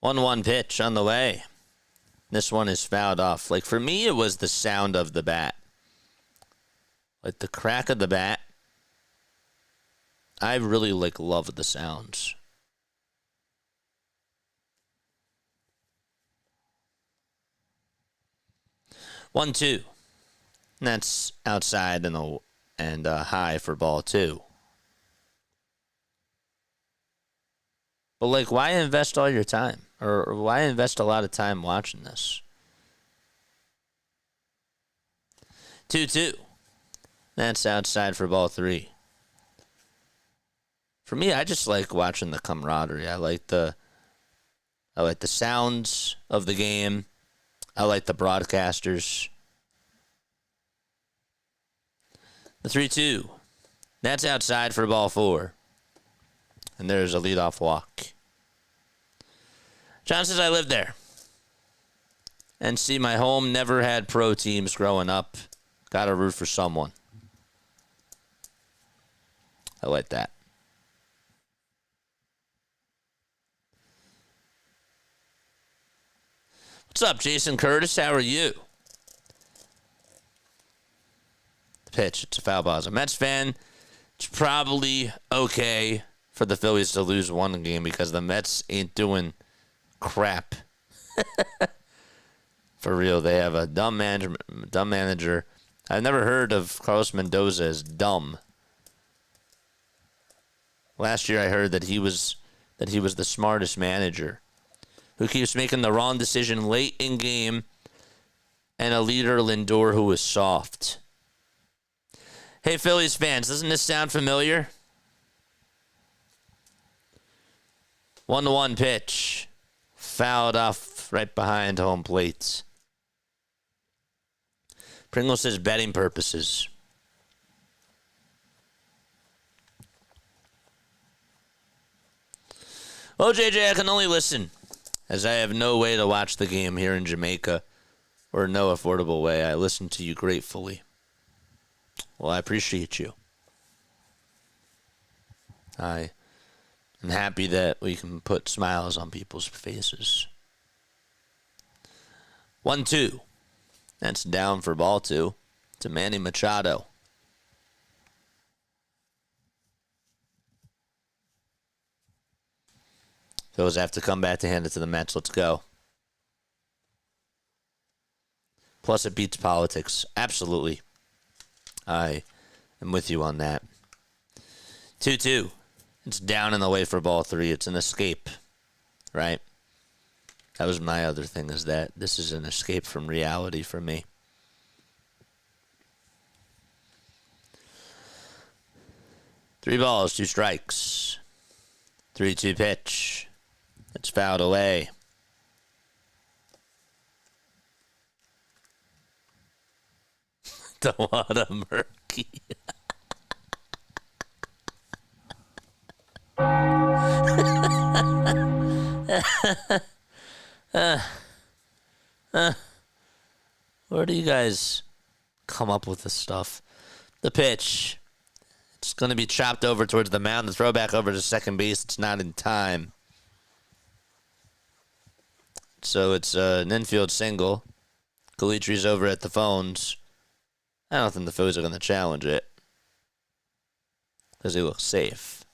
One pitch on the way. This one is fouled off. Like, for me, it was the sound of the bat. Like, the crack of the bat. I really, love the sounds. One, two. And that's outside and high for ball 2. But, why invest all your time? Or why invest a lot of time watching this? 2-2. That's outside for ball 3. For me, I just like watching the camaraderie. I like the sounds of the game. I like the broadcasters. The 3-2. That's outside for ball 4. And there's a leadoff walk. John says, I lived there. And see, my home never had pro teams growing up. Got to root for someone. I like that. What's up, Jason Curtis? How are you? The pitch. It's a foul ball. As a Mets fan, it's probably okay for the Phillies to lose one game because the Mets ain't doing crap. For real, they have a dumb manager. I've never heard of Carlos Mendoza as dumb. Last year I heard that he was the smartest manager who keeps making the wrong decision late in game, and a leader, Lindor, who is soft. Hey, Phillies fans, doesn't this sound familiar? 1-1 pitch. Fouled off right behind home plate. Pringle says betting purposes. Oh, JJ, I can only listen, as I have no way to watch the game here in Jamaica, or no affordable way. I listen to you gratefully. Well, I appreciate you. I am happy that we can put smiles on people's faces. 1-2. That's down for ball 2 to Manny Machado. Phillies have to come back to hand it to the Mets. Let's go. Plus, it beats politics. Absolutely. I am with you on that. 2-2. It's down and away for ball 3. It's an escape, right? That was my other thing, is that this is an escape from reality for me. Three balls, 2 strikes. 3-2 pitch. It's fouled away. The water murky. Where do you guys come up with this stuff? The pitch. It's going to be chopped over towards the mound. The throw back over to second base. It's not in time. So it's an infield single. Galitry's over at the phones. I don't think the Phillies are going to challenge it because they look safe.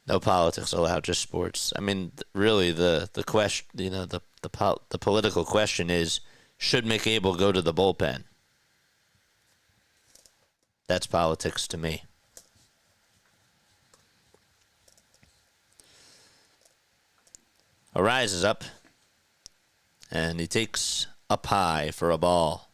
No politics allowed, just sports. I mean, really, the question, the political question is, should Mick Abel go to the bullpen? That's politics to me. Arise is up, and he takes up high for a ball.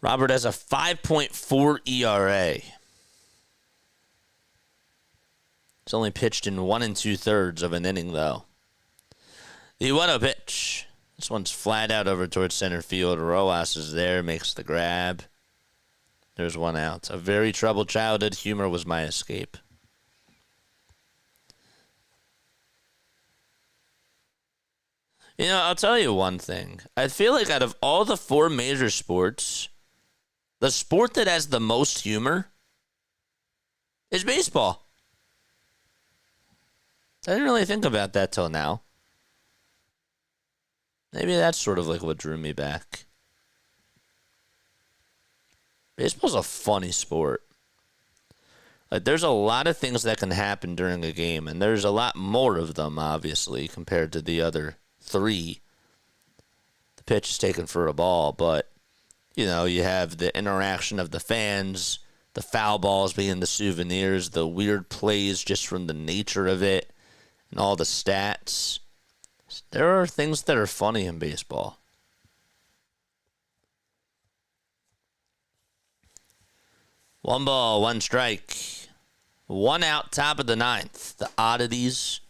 Robert has a 5.4 ERA. He's only pitched in 1 2/3 of an inning, though. The 1-0 pitch. This one's flat out over towards center field. Rojas is there, makes the grab. There's 1 out. A very troubled childhood. Humor was my escape. I'll tell you one thing. I feel like out of all the 4 major sports, the sport that has the most humor is baseball. I didn't really think about that till now. Maybe that's sort of like what drew me back. Baseball's a funny sport. Like, there's a lot of things that can happen during a game, and there's a lot more of them, obviously, compared to the other 3. The pitch is taken for a ball, but, you have the interaction of the fans, the foul balls being the souvenirs, the weird plays just from the nature of it, and all the stats. There are things that are funny in baseball. One ball, 1 strike. 1 out, top of the 9th. The oddities.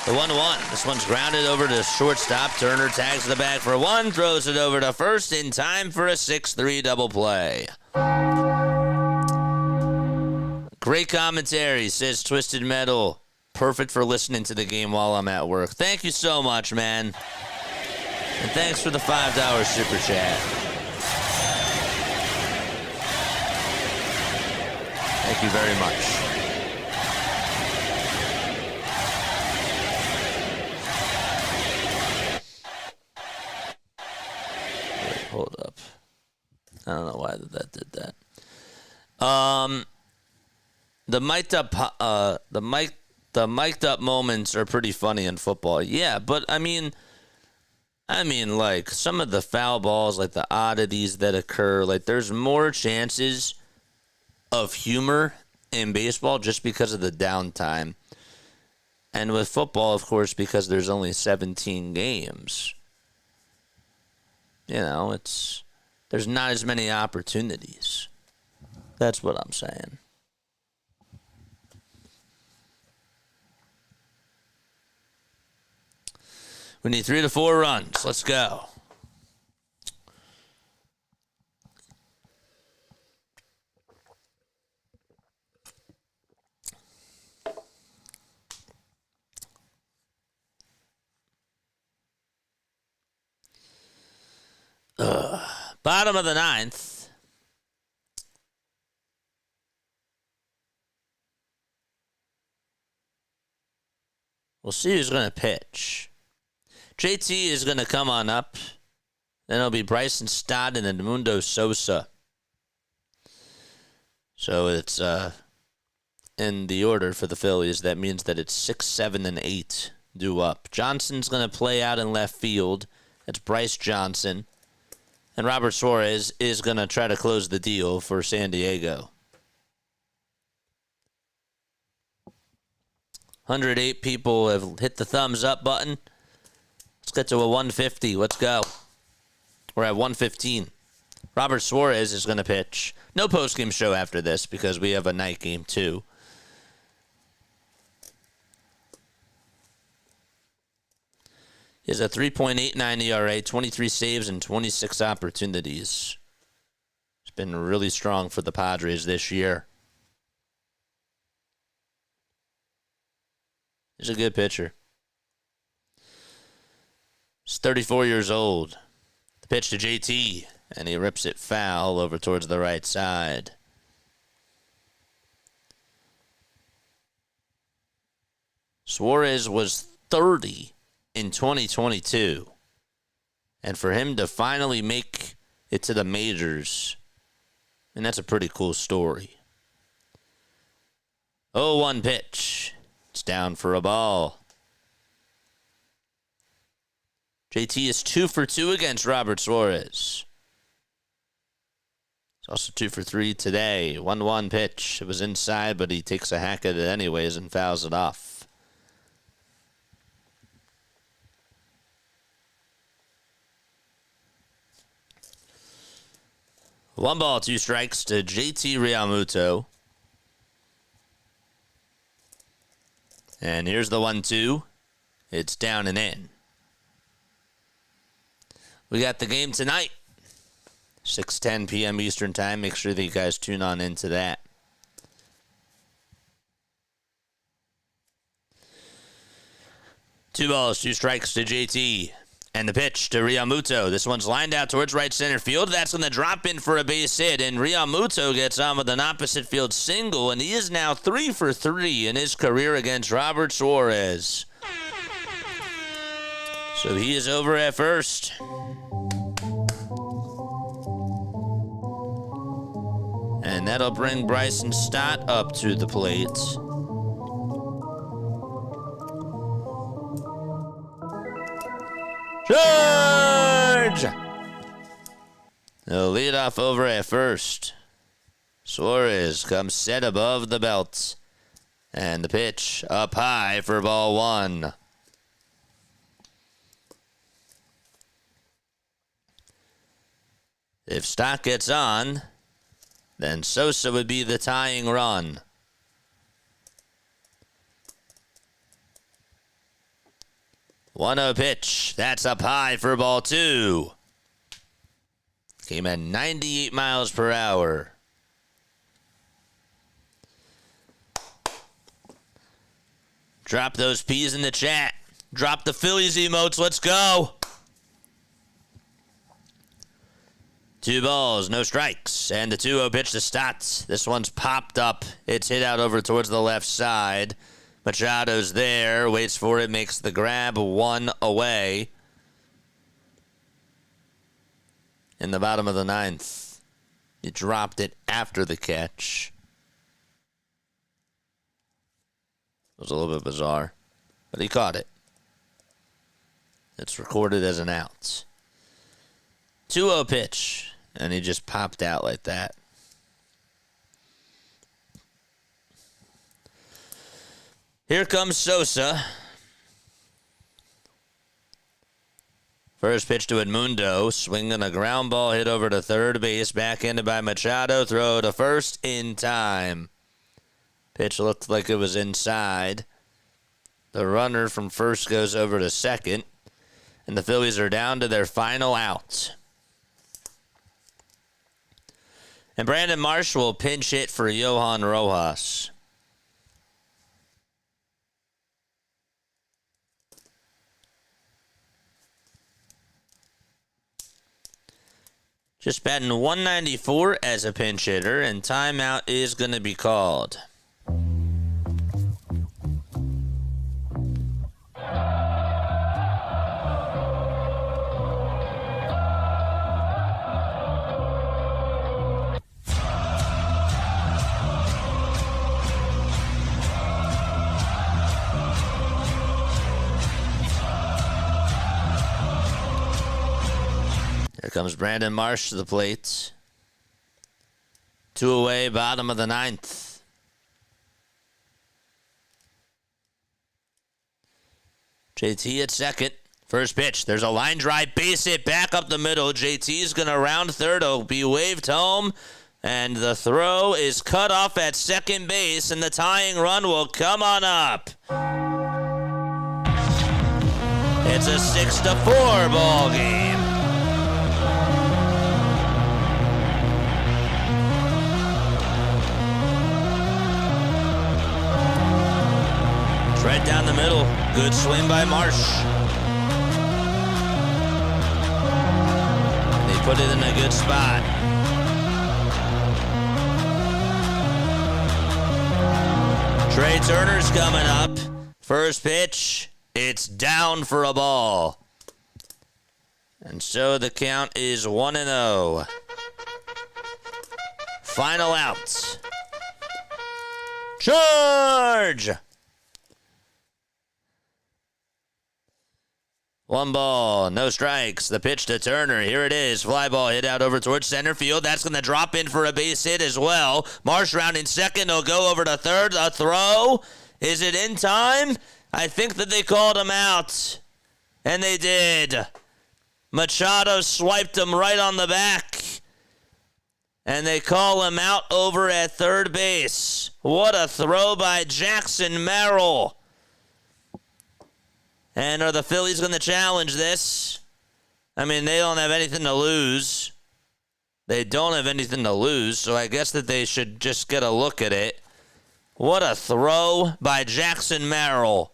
The 1-1. This one's grounded over to shortstop. Turner tags the bag for 1, throws it over to first in time for a 6-3 double play. Great commentary, says Twisted Metal. Perfect for listening to the game while I'm at work. Thank you so much, man. And thanks for the $5 super chat. Thank you very much. Wait, hold up. I don't know why that did that. The mic'd up moments are pretty funny in football. Yeah, but I mean, like, some of the foul balls, like the oddities that occur, like, there's more chances of humor in baseball just because of the downtime. And with football, of course, because there's only 17 games. There's not as many opportunities. That's what I'm saying. We need 3 to 4 runs. Let's go. Bottom of the 9th. We'll see who's going to pitch. JT is going to come on up. Then it'll be Bryson Stott and Edmundo Sosa. So it's in the order for the Phillies. That means that it's 6, 7, and 8 due up. Johnson's going to play out in left field. That's Bryce Johnson. And Robert Suarez is going to try to close the deal for San Diego. 108 people have hit the thumbs up button. Let's get to a 150. Let's go. We're at 115. Robert Suarez is going to pitch. No postgame show after this because we have a night game too. He has a 3.89 ERA, 23 saves, and 26 opportunities. It's been really strong for the Padres this year. He's a good pitcher. He's 34 years old. Pitch to JT, and he rips it foul over towards the right side. Suarez was 30 in 2022. And for him to finally make it to the majors, and that's a pretty cool story. 0-1 pitch. It's down for a ball. JT is 2 for 2 against Robert Suarez. He's also 2 for 3 today. 1-1 pitch. It was inside, but he takes a hack at it anyways and fouls it off. 1 ball, 2 strikes to JT Realmuto. And here's the 1-2. It's down and in. We got the game tonight. 6:10 p.m. Eastern Time. Make sure that you guys tune on into that. Two balls, 2 strikes to JT. And the pitch to Realmuto. This one's lined out towards right center field. That's going to drop in for a base hit. And Realmuto gets on with an opposite field single. And he is now 3 for 3 in his career against Robert Suarez. So he is over at first. And that'll bring Bryson Stott up to the plate. Charge! They'll lead off over at first. Suarez comes set above the belt. And the pitch up high for ball 1. If Stott gets on, then Sosa would be the tying run. One-0 pitch. That's up high for ball 2. Came at 98 miles per hour. Drop those P's in the chat. Drop the Phillies emotes. Let's go. 2 balls, no strikes. And the 2-0 pitch to Stott. This one's popped up. It's hit out over towards the left side. Machado's there, waits for it, makes the grab, 1 away. In the bottom of the 9th. He dropped it after the catch. It was a little bit bizarre, but he caught it. It's recorded as an out. 2-0 pitch, and he just popped out like that. Here comes Sosa. First pitch to Edmundo. Swinging a ground ball hit over to third base. Backhanded by Machado. Throw to first in time. Pitch looked like it was inside. The runner from first goes over to second. And the Phillies are down to their final out. And Brandon Marsh will pinch hit for Johan Rojas. Just batting 194 as a pinch hitter, and timeout is going to be called. Here comes Brandon Marsh to the plate. 2 away, bottom of the 9th. JT at second. First pitch. There's a line drive, base hit back up the middle. JT's going to round third. It'll be waved home. And the throw is cut off at second base, and the tying run will come on up. It's a 6-4 ball game. Right down the middle. Good swing by Marsh. Put it in a good spot. Trey Turner's coming up. First pitch, it's down for a ball. And so the count is 1-0. Final out. Charge! 1 ball, no strikes. The pitch to Turner. Here it is. Fly ball hit out over towards center field. That's going to drop in for a base hit as well. Marsh rounding second. He'll go over to third. A throw. Is it in time? I think that they called him out. And they did. Machado swiped him right on the back. And they call him out over at third base. What a throw by Jackson Merrill. And are the Phillies going to challenge this? I mean, they don't have anything to lose. They don't have anything to lose, so I guess that they should just get a look at it. What a throw by Jackson Merrill.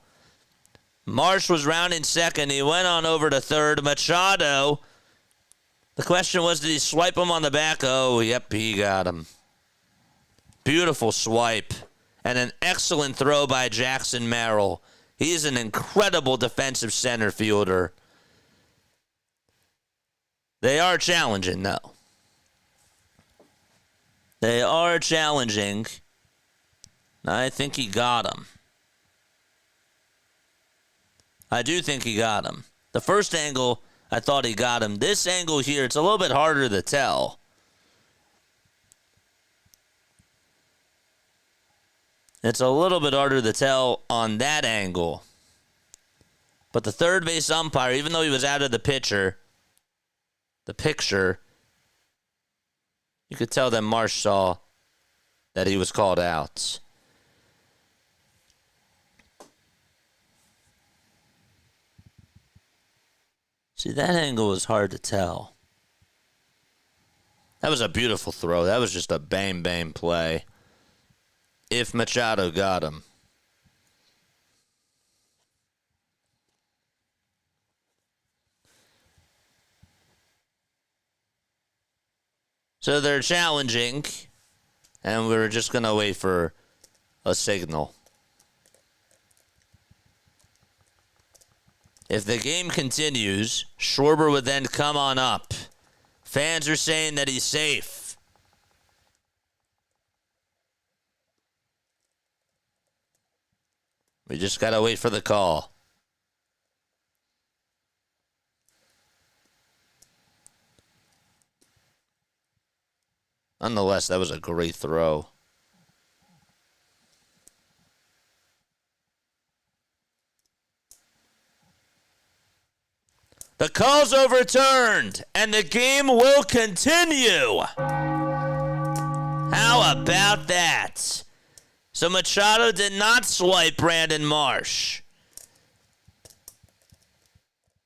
Marsh was rounding second. He went on over to third. Machado. The question was, did he swipe him on the back? Oh, yep, he got him. Beautiful swipe. And an excellent throw by Jackson Merrill. He's an incredible defensive center fielder. They are challenging, though. They are challenging. I think he got him. I do think he got him. The first angle, I thought he got him. This angle here, it's a little bit harder to tell. It's a little bit harder to tell on that angle. But the third base umpire, even though he was out of the picture, you could tell that Marsh saw that he was called out. See, that angle was hard to tell. That was a beautiful throw. That was just a bang-bang play. If Machado got him. So they're challenging, and we're just going to wait for a signal. If the game continues, Schwarber would then come on up. Fans are saying that he's safe. We just got to wait for the call. Nonetheless, that was a great throw. The call's overturned, and the game will continue. How about that? So Machado did not swipe Brandon Marsh.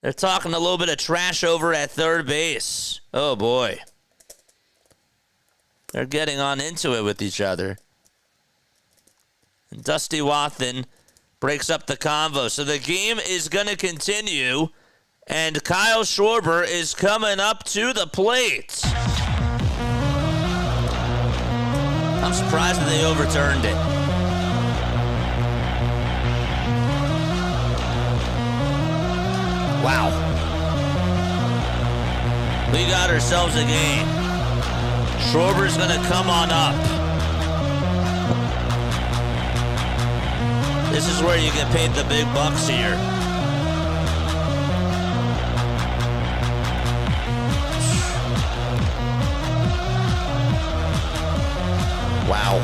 They're talking a little bit of trash over at third base. Oh, boy. They're getting on into it with each other. And Dusty Wathan breaks up the convo. So the game is going to continue, and Kyle Schwarber is coming up to the plate. I'm surprised that they overturned it. Wow. We got ourselves a game. Schwarber's going to come on up. This is where you get paid the big bucks here. Wow.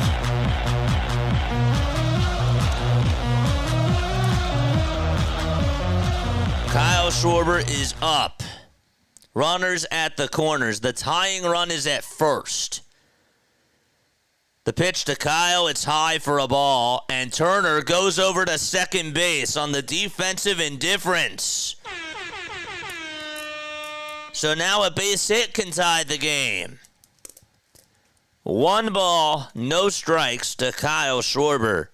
Kyle Schwarber is up. Runners at the corners. The tying run is at first. The pitch to Kyle, it's high for a ball, and Turner goes over to second base on the defensive indifference. So now a base hit can tie the game. 1 ball, no strikes to Kyle Schwarber.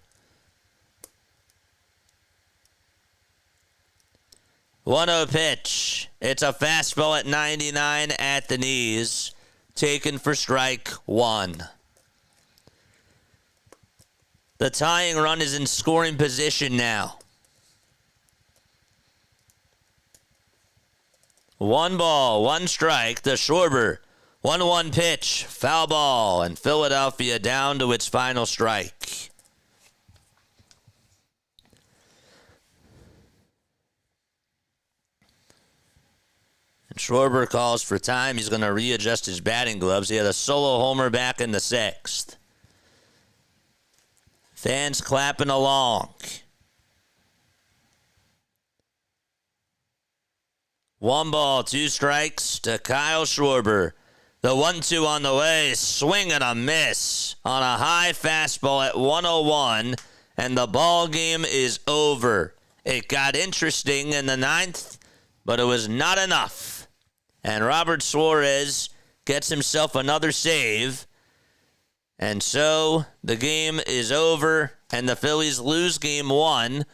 1-0 pitch. It's a fastball at 99 at the knees. Taken for strike one. The tying run is in scoring position now. 1 ball, 1 strike. The schwarber. 1-1 pitch. Foul ball. And Philadelphia down to its final strike. And Schwarber calls for time. He's going to readjust his batting gloves. He had a solo homer back in the 6th. Fans clapping along. 1 ball, 2 strikes to Kyle Schwarber. The 1-2 on the way. Swing and a miss on a high fastball at 101. And the ball game is over. It got interesting in the 9th, but it was not enough. And Robert Suarez gets himself another save. And so the game is over, and the Phillies lose game 1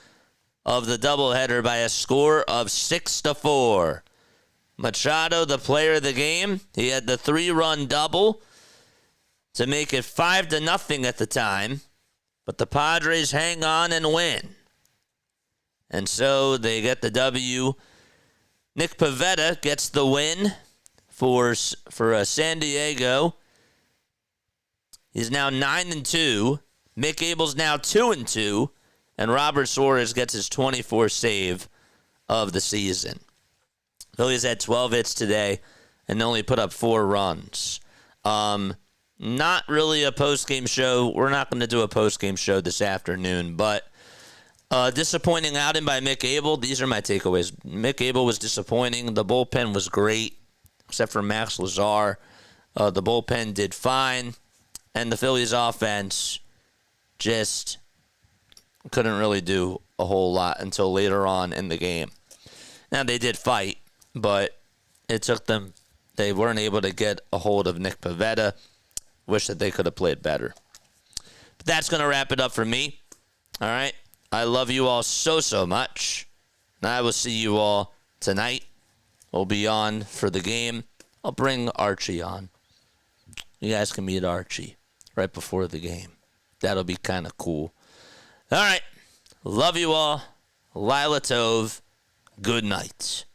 of the doubleheader by a score of 6-4. Machado, the player of the game, he had the 3-run double to make it 5-0 at the time. But the Padres hang on and win. And so they get the W. Nick Pivetta gets the win for San Diego. He's now 9-2. Mick Abel's now 2-2. And Robert Suarez gets his 24th save of the season. Phillies had 12 hits today and only put up 4 runs. Not really a post-game show. We're not going to do a post-game show this afternoon, but disappointing outing by Mick Abel. These are my takeaways. Mick Abel was disappointing. The bullpen was great, except for Max Lazar. The bullpen did fine, and the Phillies offense just couldn't really do a whole lot until later on in the game. Now, they did fight, but it took them. They weren't able to get a hold of Nick Pivetta. Wish that they could have played better. But that's going to wrap it up for me. All right. I love you all so, so much. And I will see you all tonight. We'll be on for the game. I'll bring Archie on. You guys can meet Archie right before the game. That'll be kind of cool. All right. Love you all. Lila Tove. Good night.